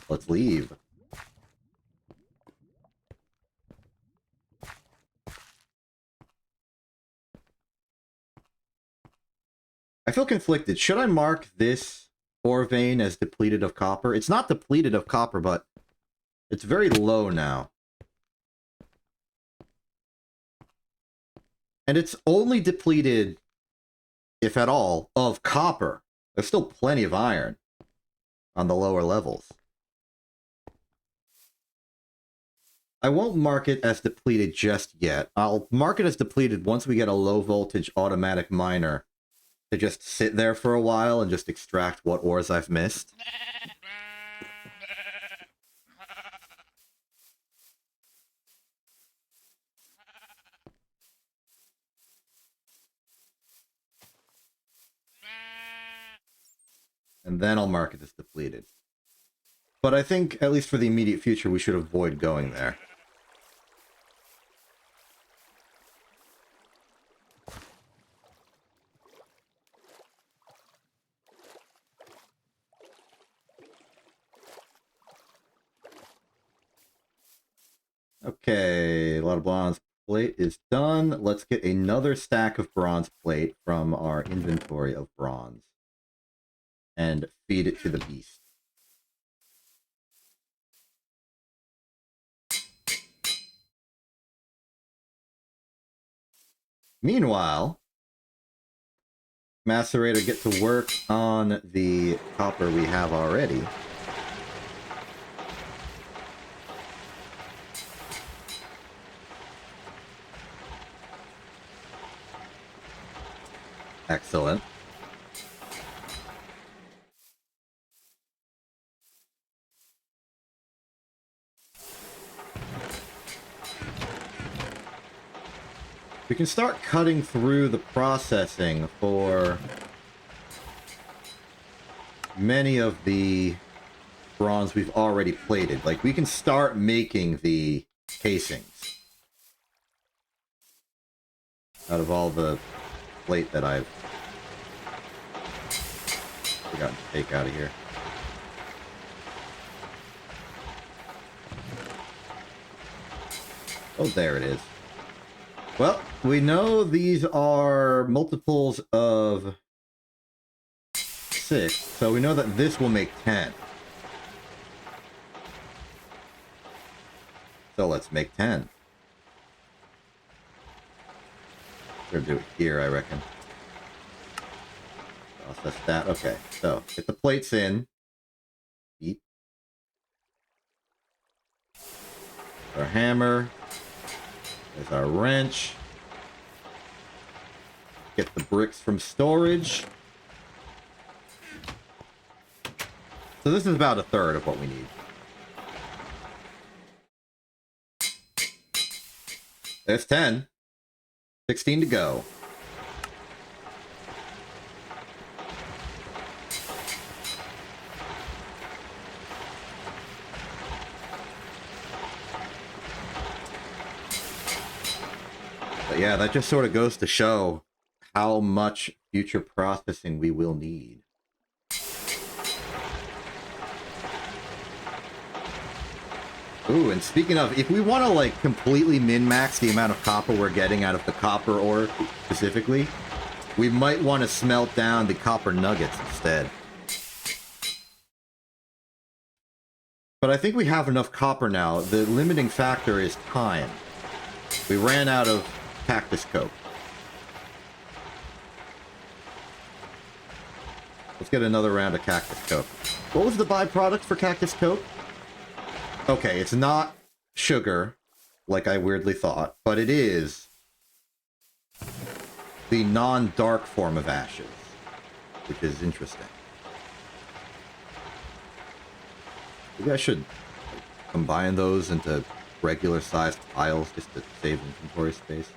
Let's leave. I feel conflicted. Should I mark this ore vein as depleted of copper? It's not depleted of copper, but it's very low now. And it's only depleted, if at all, of copper. There's still plenty of iron on the lower levels. I won't mark it as depleted just yet. I'll mark it as depleted once we get a low voltage automatic miner to just sit there for a while and just extract what ores I've missed. And then I'll mark it as depleted. But I think, at least for the immediate future, we should avoid going there. Okay, a lot of bronze plate is done. Let's get another stack of bronze plate from our inventory of bronze. And feed it to the beast. Meanwhile, Macerator, get to work on the copper we have already. Excellent. We can start cutting through the processing for many of the bronze we've already plated. Like, we can start making the casings out of all the plate that I've forgotten to take out of here. Oh, there it is. Well, we know these are multiples of 6, so we know that this will make 10. So let's make 10. We're gonna do it here, I reckon. Process that. Okay, so get the plates in. Eat. Our hammer. There's our wrench. Get the bricks from storage. So this is about a third of what we need. There's 10. 16 to go. But yeah, that just sort of goes to show how much future processing we will need. Ooh, and speaking of, if we want to, like, completely min-max the amount of copper we're getting out of the copper ore, specifically, we might want to smelt down the copper nuggets instead. But I think we have enough copper now. The limiting factor is time. We ran out of cactus coke. Let's get another round of cactus coke. What was the byproduct for cactus coke? Okay, it's not sugar, like I weirdly thought, but it is the non-dark form of ashes, which is interesting. Maybe I should combine those into regular-sized piles just to save inventory space.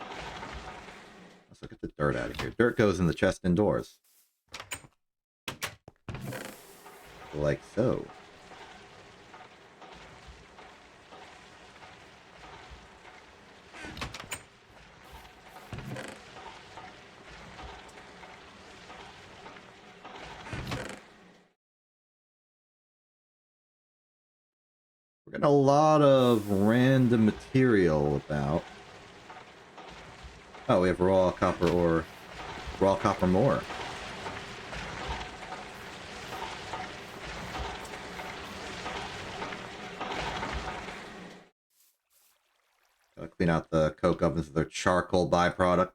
Let's look at the dirt out of here. Dirt goes in the chest indoors. Like so. We're getting a lot of random material about. Oh, we have raw copper ore. Raw copper ore. Gotta clean out the coke ovens with their charcoal byproduct.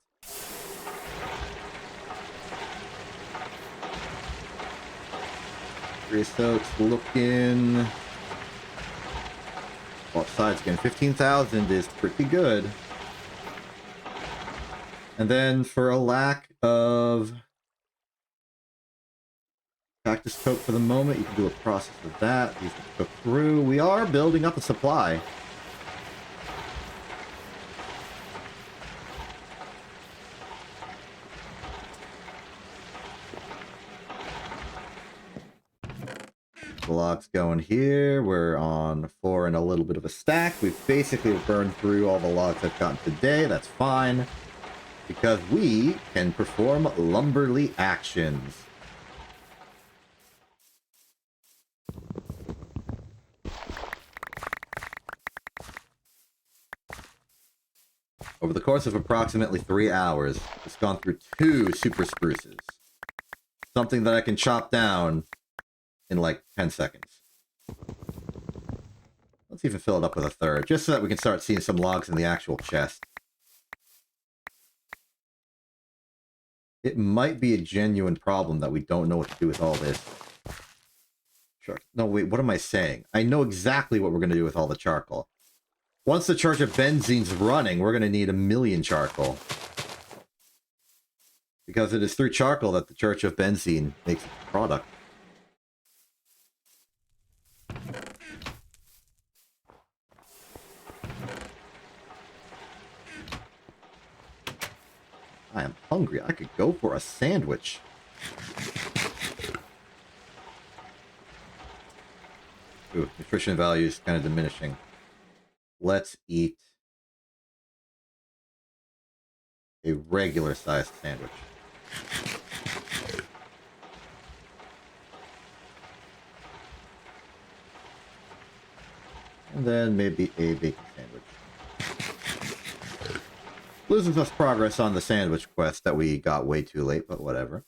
Creosote's looking... Well, sides again, 15,000 is pretty good. And then for a lack of cactus coke for the moment, you can do a process of that. These will cook through. We are building up a supply. The logs going here. We're on 4 and a little bit of a stack. We've basically burned through all the logs I've gotten today. That's fine, because we can perform lumberly actions. Over the course of approximately 3 hours, it's gone through 2 super spruces. Something that I can chop down in like 10 seconds. Let's even fill it up with a third, just so that we can start seeing some logs in the actual chest. It might be a genuine problem that we don't know what to do with all this. Sure. No, wait, what am I saying? I know exactly what we're going to do with all the charcoal. Once the Church of Benzene's running, we're going to need 1,000,000 charcoal. Because it is through charcoal that the Church of Benzene makes its product. I am hungry. I could go for a sandwich. Ooh, nutrition value is kind of diminishing. Let's eat a regular-sized sandwich. And then maybe a bacon sandwich. Losing us progress on the sandwich quest that we got way too late, but whatever.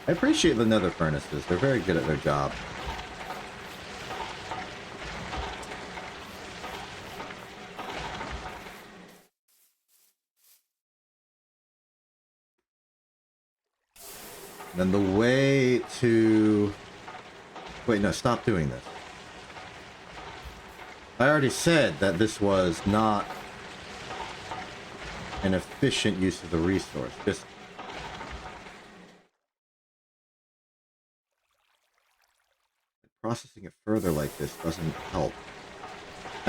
I appreciate the nether furnaces. They're very good at their job. And then the way to... Wait, no, stop doing this. I already said that this was not an efficient use of the resource. Just... processing it further like this doesn't help.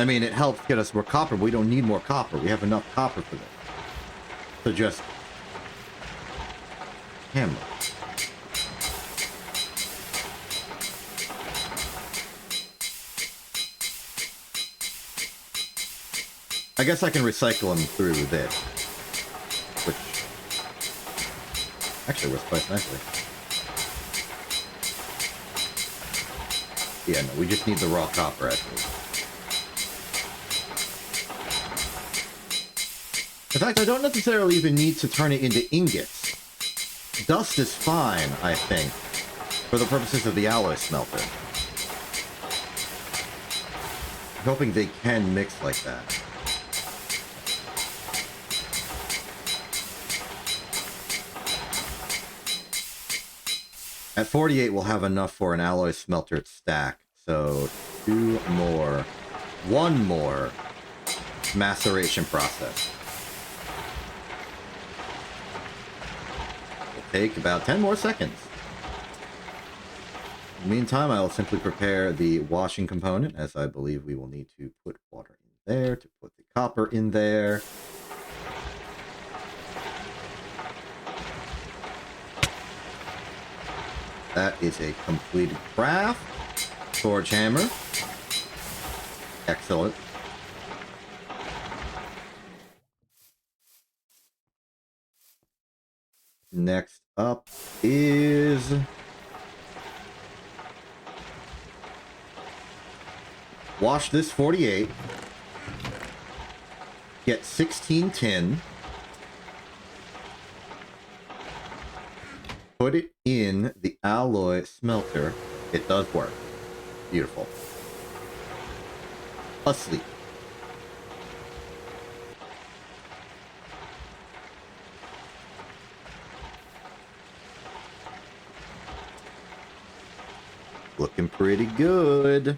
I mean, it helps get us more copper, but we don't need more copper. We have enough copper for this. So just hammer. I guess I can recycle them through this, which actually works quite nicely. Yeah, no, we just need the raw copper, actually. In fact, I don't necessarily even need to turn it into ingots. Dust is fine, I think, for the purposes of the alloy smelter. I'm hoping they can mix like that. At 48, we'll have enough for an alloy smelter stack. So, 2 more. 1 more maceration process. Will take about 10 more seconds. In the meantime, I will simply prepare the washing component, as I believe we will need to put water in there, to put the copper in there. That is a completed craft. Forge hammer. Excellent. Next up is wash this 48. Get 16 tin. Put it in the alloy smelter. It does work. Beautiful. Asleep. Looking pretty good.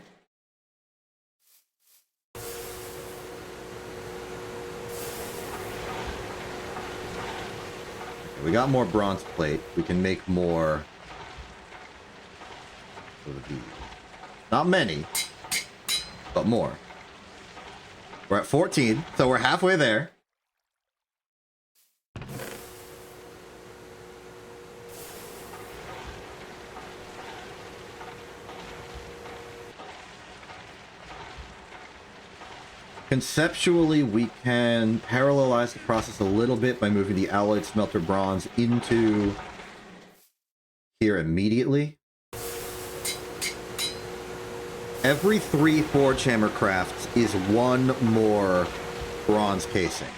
We got more bronze plate. We can make more of these. Not many, but more. We're at 14, so we're halfway there. Conceptually, we can parallelize the process a little bit by moving the alloyed smelter bronze into here immediately. Every 3 forge hammer crafts is 1 more bronze casing.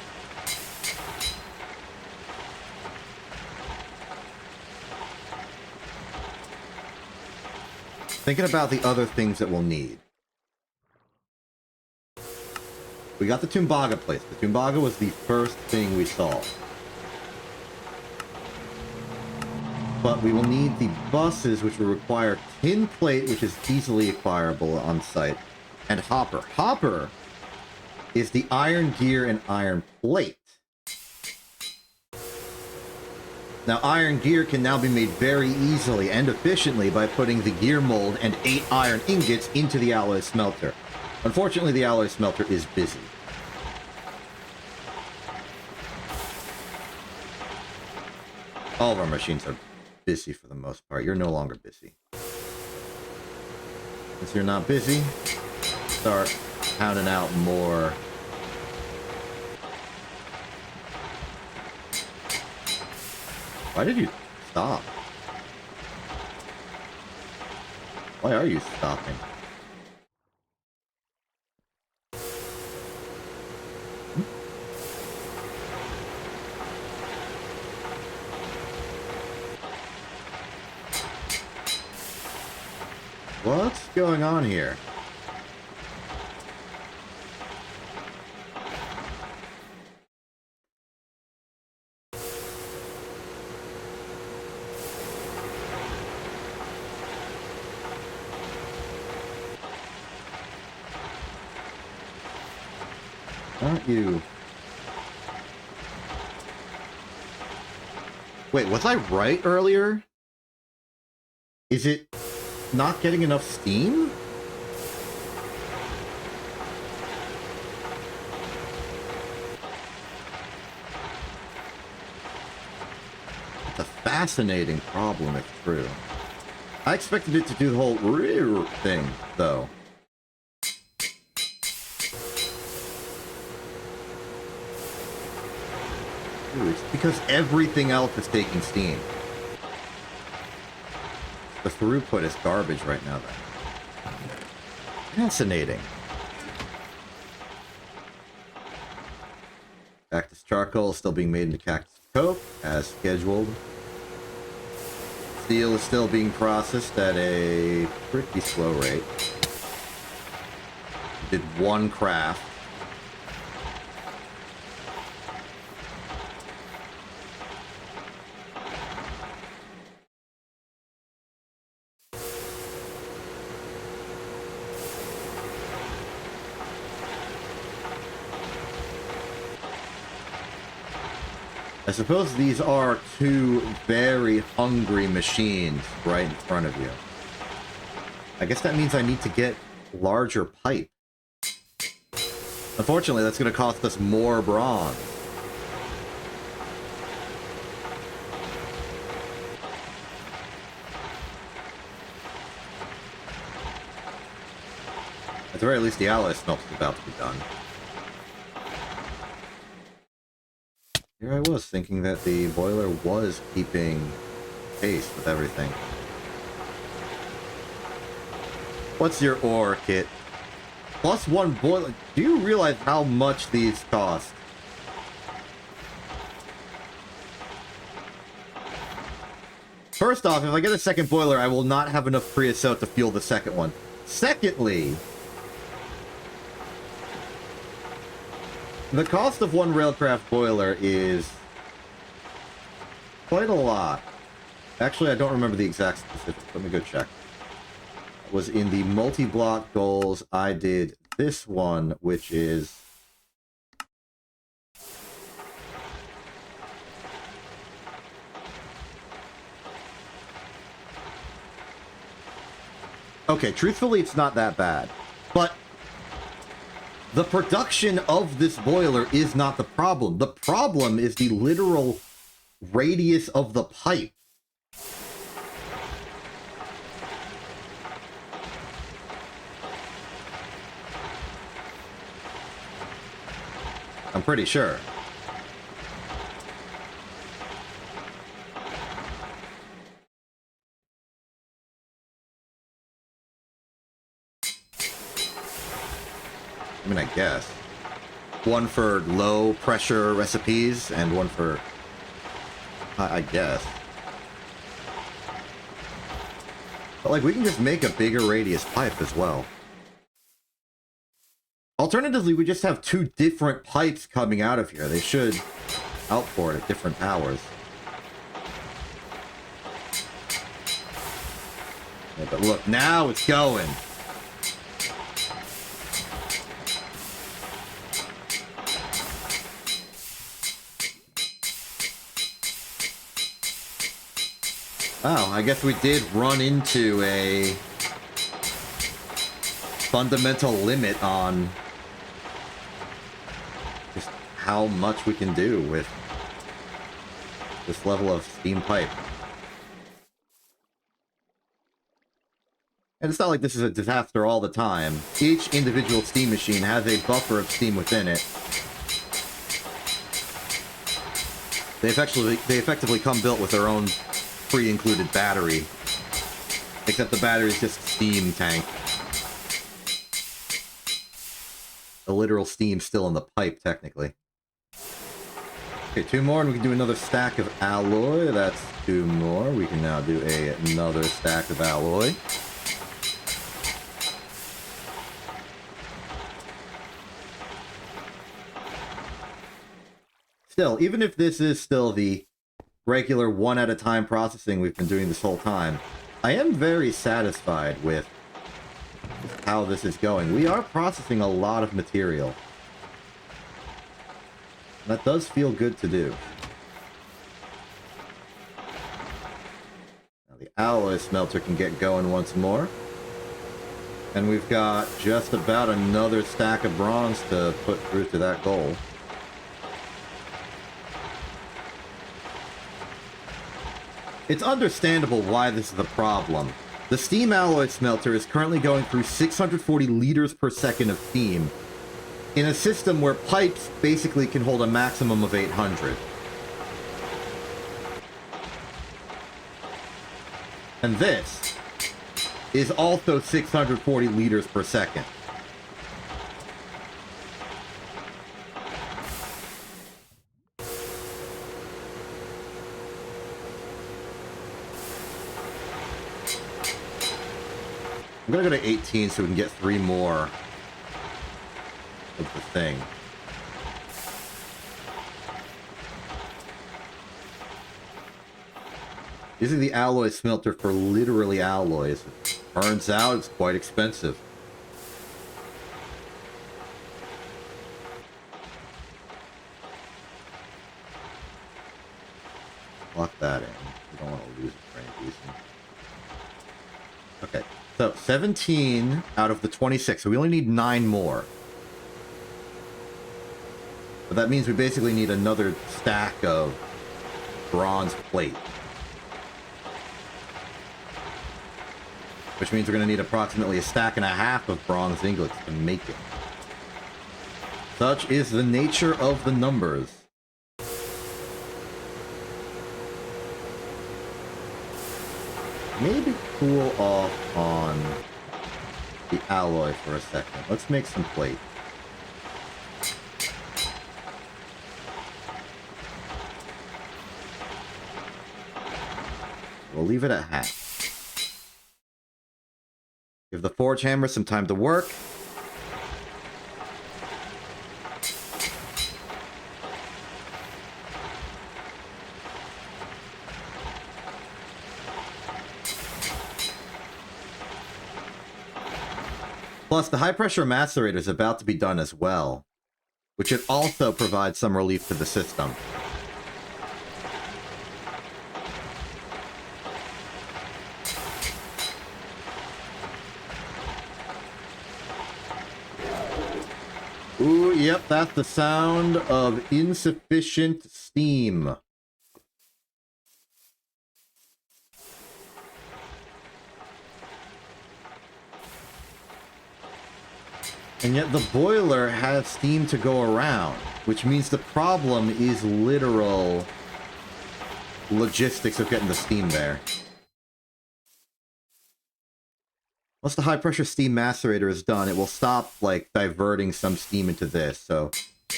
Thinking about the other things that we'll need. We got the Tumbaga place. The Tumbaga was the first thing we saw. But we will need the buses, which will require tin plate, which is easily acquirable on site, and hopper. Hopper is the iron gear and iron plate. Now, iron gear can now be made very easily and efficiently by putting the gear mold and 8 iron ingots into the alloy smelter. Unfortunately, the alloy smelter is busy. All of our machines are busy for the most part. You're no longer busy. Since you're not busy, start pounding out more. Why did you stop? Why are you stopping? What's going on here? Aren't you? Wait, was I right earlier? Is it not getting enough steam? fascinating problem if true. I expected it to do the whole rear thing, though. Ooh, it's because everything else is taking steam. The throughput is garbage right now, though. Fascinating. Cactus charcoal is still being made into cactus coke, as scheduled. Steel is still being processed at a pretty slow rate. Did one craft. I suppose these are two very hungry machines right in front of you. I guess that means I need to get larger pipe. Unfortunately, that's going to cost us more bronze. At the very least, the alloy smelt is about to be done. Here I was thinking that the boiler was keeping pace with everything. What's your ore kit? +1 boiler. Do you realize how much these cost? First off, if I get a second boiler, I will not have enough creosote to fuel the second one. Secondly, the cost of one railcraft boiler is quite a lot. Actually, I don't remember the exact specifics. Let me go check. It was in the multi-block goals. I did this one, which is... Okay, truthfully, it's not that bad. But the production of this boiler is not the problem. The problem is the literal radius of the pipe. I'm pretty sure. I mean, I guess. One for low pressure recipes and one for... I guess. But, like, we can just make a bigger radius pipe as well. Alternatively, we just have two different pipes coming out of here. They should outport at different powers. Yeah, but look, now it's going. Oh, I guess we did run into a fundamental limit on just how much we can do with this level of steam pipe. And it's not like this is a disaster all the time. Each individual steam machine has a buffer of steam within it. They effectively come built with their own pre-included battery, except the battery is just a steam tank. The literal steam still in the pipe, technically. Okay, 2 more, and we can do another stack of alloy. That's 2 more. We can now do another stack of alloy. Still, even if this is still the regular one-at-a-time processing we've been doing this whole time, I am very satisfied with how this is going. We are processing a lot of material. That does feel good to do. Now the alloy smelter can get going once more. And we've got just about another stack of bronze to put through to that goal. It's understandable why this is the problem. The steam alloy smelter is currently going through 640 liters per second of steam in a system where pipes basically can hold a maximum of 800. And this is also 640 liters per second. I'm gonna go to 18 so we can get 3 more of the thing. Using the alloy smelter for literally alloys. It turns out it's quite expensive. Lock that in. We don't want to lose it for any reason. Okay, so 17 out of the 26. So we only need 9 more. But that means we basically need another stack of bronze plate. Which means we're going to need approximately a stack and a half of bronze ingots to make it. Such is the nature of the numbers. Maybe cool off on the alloy for a second. Let's make some plate. We'll leave it at half. Give the forge hammer some time to work. Plus, the high-pressure macerator is about to be done as well, which should also provide some relief to the system. Ooh, yep, that's the sound of insufficient steam. And yet the boiler has steam to go around, which means the problem is literal logistics of getting the steam there. Once the high-pressure steam macerator is done, it will stop, like, diverting some steam into this, so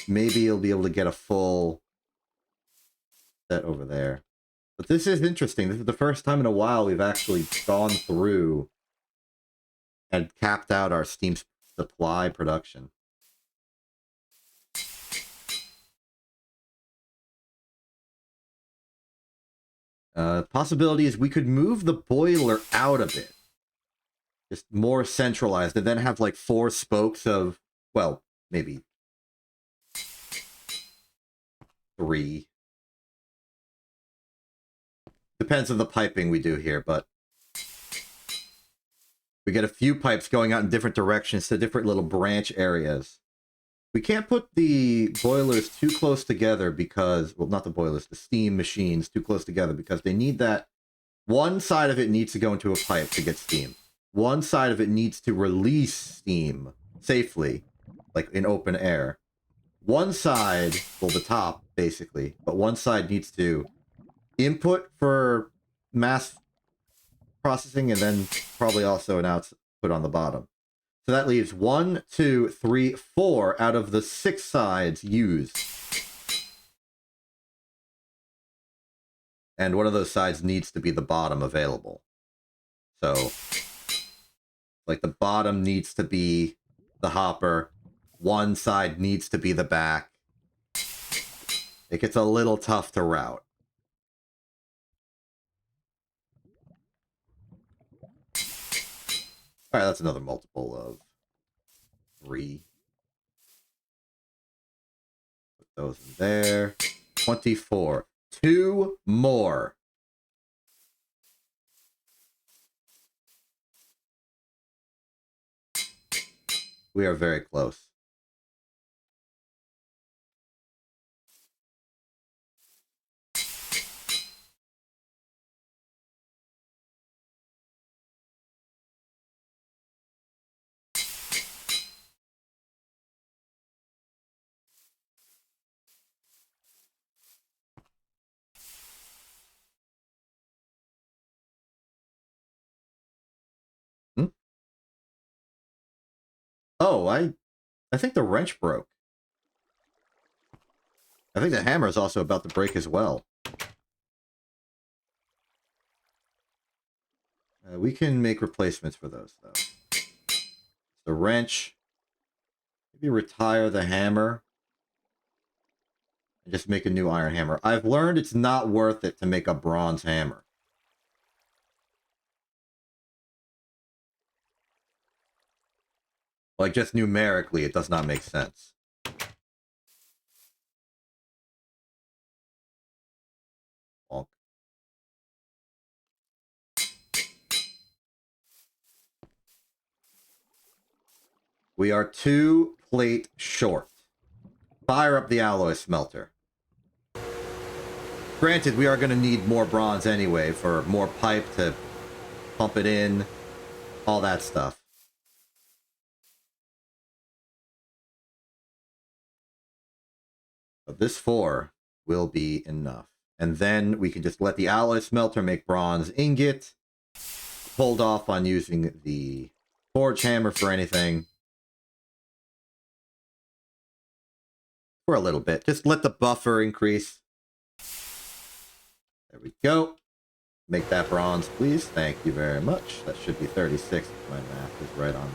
maybe you'll be able to get a full set over there. But this is interesting. This is the first time in a while we've actually gone through and capped out our steam supply production. Possibility is we could move the boiler out a bit. Just more centralized, and then have like 4 spokes of, well, maybe 3. Depends on the piping we do here, but we get a few pipes going out in different directions to different little branch areas. We can't put the boilers too close together because, well, not the boilers, the steam machines too close together because they need that. One side of it needs to go into a pipe to get steam. One side of it needs to release steam safely, like in open air. One side, well, the top, basically, but one side needs to input for mass processing and then probably also an output on the bottom. So that leaves 1, 2, 3, 4 out of the 6 sides used. And one of those sides needs to be the bottom available. So, like, the bottom needs to be the hopper. One side needs to be the back. It gets a little tough to route. Alright, that's another multiple of 3. Put those in there. 24. 2 more. We are very close. Oh, I think the wrench broke. I think the hammer is also about to break as well. We can make replacements for those, though. The wrench. Maybe retire the hammer. And just make a new iron hammer. I've learned it's not worth it to make a bronze hammer. Like, just numerically, it does not make sense. Bonk. We are 2 plate short. Fire up the alloy smelter. Granted, we are going to need more bronze anyway for more pipe to pump it in, all that stuff. But this 4 will be enough. And then we can just let the alloy smelter make bronze ingot. Hold off on using the forge hammer for anything. For a little bit. Just let the buffer increase. There we go. Make that bronze, please. Thank you very much. That should be 36 if my math is right on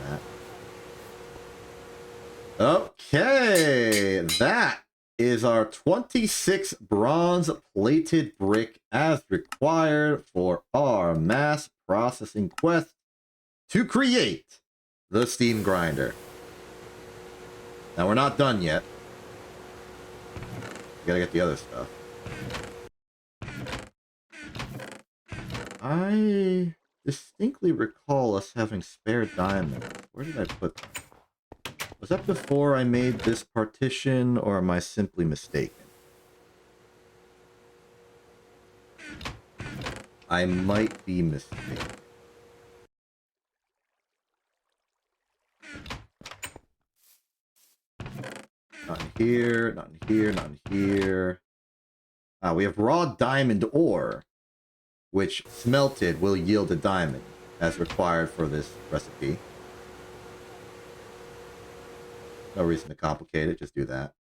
that. Okay. That is our 26 bronze plated brick as required for our mass processing quest to create the steam grinder. Now we're not done yet. We gotta get the other stuff. I distinctly recall us having spare diamonds. Where did I put them? Was that before I made this partition, or am I simply mistaken? I might be mistaken. Not in here, not in here, not in here. We have raw diamond ore, which smelted will yield a diamond, as required for this recipe. No reason to complicate it, just do that.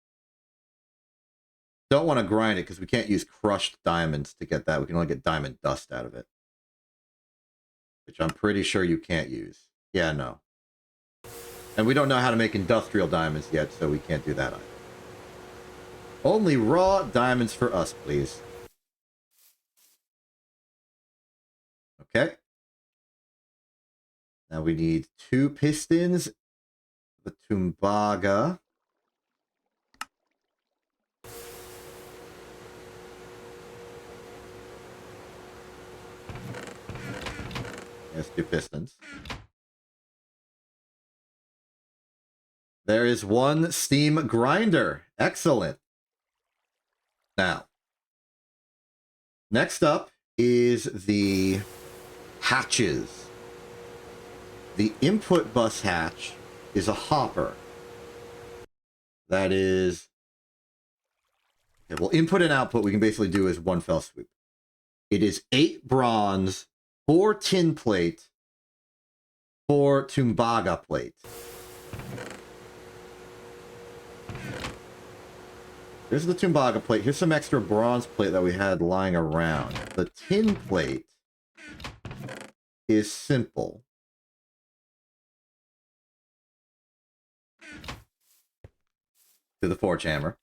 Don't want to grind it, because we can't use crushed diamonds to get that. We can only get diamond dust out of it. Which I'm pretty sure you can't use. Yeah, no. And we don't know how to make industrial diamonds yet, so we can't do that either. Only raw diamonds for us, please. Okay. Now we need 2 pistons. The Tumbaga. Yes, 2 pistons. There is 1 steam grinder. Excellent. Now, next up is the hatches. The input bus hatch is a hopper. That is... Okay, well, input and output we can basically do is one fell swoop. It is 8 bronze, 4 tin plate, 4 Tumbaga plate. Here's the Tumbaga plate. Here's some extra bronze plate that we had lying around. The tin plate is simple. To the forge hammer.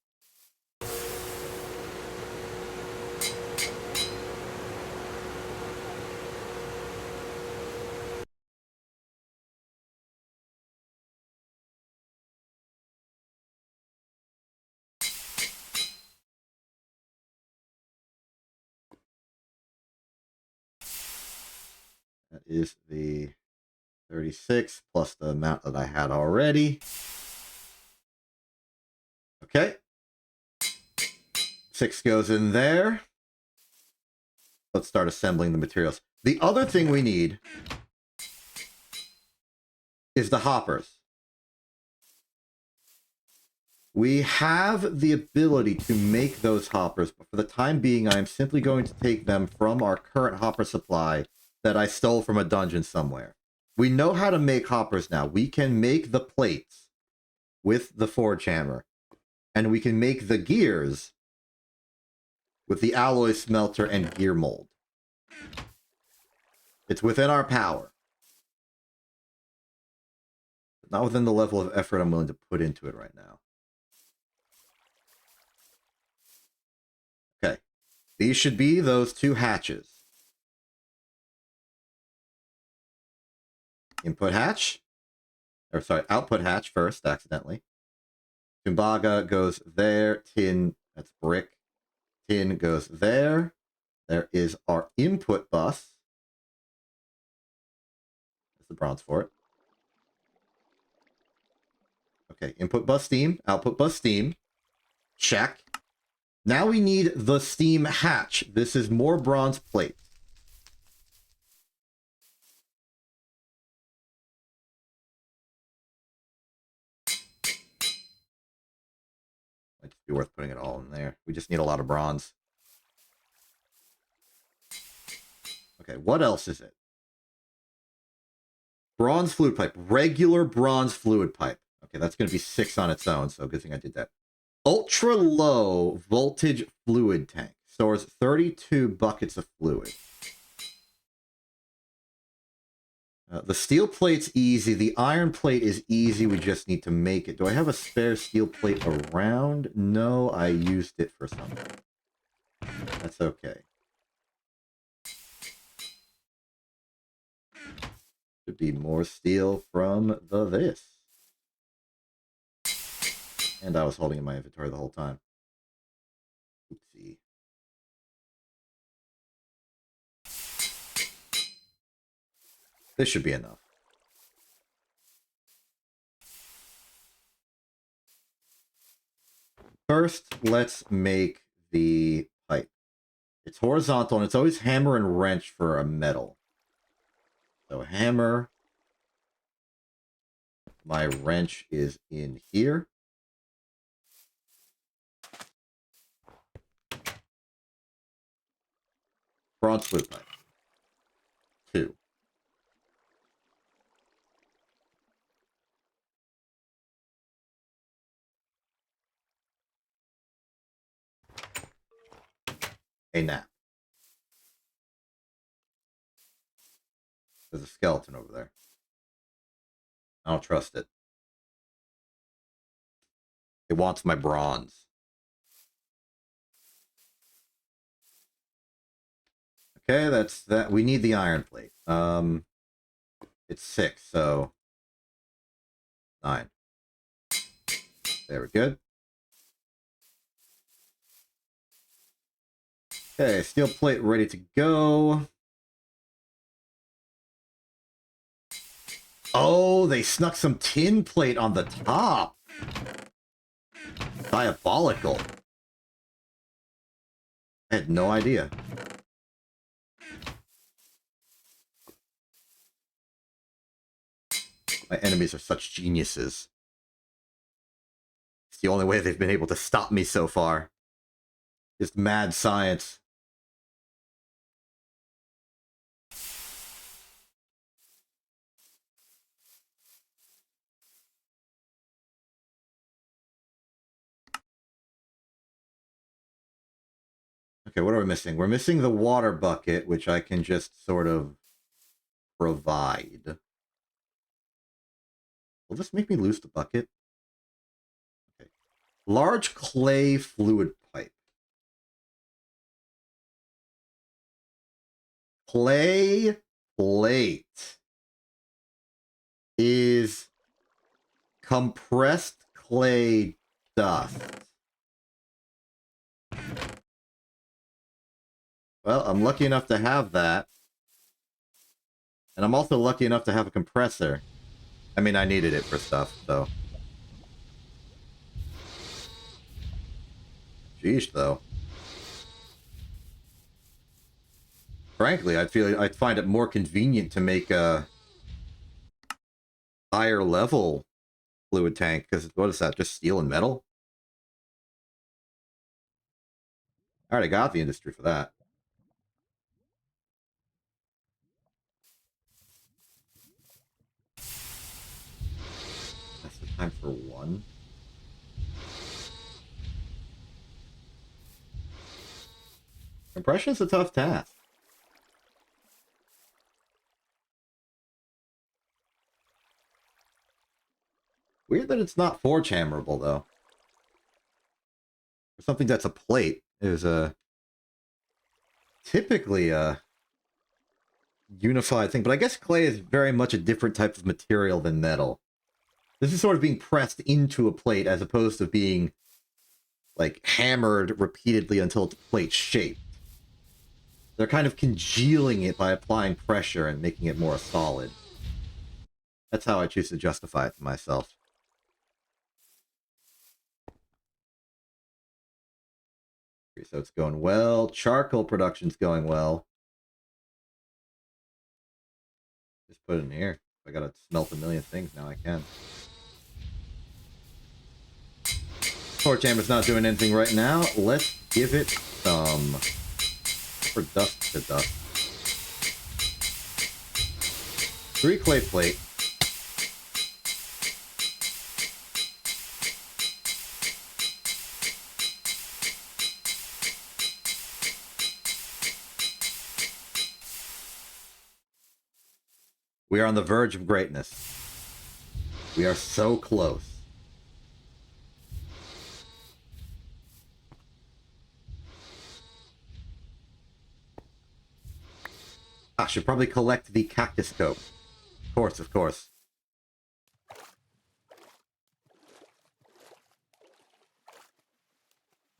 That is the 36 plus the amount that I had already. Okay. 6 goes in there. Let's start assembling the materials. The other thing we need is the hoppers. We have the ability to make those hoppers, but for the time being, I am simply going to take them from our current hopper supply that I stole from a dungeon somewhere. We know how to make hoppers now. We can make the plates with the forge hammer. And we can make the gears with the alloy smelter and gear mold. It's within our power. Not within the level of effort I'm willing to put into it right now. Okay. These should be those two hatches. Input hatch. Or sorry, output hatch first, accidentally. Tumbaga goes there. Tin, that's brick. Tin goes there. There is our input bus. That's the bronze for it. Okay, input bus steam, output bus steam. Check. Now we need the steam hatch. This is more bronze plate. Might just be worth putting it all in there. We just need a lot of bronze. Okay, what else is it? Bronze fluid pipe. Regular bronze fluid pipe. Okay, that's going to be 6 on its own, so good thing I did that. Ultra low voltage fluid tank. Stores 32 buckets of fluid. The steel plate's easy. The iron plate is easy. We just need to make it. Do I have a spare steel plate around? No, I used it for something. That's okay. Should be more steel from this. And I was holding in my inventory the whole time. Oopsie. This should be enough. First, let's make the pipe. It's horizontal, and it's always hammer and wrench for a metal. So hammer. My wrench is in here. Bronze fluid pipe. 2. A nap. There's a skeleton over there. I don't trust it. It wants my bronze. Okay, that's that. We need the iron plate. It's 6, so 9. There, we're good. Okay, steel plate ready to go. Oh, they snuck some tin plate on the top. Diabolical. I had no idea. My enemies are such geniuses. It's the only way they've been able to stop me so far. Just mad science. Okay, what are we missing? We're missing the water bucket, which I can just sort of provide. Will this make me lose the bucket? Okay. Large clay fluid pipe. Clay plate is compressed clay dust. Well, I'm lucky enough to have that. And I'm also lucky enough to have a compressor. I mean, I needed it for stuff, so. Sheesh, though. Frankly, I'd find it more convenient to make a higher level fluid tank, because what is that, just steel and metal? I already got the industry for that. time for one. Compression's a tough task. Weird that it's not forge hammerable, though. For something that's a plate is typically a unified thing, but I guess clay is very much a different type of material than metal. This is sort of being pressed into a plate as opposed to being, like, hammered repeatedly until it's plate shaped. They're kind of congealing it by applying pressure and making it more solid. That's how I choose to justify it to myself. Okay, so it's going well. Charcoal production's going well. Just put it in here. If I gotta smelt a million things now, I can. Torch hammer's not doing anything right now. Let's give it some... for dust to dust. 3 clay plate. We are on the verge of greatness. We are so close. I should probably collect the cactus coat. Of course, of course.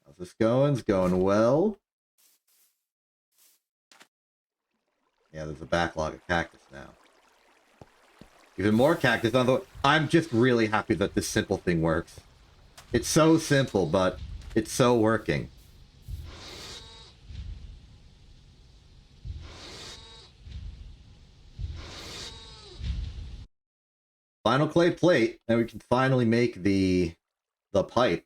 How's this going? It's going well. Yeah, there's a backlog of cactus now. Even more cactus on the... I'm just really happy that this simple thing works. It's so simple, but it's so working. Final clay plate, and we can finally make the pipe.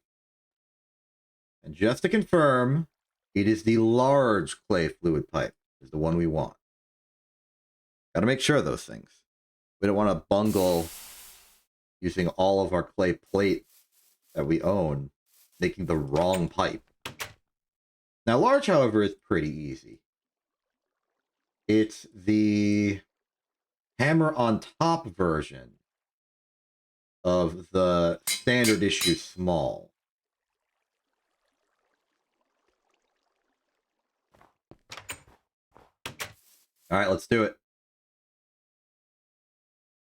And just to confirm, it is the large clay fluid pipe. Is the one we want. Gotta make sure of those things. We don't want to bungle using all of our clay plate that we own, making the wrong pipe. Now, large, however, is pretty easy. It's the hammer on top version of the standard issue small. All right, let's do it.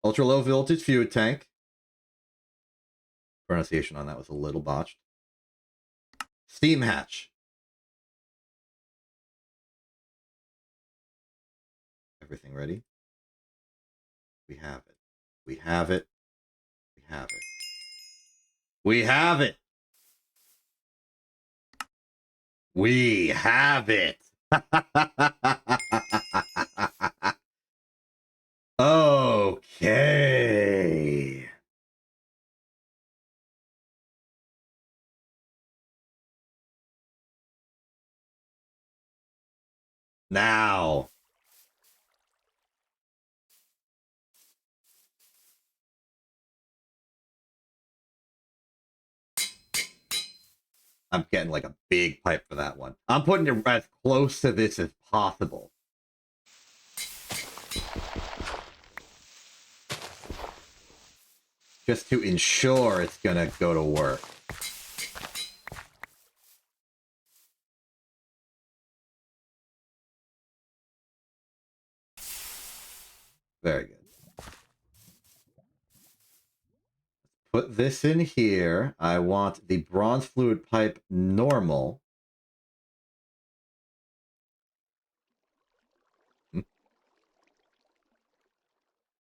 Ultra low voltage fluid tank. Pronunciation on that was a little botched. Steam hatch. Everything ready? We have it. We have it. We have it. We have it. We have it. Okay. Now. I'm getting like a big pipe for that one. I'm putting it as close to this as possible. Just to ensure it's gonna go to work. Very good. Put this in here. I want the bronze fluid pipe normal.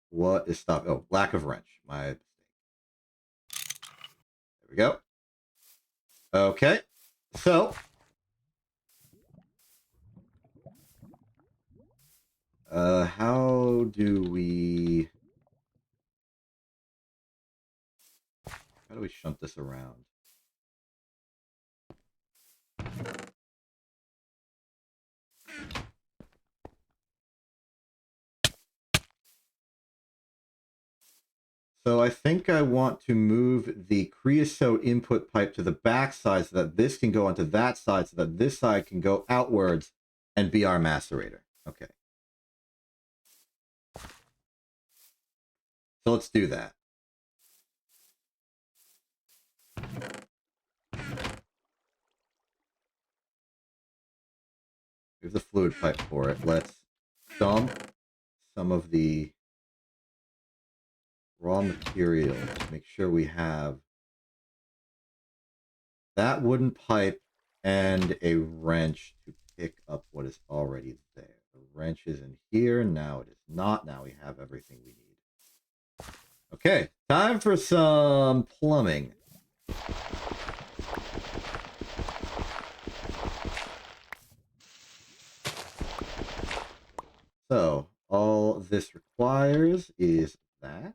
What is stopping? Oh, lack of wrench. My mistake. There we go. Okay. So. How do we shunt this around? So I think I want to move the creosote input pipe to the back side so that this can go onto that side so that this side can go outwards and be our macerator. Okay. So let's do that. Here's the fluid pipe for it. Let's dump some of the raw materials. Make sure we have that wooden pipe and a wrench to pick up what is already there. The wrench is in here. Now it is not. Now we have everything we need. Okay, time for some plumbing. So, all this requires is that.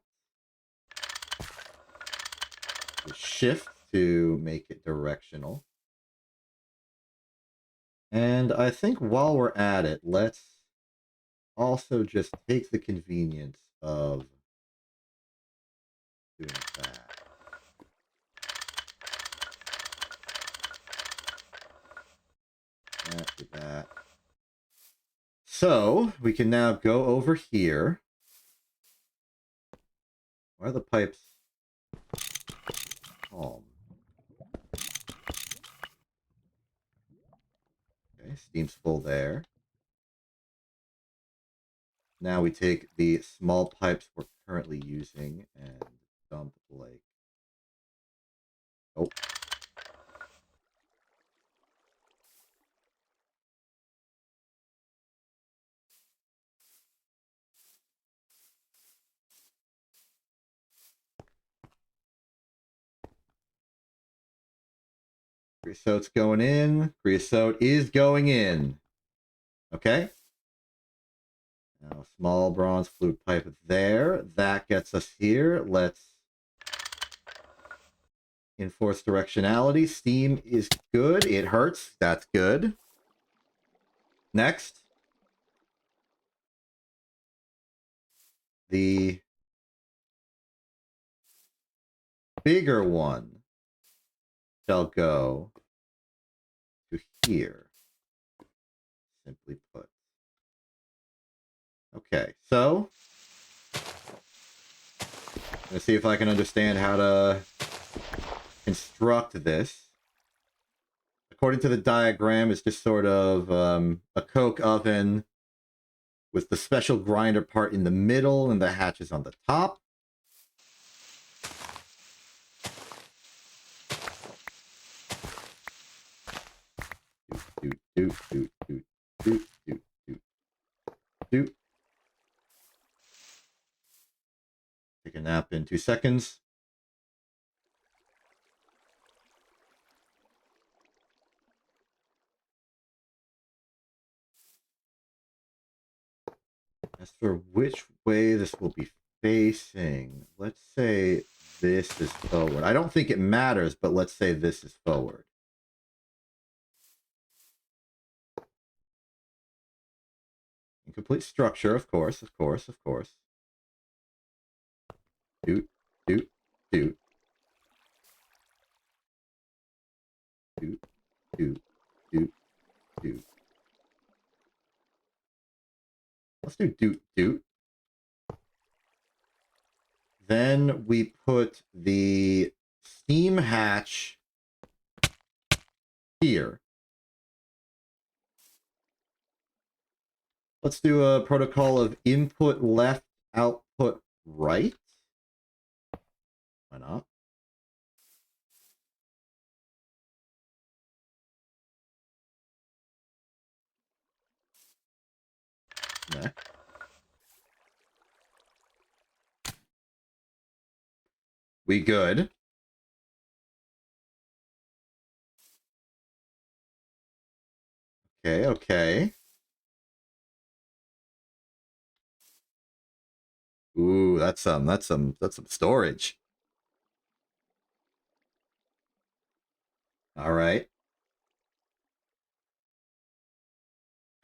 The shift to make it directional. And I think while we're at it, let's also just take the convenience of doing that. Do that. So we can now go over here. Why are the pipes calm? Okay, steam's full there. Now we take the small pipes we're currently using and dump like... Oh. Creosote's going in. Creosote is going in. Okay. Now, small bronze fluid pipe there. That gets us here. Let's enforce directionality. Steam is good. It hurts. That's good. Next. The bigger one shall go to here. Simply put. Okay, so let's see if I can understand how to construct this. According to the diagram, it's just sort of a coke oven with the special grinder part in the middle and the hatches on the top. Take a nap in 2 seconds. As for which way this will be facing, let's say this is forward. I don't think it matters, but let's say this is forward. Incomplete structure, of course, of course, of course. Doot, doot, doot. Doot, doot, doot, doot. Let's do doot, doot. Then we put the steam hatch here. Let's do a protocol of input left, output right. Why not? Next. We good. Okay, okay. Ooh, that's some storage. All right.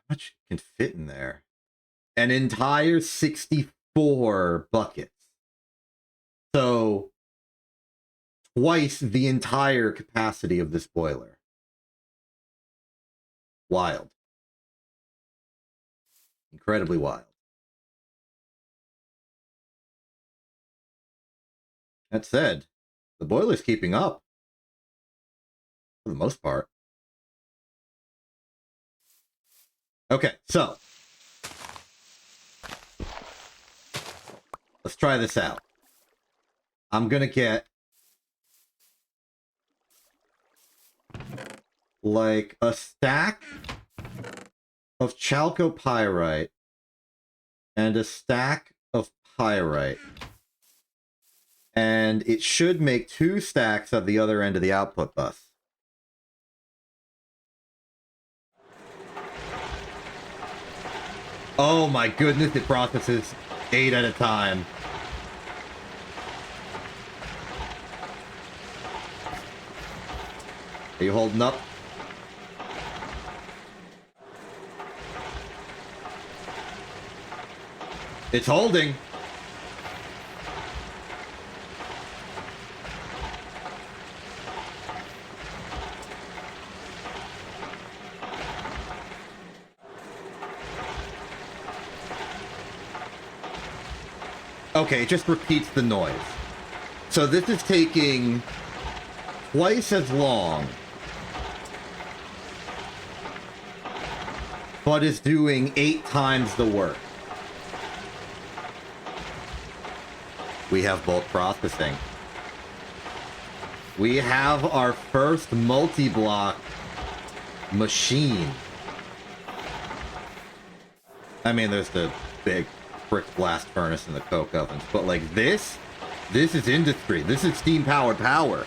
How much can fit in there? An entire 64 buckets. So, twice the entire capacity of this boiler. Wild. Incredibly wild. That said, the boiler's keeping up. For the most part. Okay, so. Let's try this out. I'm gonna get like a stack of chalcopyrite and a stack of pyrite. And it should make 2 stacks at the other end of the output bus. Oh my goodness, it processes 8 at a time. Are you holding up? It's holding. Okay, it just repeats the noise. So this is taking twice as long, but is doing 8 times the work. We have bulk processing. We have our first multi-block machine. I mean, there's the big brick blast furnace and the coke ovens, but like this is industry. This is steam-powered power.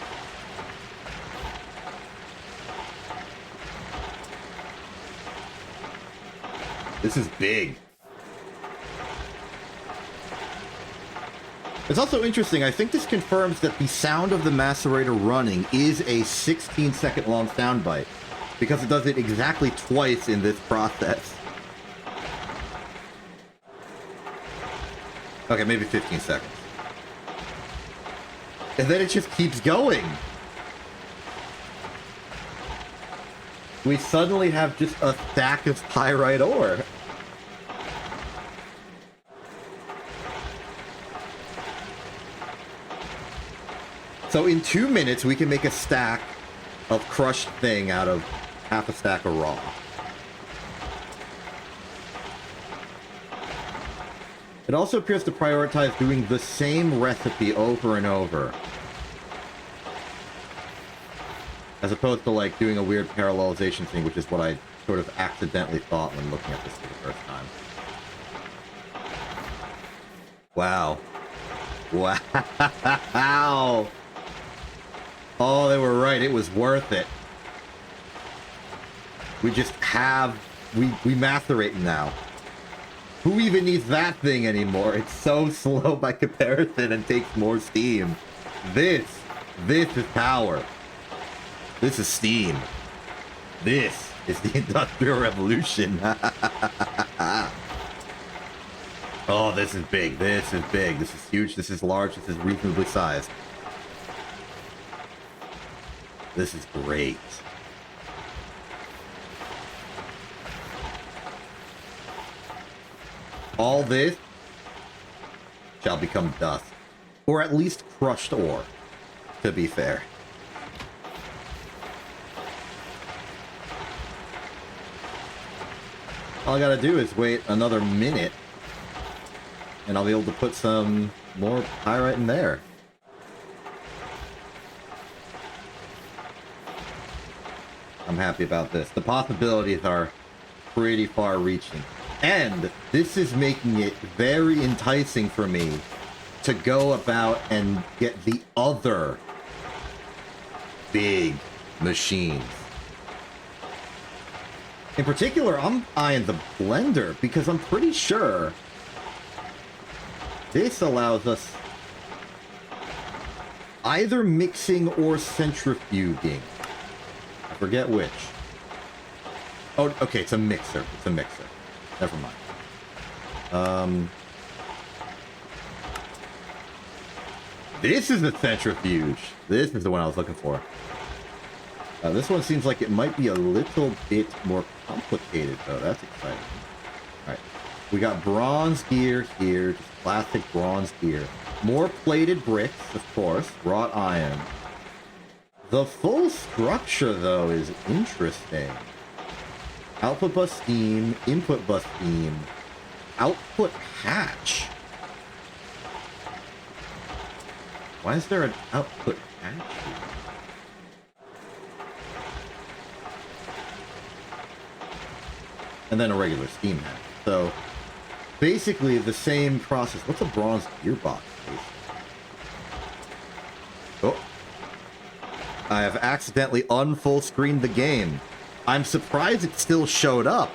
This is big. It's also interesting, I think this confirms that the sound of the macerator running is a 16-second long soundbite, because it does it exactly twice in this process. Okay, maybe 15 seconds. And then it just keeps going. We suddenly have just a stack of pyrite ore. So in 2 minutes, we can make a stack of crushed thing out of half a stack of raw. It also appears to prioritize doing the same recipe over and over, as opposed to like doing a weird parallelization thing, which is what I sort of accidentally thought when looking at this for the first time. Wow. Wow. Oh, they were right. It was worth it. We just have... We macerate now. Who even needs that thing anymore? It's so slow by comparison and takes more steam. This is power. This is steam. This is the Industrial Revolution. Oh, this is big. This is big. This is huge. This is large. This is reasonably sized. This is great. All this shall become dust. Or at least crushed ore, to be fair. All I gotta do is wait another minute, and I'll be able to put some more pyrite in there. I'm happy about this. The possibilities are pretty far-reaching. And this is making it very enticing for me to go about and get the other big machines. In particular, I'm eyeing the blender because I'm pretty sure this allows us either mixing or centrifuging. I forget which. Oh, okay, it's a mixer. It's a mixer. Never mind. This is the centrifuge. This is the one I was looking for. This one seems like it might be a little bit more complicated, though. That's exciting. All right. We got bronze gear here. Just classic bronze gear. More plated bricks, of course. Wrought iron. The full structure, though, is interesting. Output bus steam. Input bus steam. Output hatch. Why is there an output hatch here? And then a regular steam hatch. So, basically the same process. What's a bronze gearbox? Oh. I have accidentally unfull screened the game. I'm surprised it still showed up.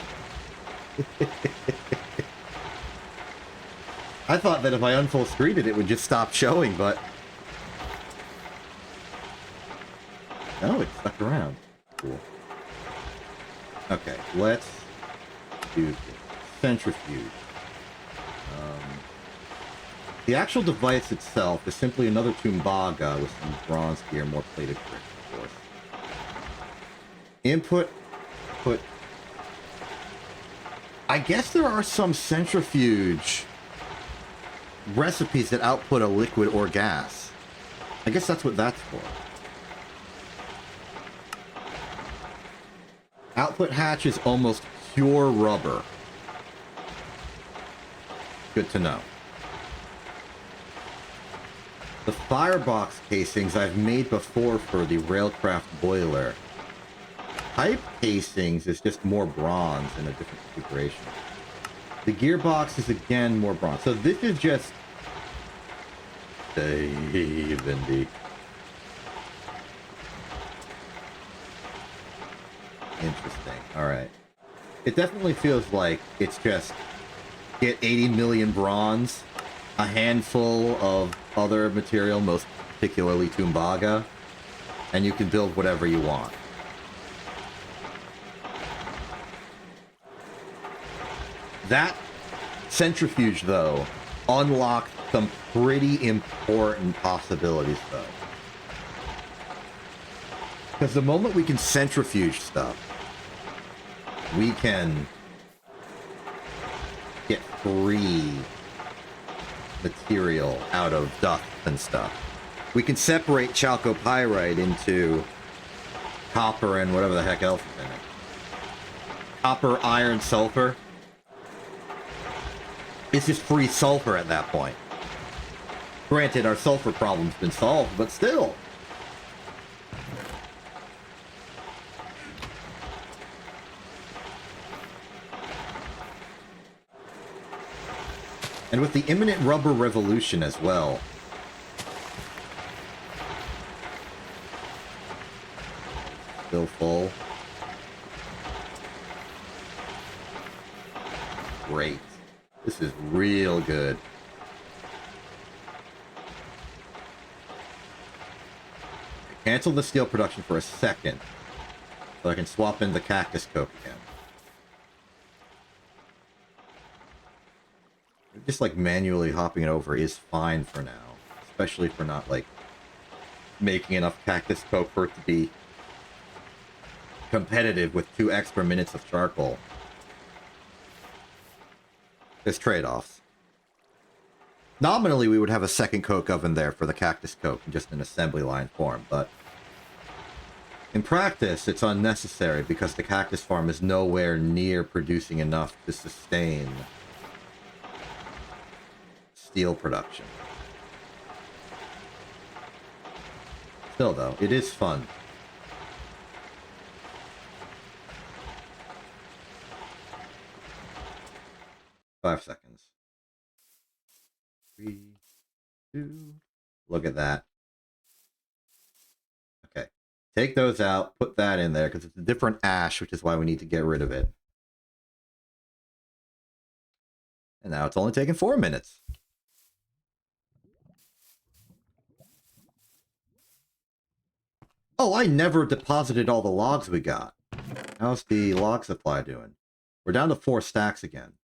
I thought that if I unfull screened it, it would just stop showing, but... no, it stuck around. Cool. Okay, let's do this. Centrifuge. The actual device itself is simply another Tumbaga with some bronze gear, more plated bricks, of course. Input, put... I guess there are some centrifuge recipes that output a liquid or gas. I guess that's what that's for. Output hatch is almost pure rubber. Good to know. The firebox casings I've made before for the Railcraft boiler. Pipe casings is just more bronze in a different configuration. The gearbox is again more bronze. So this is just... Dave Indy. Interesting. Alright. It definitely feels like it's just get 80 million bronze, a handful of other material, most particularly Tumbaga, and you can build whatever you want. That centrifuge, though, unlocked some pretty important possibilities, though. Because the moment we can centrifuge stuff, we can get free material out of dust and stuff. We can separate chalcopyrite into copper and whatever the heck else is in it. Copper, iron, sulfur. It's just free sulfur at that point. Granted, our sulfur problem's been solved, but still. And with the imminent rubber revolution as well. Still full. Great. This is real good. Cancel the steel production for a second, so I can swap in the cactus coke again. Just like manually hopping it over is fine for now, especially for not like making enough cactus coke for it to be competitive with 2 extra minutes of charcoal. There's trade-offs. Nominally, we would have a second coke oven there for the cactus coke, just in assembly line form, but in practice, it's unnecessary because the cactus farm is nowhere near producing enough to sustain steel production. Still, though, it is fun. Five seconds. 3, 2. Look at that. Okay. Take those out. Put that in there because it's a different ash, which is why we need to get rid of it. And now it's only taken 4 minutes. Oh, I never deposited all the logs we got. How's the log supply doing? We're down to 4 stacks again.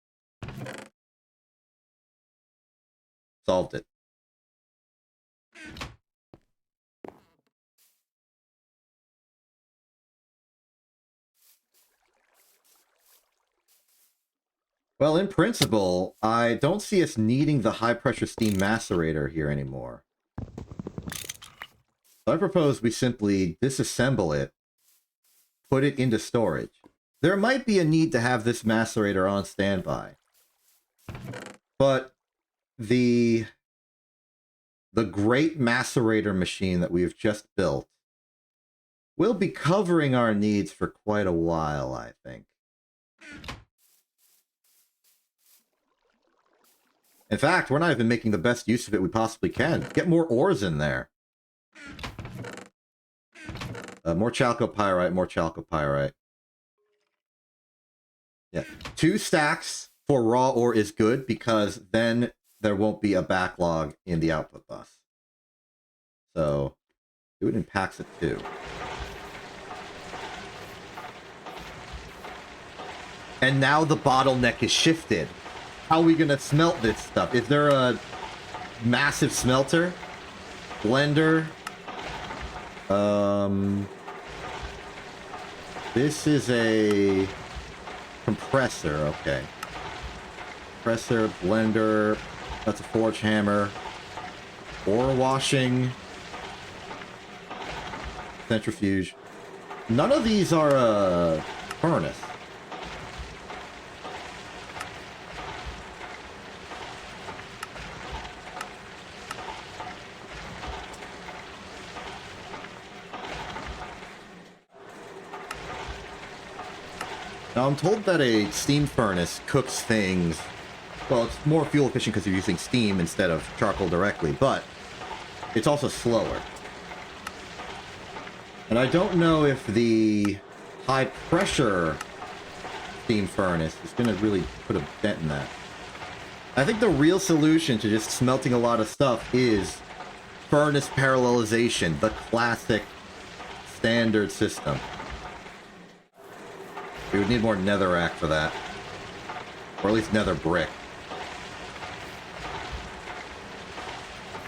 Solved it. Well, in principle, I don't see us needing the high-pressure steam macerator here anymore. So I propose we simply disassemble it, put it into storage. There might be a need to have this macerator on standby. But the great macerator machine that we've just built will be covering our needs for quite a while, I think. In fact, we're not even making the best use of it we possibly can. Get more ores in there. More chalcopyrite, more chalcopyrite. Yeah, 2 stacks for raw ore is good because then there won't be a backlog in the output bus. So, do it in packs of 2. And now the bottleneck is shifted. How are we gonna smelt this stuff? Is there a massive smelter? Blender? This is a compressor, okay. Compressor, blender, that's a forge hammer. Ore washing. Centrifuge. None of these are a furnace. Now, I'm told that a steam furnace cooks things... Well, it's more fuel efficient because you're using steam instead of charcoal directly, but it's also slower. And I don't know if the high-pressure steam furnace is going to really put a dent in that. I think the real solution to just smelting a lot of stuff is furnace parallelization, the classic standard system. We would need more netherrack for that. Or at least nether brick.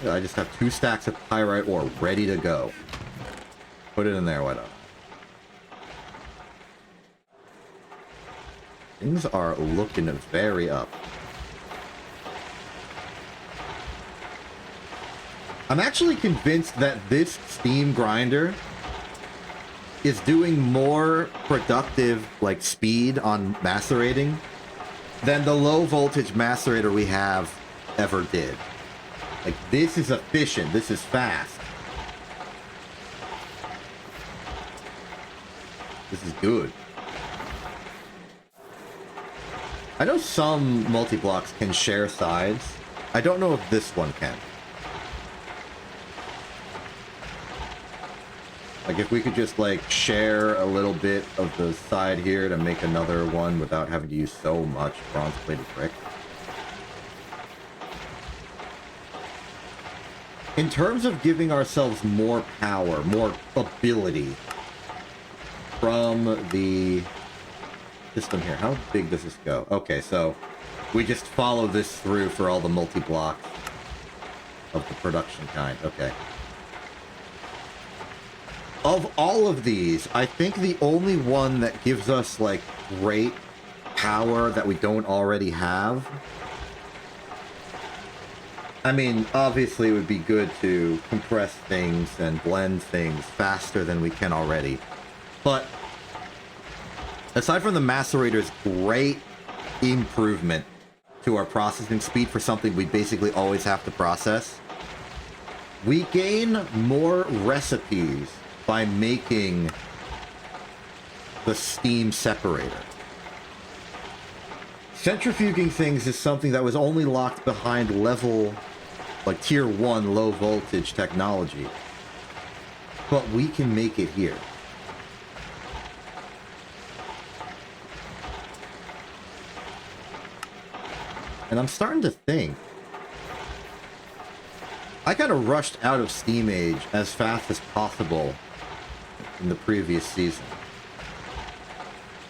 I just have 2 stacks of pyrite ore ready to go. Put it in there, why not? Things are looking very up. I'm actually convinced that this steam grinder is doing more productive, like, speed on macerating than the low voltage macerator we have ever did. Like, this is efficient, this is fast. This is good. I know some multi-blocks can share sides. I don't know if this one can. Like, if we could just, like, share a little bit of the side here to make another one without having to use so much bronze-plated brick. In terms of giving ourselves more power, more ability from the system here, how big does this go? Okay, so we just follow this through for all the multi-blocks of the production kind. Okay. Of all of these, I think the only one that gives us, like, great power that we don't already have... I mean, obviously it would be good to compress things and blend things faster than we can already. But, aside from the macerator's great improvement to our processing speed for something we basically always have to process, we gain more recipes by making the steam separator. Centrifuging things is something that was only locked behind level, like tier 1 low voltage technology. But we can make it here. And I'm starting to think, I kind of rushed out of Steam Age as fast as possible in the previous season.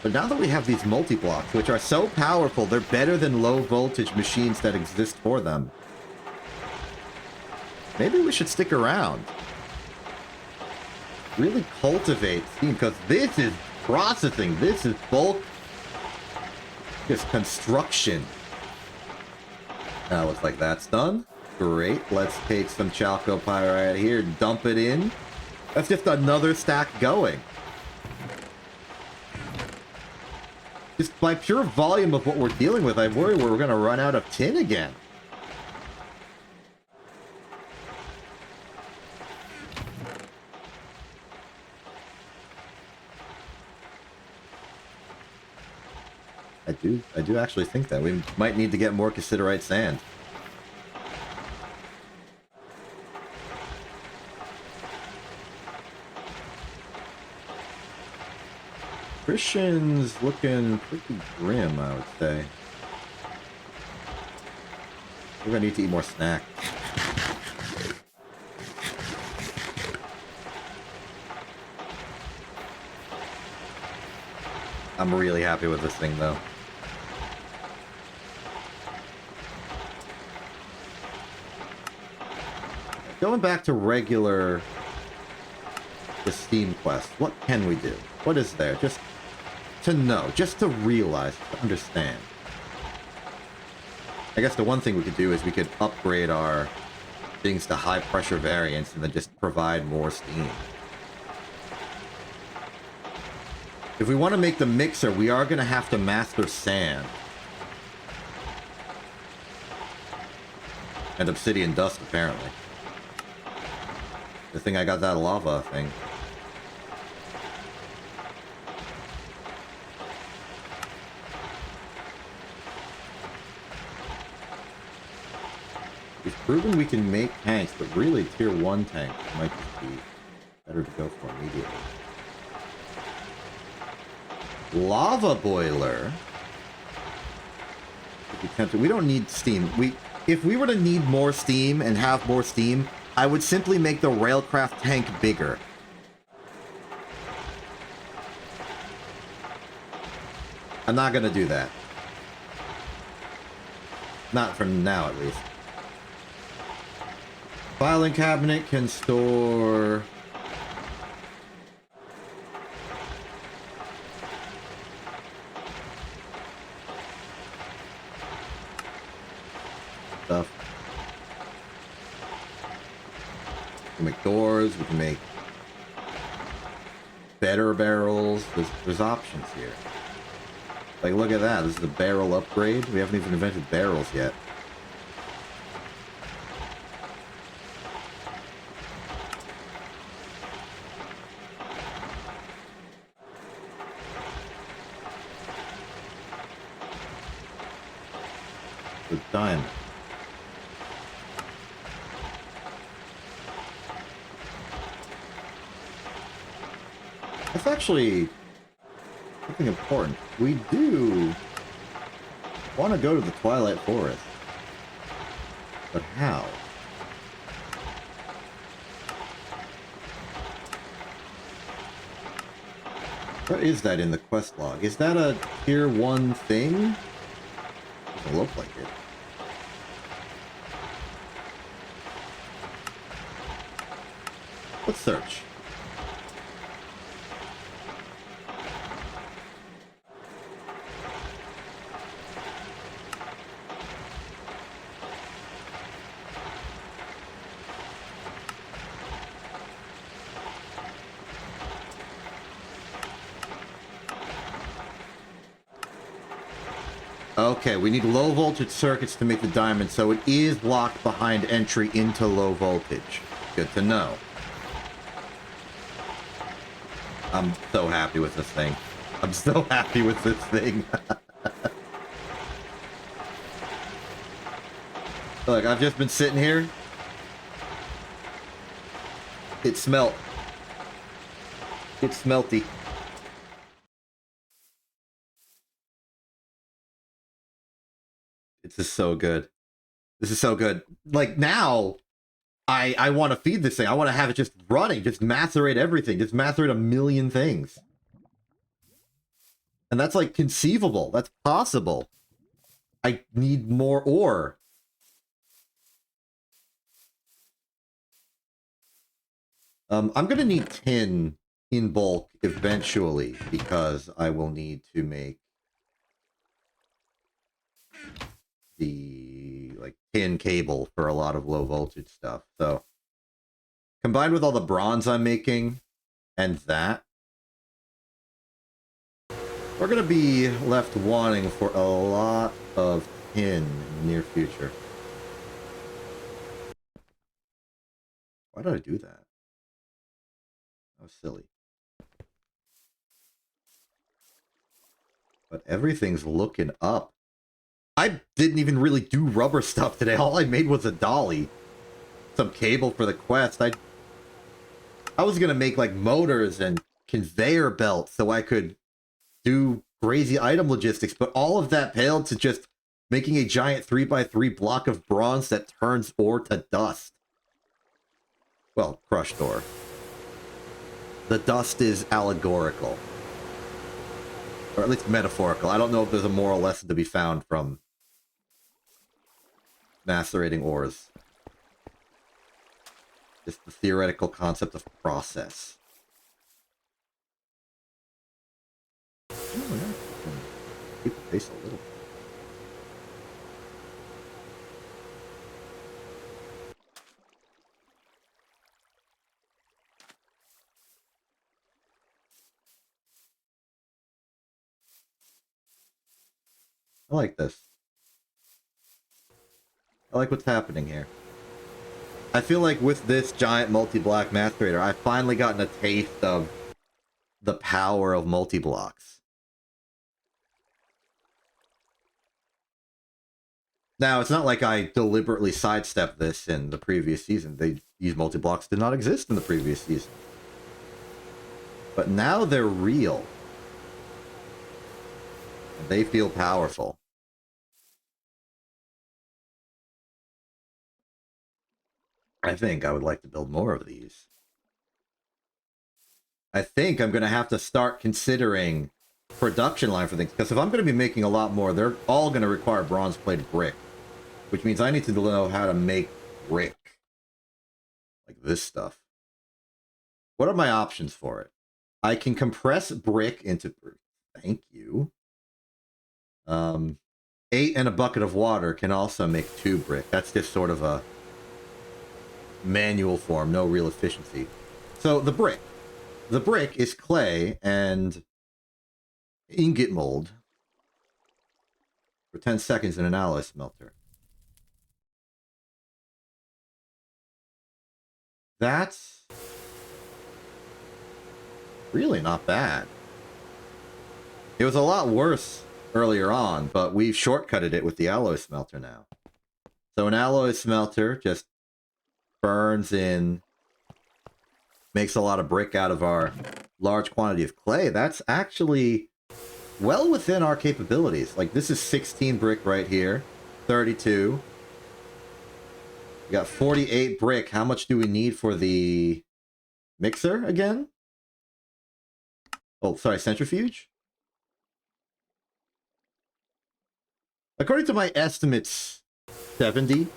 But now that we have these multi-blocks, which are so powerful, they're better than low-voltage machines that exist for them. Maybe we should stick around. Really cultivate Steam, because this is processing. This is bulk Just construction. Now looks like that's done. Great. Let's take some chalcopyrite here, dump it in. That's just another stack going. Just by pure volume of what we're dealing with, I worry we're going to run out of tin again. I do actually think that. We might need to get more cassiterite sand. Christian's looking pretty grim, I would say. We're gonna need to eat more snack. I'm really happy with this thing, though. Going back to regular the Steam quest, what can we do? What is there? Just to know, just to realize, to understand. I guess the one thing we could do is we could upgrade our things to high pressure variants and then just provide more steam. If we want to make the mixer, we are going to have to master sand. And obsidian dust, apparently. The thing I got that lava thing. We've proven we can make tanks, but really tier 1 tanks might just be better to go for immediately. Lava boiler. We don't need steam. If we were to need more steam and have more steam, I would simply make the railcraft tank bigger. I'm not gonna do that. Not for now, at least. Filing cabinet can store... stuff. We can make doors, we can make better barrels. There's options here. Like, look at that. This is a barrel upgrade. We haven't even invented barrels yet. The diamond. That's actually something important. We do want to go to the Twilight Forest. But how? What is that in the quest log? Is that a tier 1 thing? Doesn't look like it. Let's search. Okay, we need low voltage circuits to make the diamond, so it is locked behind entry into low voltage. Good to know. I'm so happy with this thing. I'm so happy with this thing. Look, I've just been sitting here. It smelt. It's smelty. This is so good. This is so good. Like, now, I want to feed this thing. I want to have it just running. Just macerate everything. Just macerate a million things. And that's, like, conceivable. That's possible. I need more ore. I'm going to need tin in bulk eventually, because I will need to make the like tin cable for a lot of low voltage stuff. So combined with all the bronze I'm making and that, we're going to be left wanting for a lot of tin in the near future. Why did I do that? That was silly. But everything's looking up. I didn't even really do rubber stuff today. All I made was a dolly. Some cable for the quest. I was going to make like motors and conveyor belts so I could do crazy item logistics, but all of that paled to just making a giant 3x3 block of bronze that turns ore to dust. Well, crushed ore. The dust is allegorical. Or at least metaphorical. I don't know if there's a moral lesson to be found from macerating ores. Just the theoretical concept of process. Oh, yeah. Keep the pace a little. I like this. I like what's happening here. I feel like with this giant multi-block macerator, I've finally gotten a taste of the power of multi-blocks. Now, it's not like I deliberately sidestepped this in the previous season. These multi-blocks did not exist in the previous season. But now they're real. And they feel powerful. I think I would like to build more of these. I think I'm going to have to start considering production line for things. Because if I'm going to be making a lot more, they're all going to require bronze-plated brick. Which means I need to know how to make brick. Like this stuff. What are my options for it? I can compress brick into... Thank you. 8 and a bucket of water can also make 2 brick. That's just sort of a manual form, no real efficiency. So the brick. The brick is clay and ingot mold for 10 seconds in an alloy smelter. That's really not bad. It was a lot worse earlier on, but we've shortcutted it with the alloy smelter now. So an alloy smelter just burns in, makes a lot of brick out of our large quantity of clay. That's actually well within our capabilities. Like, this is 16 brick right here, 32. We got 48 brick. How much do we need for the mixer again? Oh, sorry, centrifuge? According to my estimates, 70.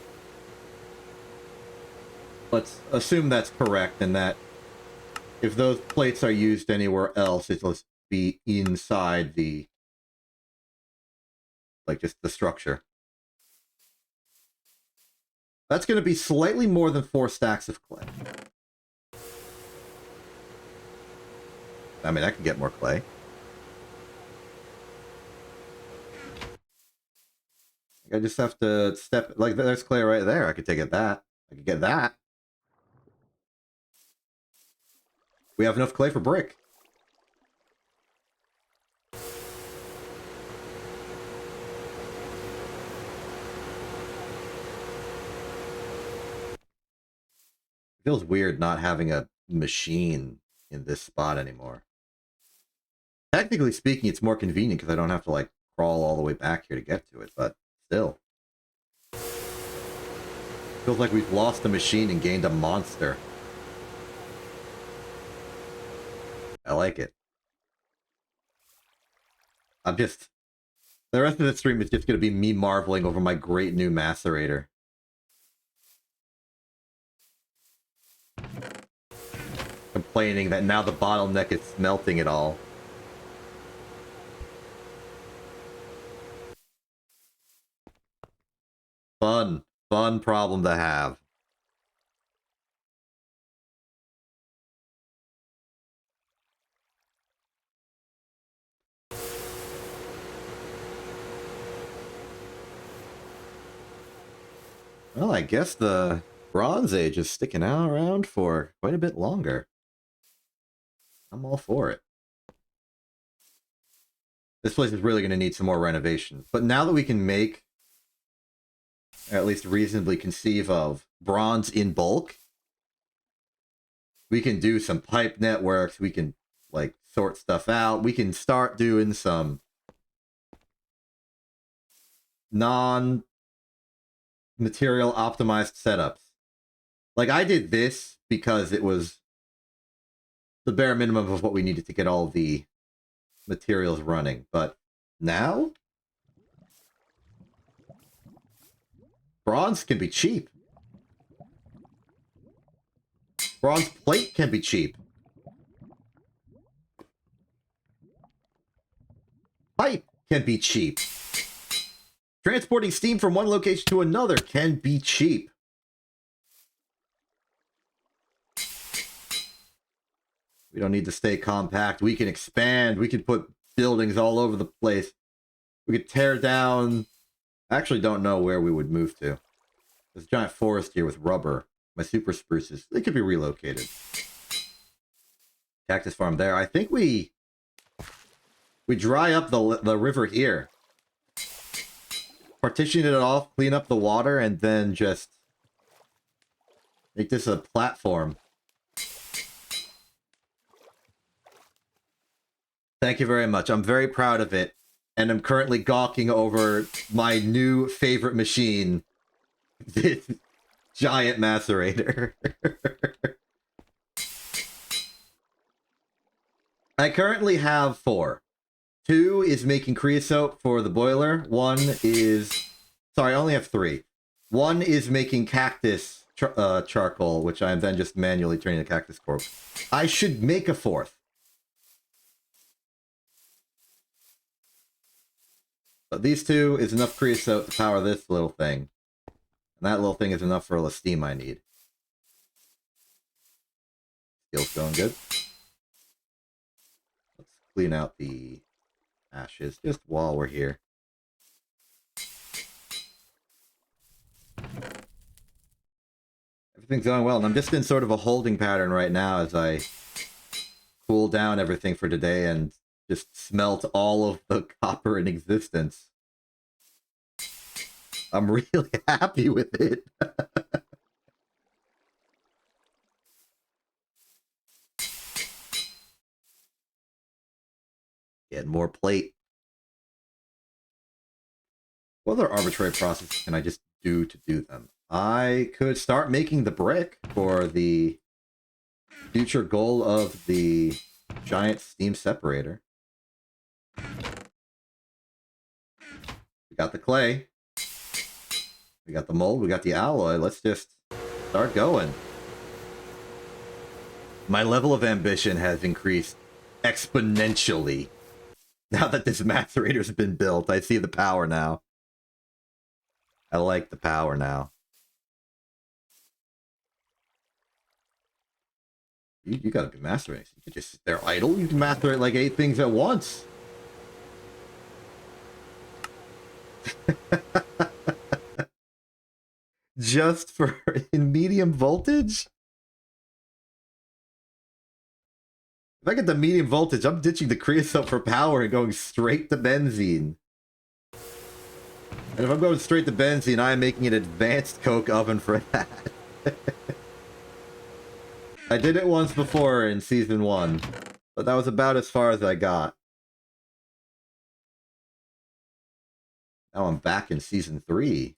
Let's assume that's correct, and that if those plates are used anywhere else, it'll be inside the, like, just the structure. That's going to be slightly more than 4 stacks of clay. I mean, I can get more clay. I just have to step... Like, there's clay right there. I could take it that. I could get that. We have enough clay for brick. It feels weird not having a machine in this spot anymore. Technically speaking, it's more convenient because I don't have to, like, crawl all the way back here to get to it, but still. Feels like we've lost a machine and gained a monster. I like it. I'm just... The rest of the stream is just going to be me marveling over my great new macerator. Complaining that now the bottleneck is smelting it all. fun problem to have. Well, I guess the Bronze Age is sticking out around for quite a bit longer. I'm all for it. This place is really going to need some more renovation. But now that we can make, or at least reasonably conceive of, bronze in bulk, we can do some pipe networks. We can, like, sort stuff out. We can start doing some non-material optimized setups. Like, I did this because it was the bare minimum of what we needed to get all the materials running. But now, bronze can be cheap. Bronze plate can be cheap. Pipe can be cheap. Transporting steam from one location to another can be cheap. We don't need to stay compact. We can expand. We can put buildings all over the place. We could tear down. I actually don't know where we would move to. There's a giant forest here with rubber. My super spruces. They could be relocated. Cactus farm there. I think we dry up the river here. Partition it off, clean up the water, and then just make this a platform. Thank you very much. I'm very proud of it. And I'm currently gawking over my new favorite machine. This giant macerator. I currently have 4. 2 is making creosote for the boiler. 1 is... Sorry, I only have 3. 1 is making cactus charcoal, which I am then just manually turning to cactus corp. I should make a 4th. But these 2 is enough creosote to power this little thing. And that little thing is enough for all the steam I need. Skill's going good. Let's clean out the ashes just while we're here. Everything's going well, and I'm just in sort of a holding pattern right now as I cool down everything for today and just smelt all of the copper in existence. I'm really happy with it. Get more plate. What other arbitrary processes can I just do to do them? I could start making the brick for the future goal of the giant steam separator. We got the clay. We got the mold. We got the alloy. Let's just start going. My level of ambition has increased exponentially. Now that this macerator's been built, I see the power now. I like the power now. You gotta be macerating. You can just sit there idle. You can macerate like 8 things at once. Just for in medium voltage? If I get the medium voltage, I'm ditching the creosote for power and going straight to benzene. And if I'm going straight to benzene, I'm making an advanced coke oven for that. I did it once before in Season 1, but that was about as far as I got. Now I'm back in Season 3.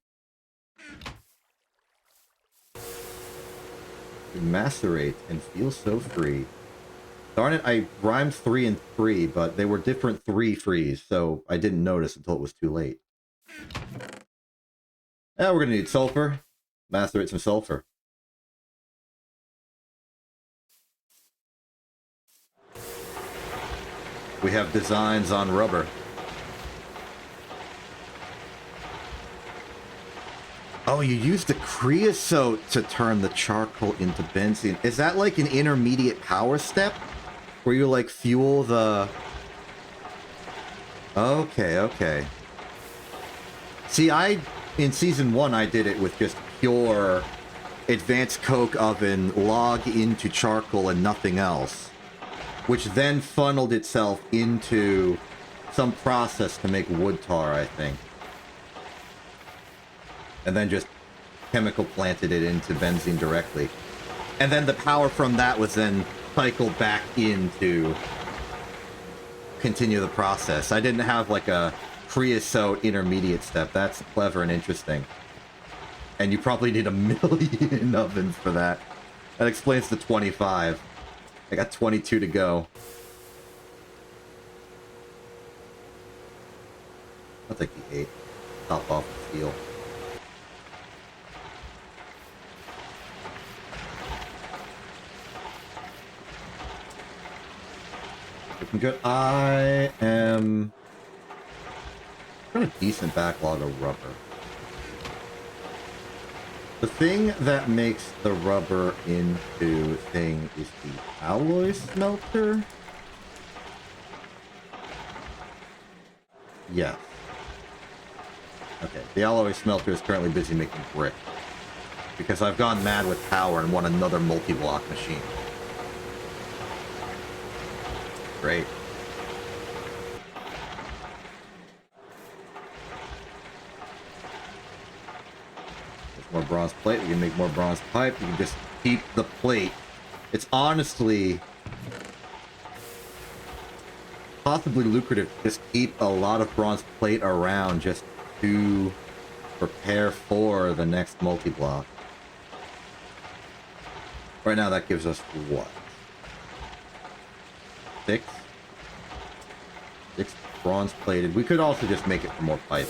You macerate and feel so free. Darn it, I rhymed 3 and 3, but they were different 3 frees, so I didn't notice until it was too late. Now we're gonna need sulfur. Macerate some sulfur. We have designs on rubber. Oh, you use the creosote to turn the charcoal into benzene. Is that like an intermediate power step? Where you like fuel the... Okay, okay. See, in Season 1, I did it with just pure advanced coke oven, log into charcoal and nothing else. Which then funneled itself into some process to make wood tar, I think. And then just chemical planted it into benzene directly. And then the power from that was then cycled back into continue the process. I didn't have like a creosote intermediate step. That's clever and interesting. And you probably need a million ovens for that. That explains the 25. I got 22 to go. I'll take the 8. Top off the steel. Looking good. I am... got a decent backlog of rubber. The thing that makes the rubber into thing is the alloy smelter. Yes. Okay, the alloy smelter is currently busy making brick. Because I've gone mad with power and want another multi-block machine. Great. There's more bronze plate. We can make more bronze pipe. You can just keep the plate. It's honestly possibly lucrative to just keep a lot of bronze plate around just to prepare for the next multi-block. Right now that gives us what? 6 bronze plated. We could also just make it for more pipe.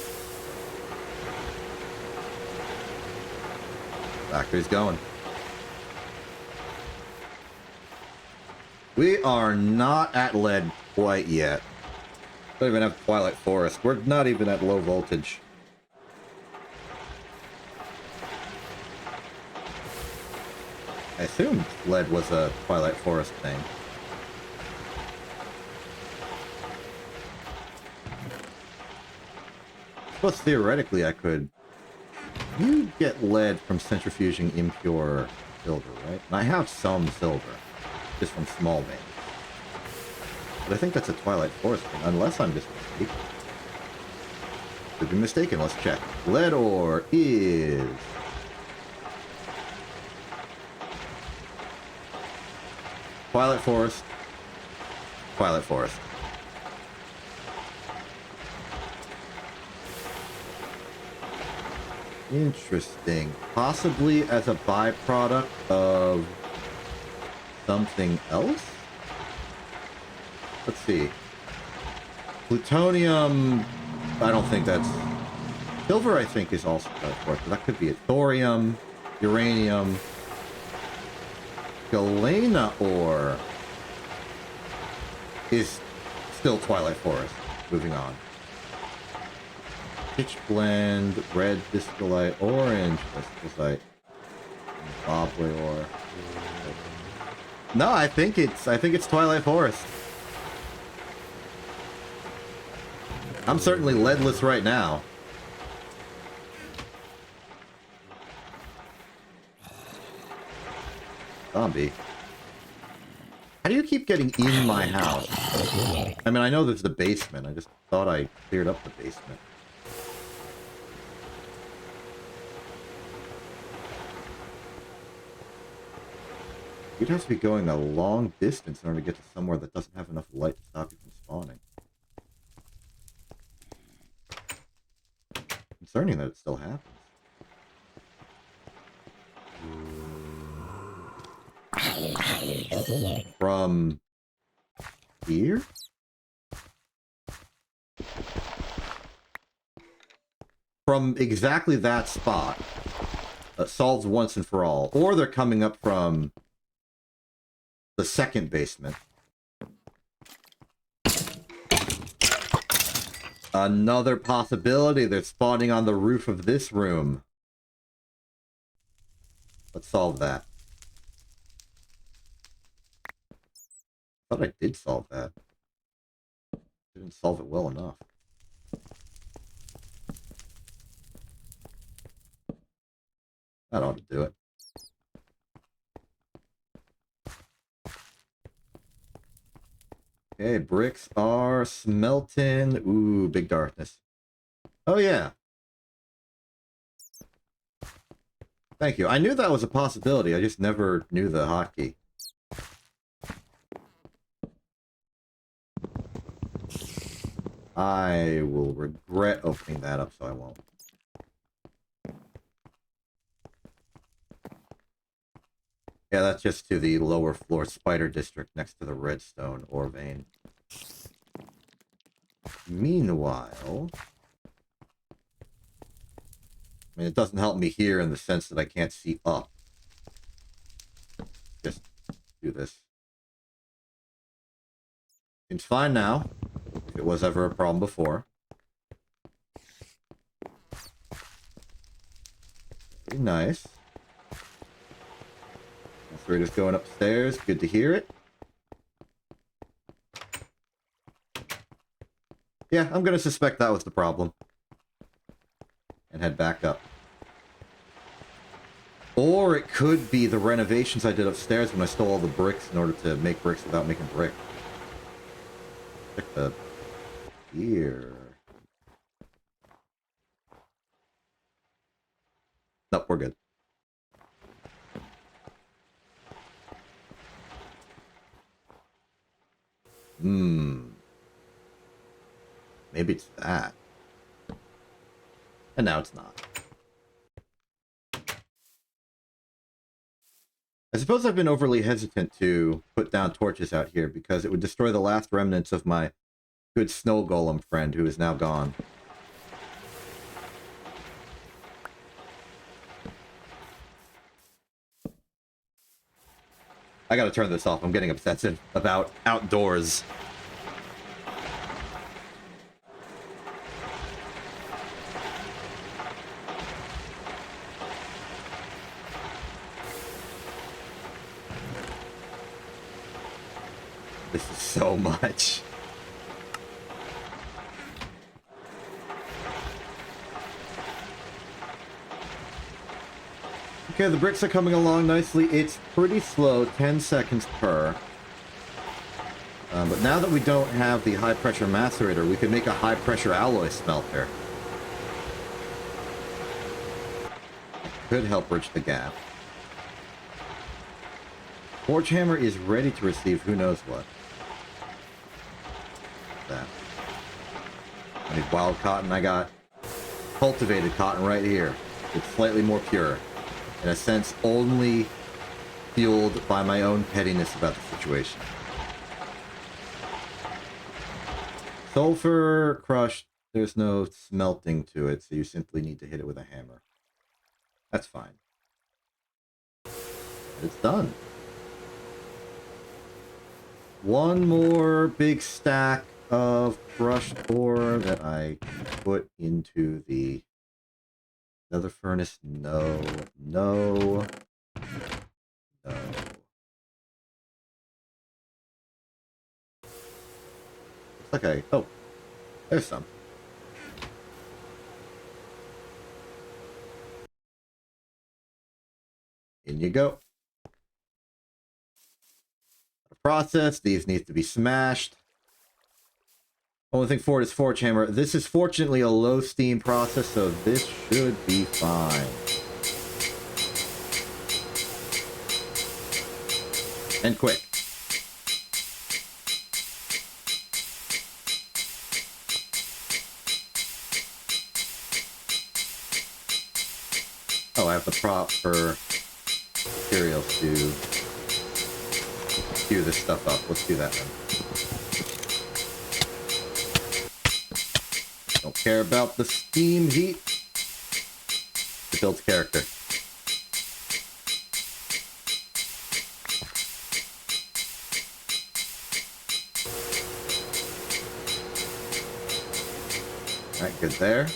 Factory's going. We are not at lead quite yet. Don't even have Twilight Forest. We're not even at low voltage. I assumed lead was a Twilight Forest thing. Plus, theoretically, I could... You get lead from centrifuging impure silver, right? And I have some silver, just from small veins. But I think that's a Twilight Forest thing, unless I'm just mistaken. Could be mistaken, let's check. Lead ore is... Twilight Forest. Twilight Forest. Interesting. Possibly as a byproduct of something else? Let's see. Plutonium... I don't think that's... Silver, I think, is also Twilight Forest. That could be it. Thorium, uranium... Galena ore is still Twilight Forest. Moving on. Pitch blend, red discolite, orange discolite, Zimbabwe ore. No, I think it's Twilight Forest. I'm certainly leadless right now. Zombie. How do you keep getting in my house? I mean, I know there's the basement. I just thought I cleared up the basement. You'd have to be going a long distance in order to get to somewhere that doesn't have enough light to stop you from spawning. Concerning that it still happens. From here? From exactly that spot. Solved once and for all. Or they're coming up from the second basement. Another possibility, they're spawning on the roof of this room. Let's solve that. I thought I did solve that. Didn't solve it well enough. That ought to do it. Okay, bricks are smelting. Ooh, big darkness. Oh, yeah. Thank you. I knew that was a possibility. I just never knew the hotkey. I will regret opening that up, so I won't. Yeah, that's just to the lower floor spider district next to the redstone ore vein. Meanwhile... I mean, it doesn't help me here in the sense that I can't see up. Just do this. Seems fine now, if it was ever a problem before. Very nice. We're just going upstairs. Good to hear it. Yeah, I'm gonna suspect that was the problem. And head back up. Or it could be the renovations I did upstairs when I stole all the bricks in order to make bricks without making brick. Check the... here. Nope, we're good. Maybe it's that. And now it's not. I suppose I've been overly hesitant to put down torches out here because it would destroy the last remnants of my good snow golem friend who is now gone. I gotta turn this off. I'm getting obsessive about outdoors. This is so much. Okay, the bricks are coming along nicely. It's pretty slow, 10 seconds per. But now that we don't have the high-pressure macerator, we can make a high-pressure alloy smelter. That could help bridge the gap. Forge hammer is ready to receive who knows what. That. I need wild cotton. I got cultivated cotton right here. It's slightly more pure. In a sense, only fueled by my own pettiness about the situation. Sulfur crushed. There's no smelting to it, so you simply need to hit it with a hammer. That's fine. It's done. One more big stack of crushed ore that I put into the nether furnace. No, no, no. Okay. Oh, there's some. In you go. Process. These need to be smashed. Only thing for it is forge hammer. This is fortunately a low steam process, so this should be fine. And quick. Oh, I have the proper materials to queue this stuff up. Let's do that then. Don't care about the steam heat. It builds character. Alright, good there.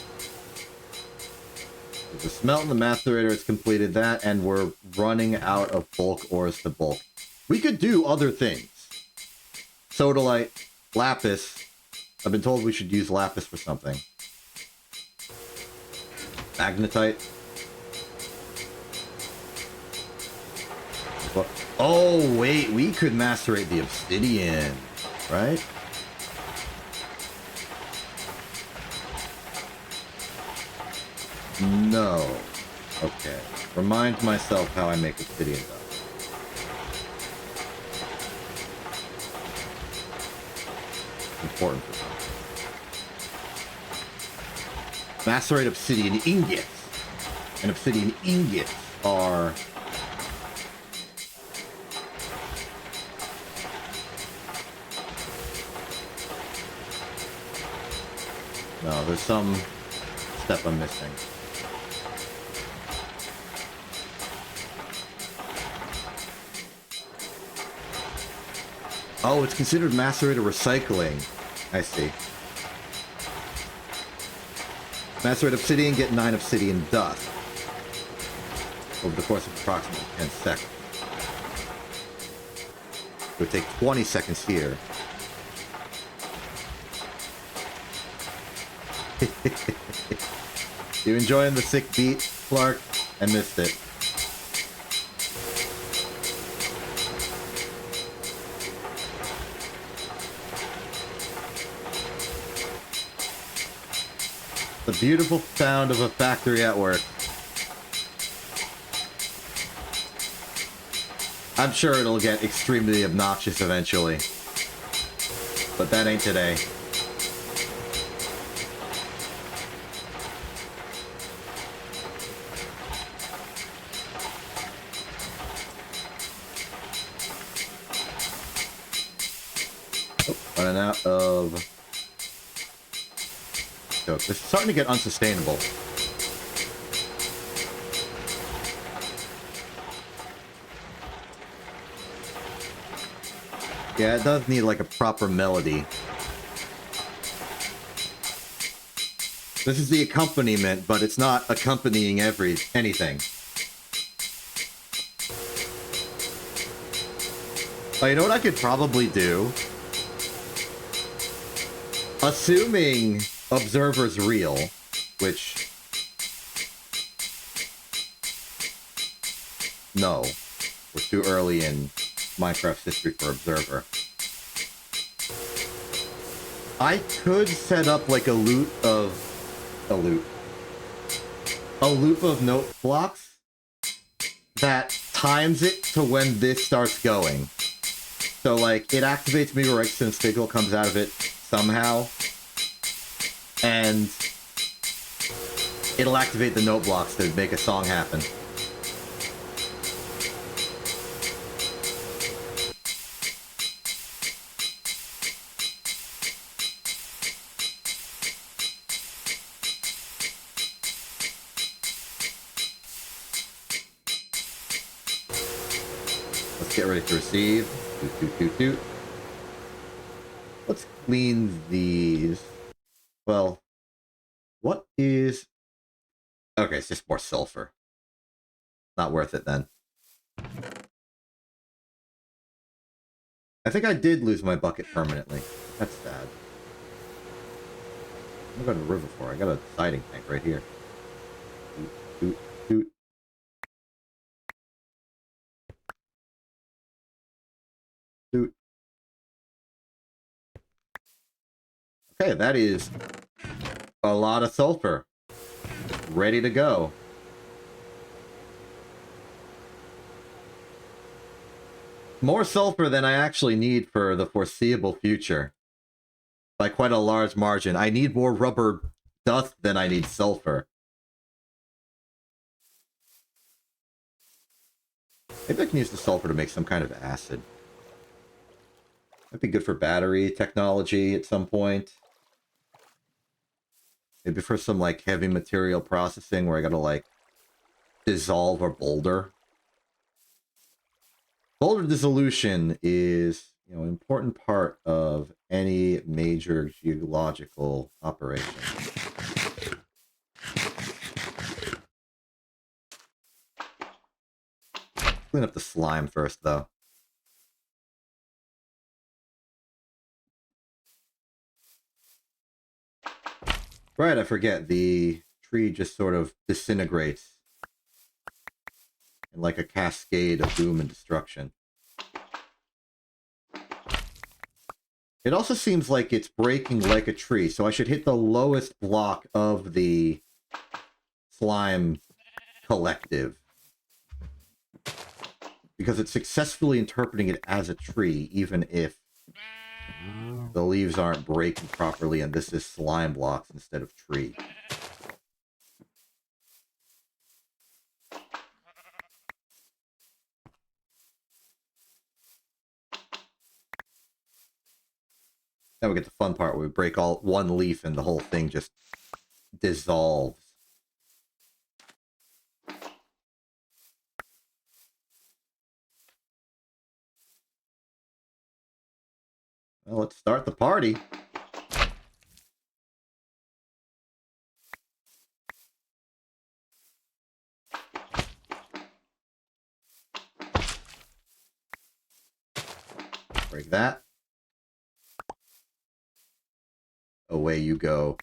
Good The smelt and the macerator has completed that, and we're running out of bulk ores to bulk. We could do other things. Sodalite, lapis. I've been told we should use lapis for something. Magnetite. Oh, wait, we could macerate the obsidian, right? No. Okay. Remind myself how I make obsidian dust. Important for something. Macerate obsidian ingots. And obsidian ingots are... No, there's some step I'm missing. Oh, it's considered macerator recycling. I see. Macerate obsidian, get 9 obsidian dust. Over the course of approximately 10 seconds. It would take 20 seconds here. You enjoying the sick beat, Clark? I missed it. The beautiful sound of a factory at work. I'm sure it'll get extremely obnoxious eventually. But that ain't today. Oh, running out of... This is starting to get unsustainable. Yeah, it does need like a proper melody. This is the accompaniment, but it's not accompanying anything. Oh, you know what I could probably do? Assuming Observer's real, which... No. We're too early in Minecraft's history for Observer. I could set up like a loop of note blocks that times it to when this starts going. So like it activates Meteorite since Signal comes out of it somehow. And it'll activate the note blocks to make a song happen. Let's get ready to receive. Toot, toot, toot, toot. Let's clean these. Well, what is... Okay, it's just more sulfur. Not worth it then. I think I did lose my bucket permanently. That's sad. I'm going to the river for. I got a siding tank right here. Toot, toot, toot. Toot. Okay, that is a lot of sulfur. Ready to go. More sulfur than I actually need for the foreseeable future. By quite a large margin. I need more rubber dust than I need sulfur. Maybe I can use the sulfur to make some kind of acid. That'd be good for battery technology at some point. Maybe for some, like, heavy material processing where I gotta, like, dissolve a boulder. Boulder dissolution is, you know, an important part of any major geological operation. Clean up the slime first, though. Right, I forget. The tree just sort of disintegrates in like a cascade of doom and destruction. It also seems like it's breaking like a tree, so I should hit the lowest block of the slime collective. Because it's successfully interpreting it as a tree, even if the leaves aren't breaking properly and this is slime blocks instead of tree. Now we get the fun part where we break all one leaf and the whole thing just dissolves. Well, let's start the party. Break that. Away you go.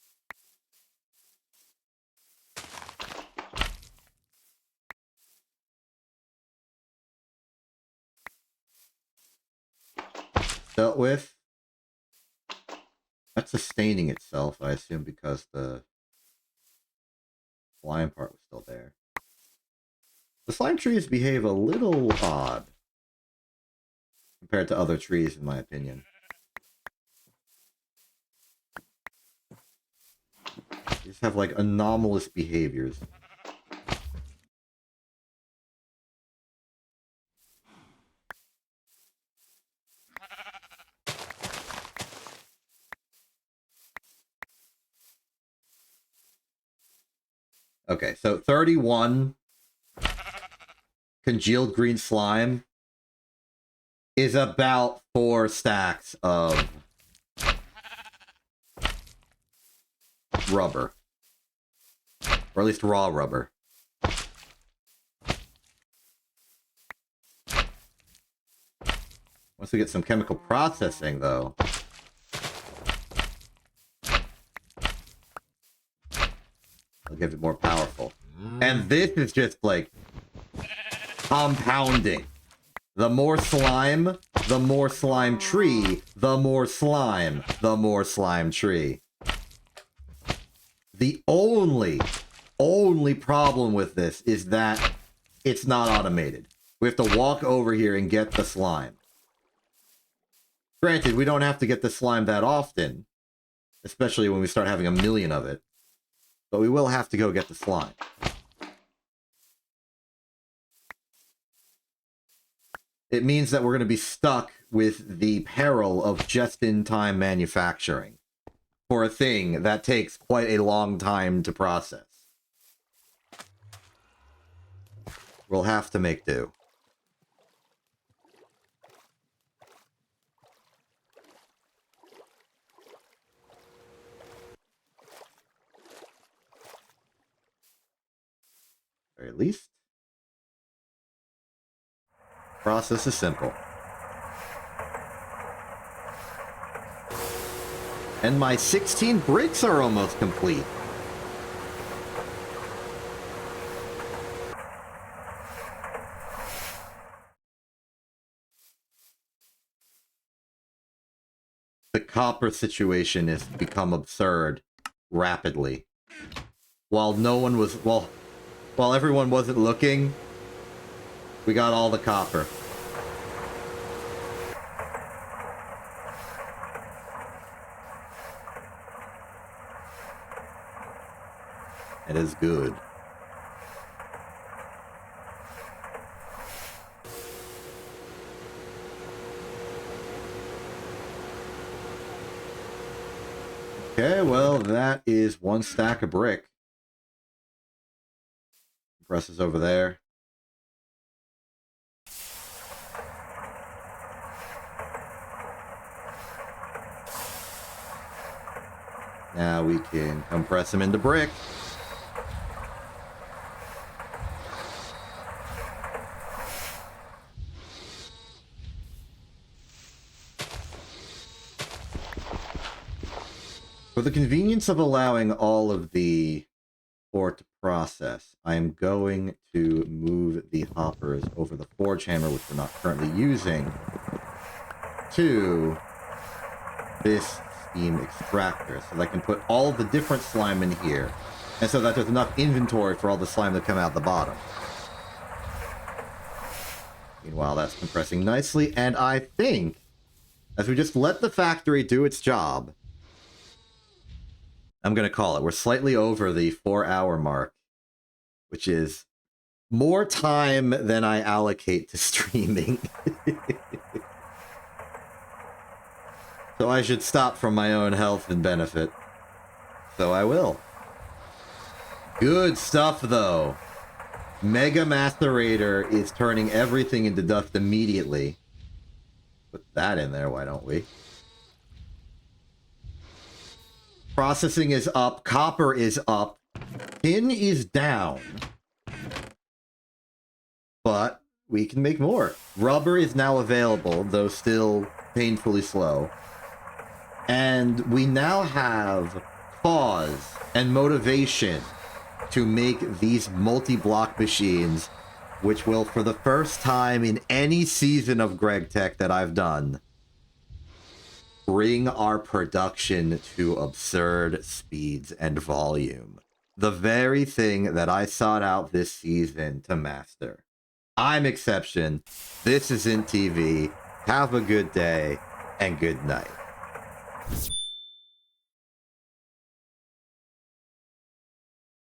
Dealt with. That's sustaining itself, I assume, because the slime part was still there. The slime trees behave a little odd compared to other trees, in my opinion. They just have, like, anomalous behaviors. Okay, so 31 congealed green slime is about 4 stacks of rubber. Or at least raw rubber. Once we get some chemical processing, though, I'll give it more powerful. And this is just, like, compounding. The more slime tree, the more slime tree. The only problem with this is that it's not automated. We have to walk over here and get the slime. Granted, we don't have to get the slime that often, especially when we start having a million of it. But we will have to go get the slime. It means that we're going to be stuck with the peril of just-in-time manufacturing for a thing that takes quite a long time to process. We'll have to make do. Or at least, process is simple. And my 16 bricks are almost complete. The copper situation has become absurd rapidly. While no one was, while everyone wasn't looking, we got all the copper. It is good. Okay, well, that is 1 stack of brick. Compressors over there. Now we can compress them into brick. For the convenience of allowing all of the ore to process, I am going to move the hoppers over the forge hammer, which we're not currently using, to this steam extractor, so that I can put all the different slime in here, and so that there's enough inventory for all the slime that come out the bottom. Meanwhile, that's compressing nicely, and I think, as we just let the factory do its job, I'm going to call it. We're slightly over the 4-hour mark, which is more time than I allocate to streaming. So I should stop for my own health and benefit. So I will. Good stuff, though. Mega Macerator is turning everything into dust immediately. Put that in there, why don't we? Processing is up. Copper is up. Tin is down. But we can make more. Rubber is now available, though still painfully slow. And we now have cause and motivation to make these multi-block machines, which will, for the first time in any season of Greg Tech that I've done, bring our production to absurd speeds and volume. The very thing that I sought out this season to master. I'm Exception. This isn't TV. Have a good day and good night.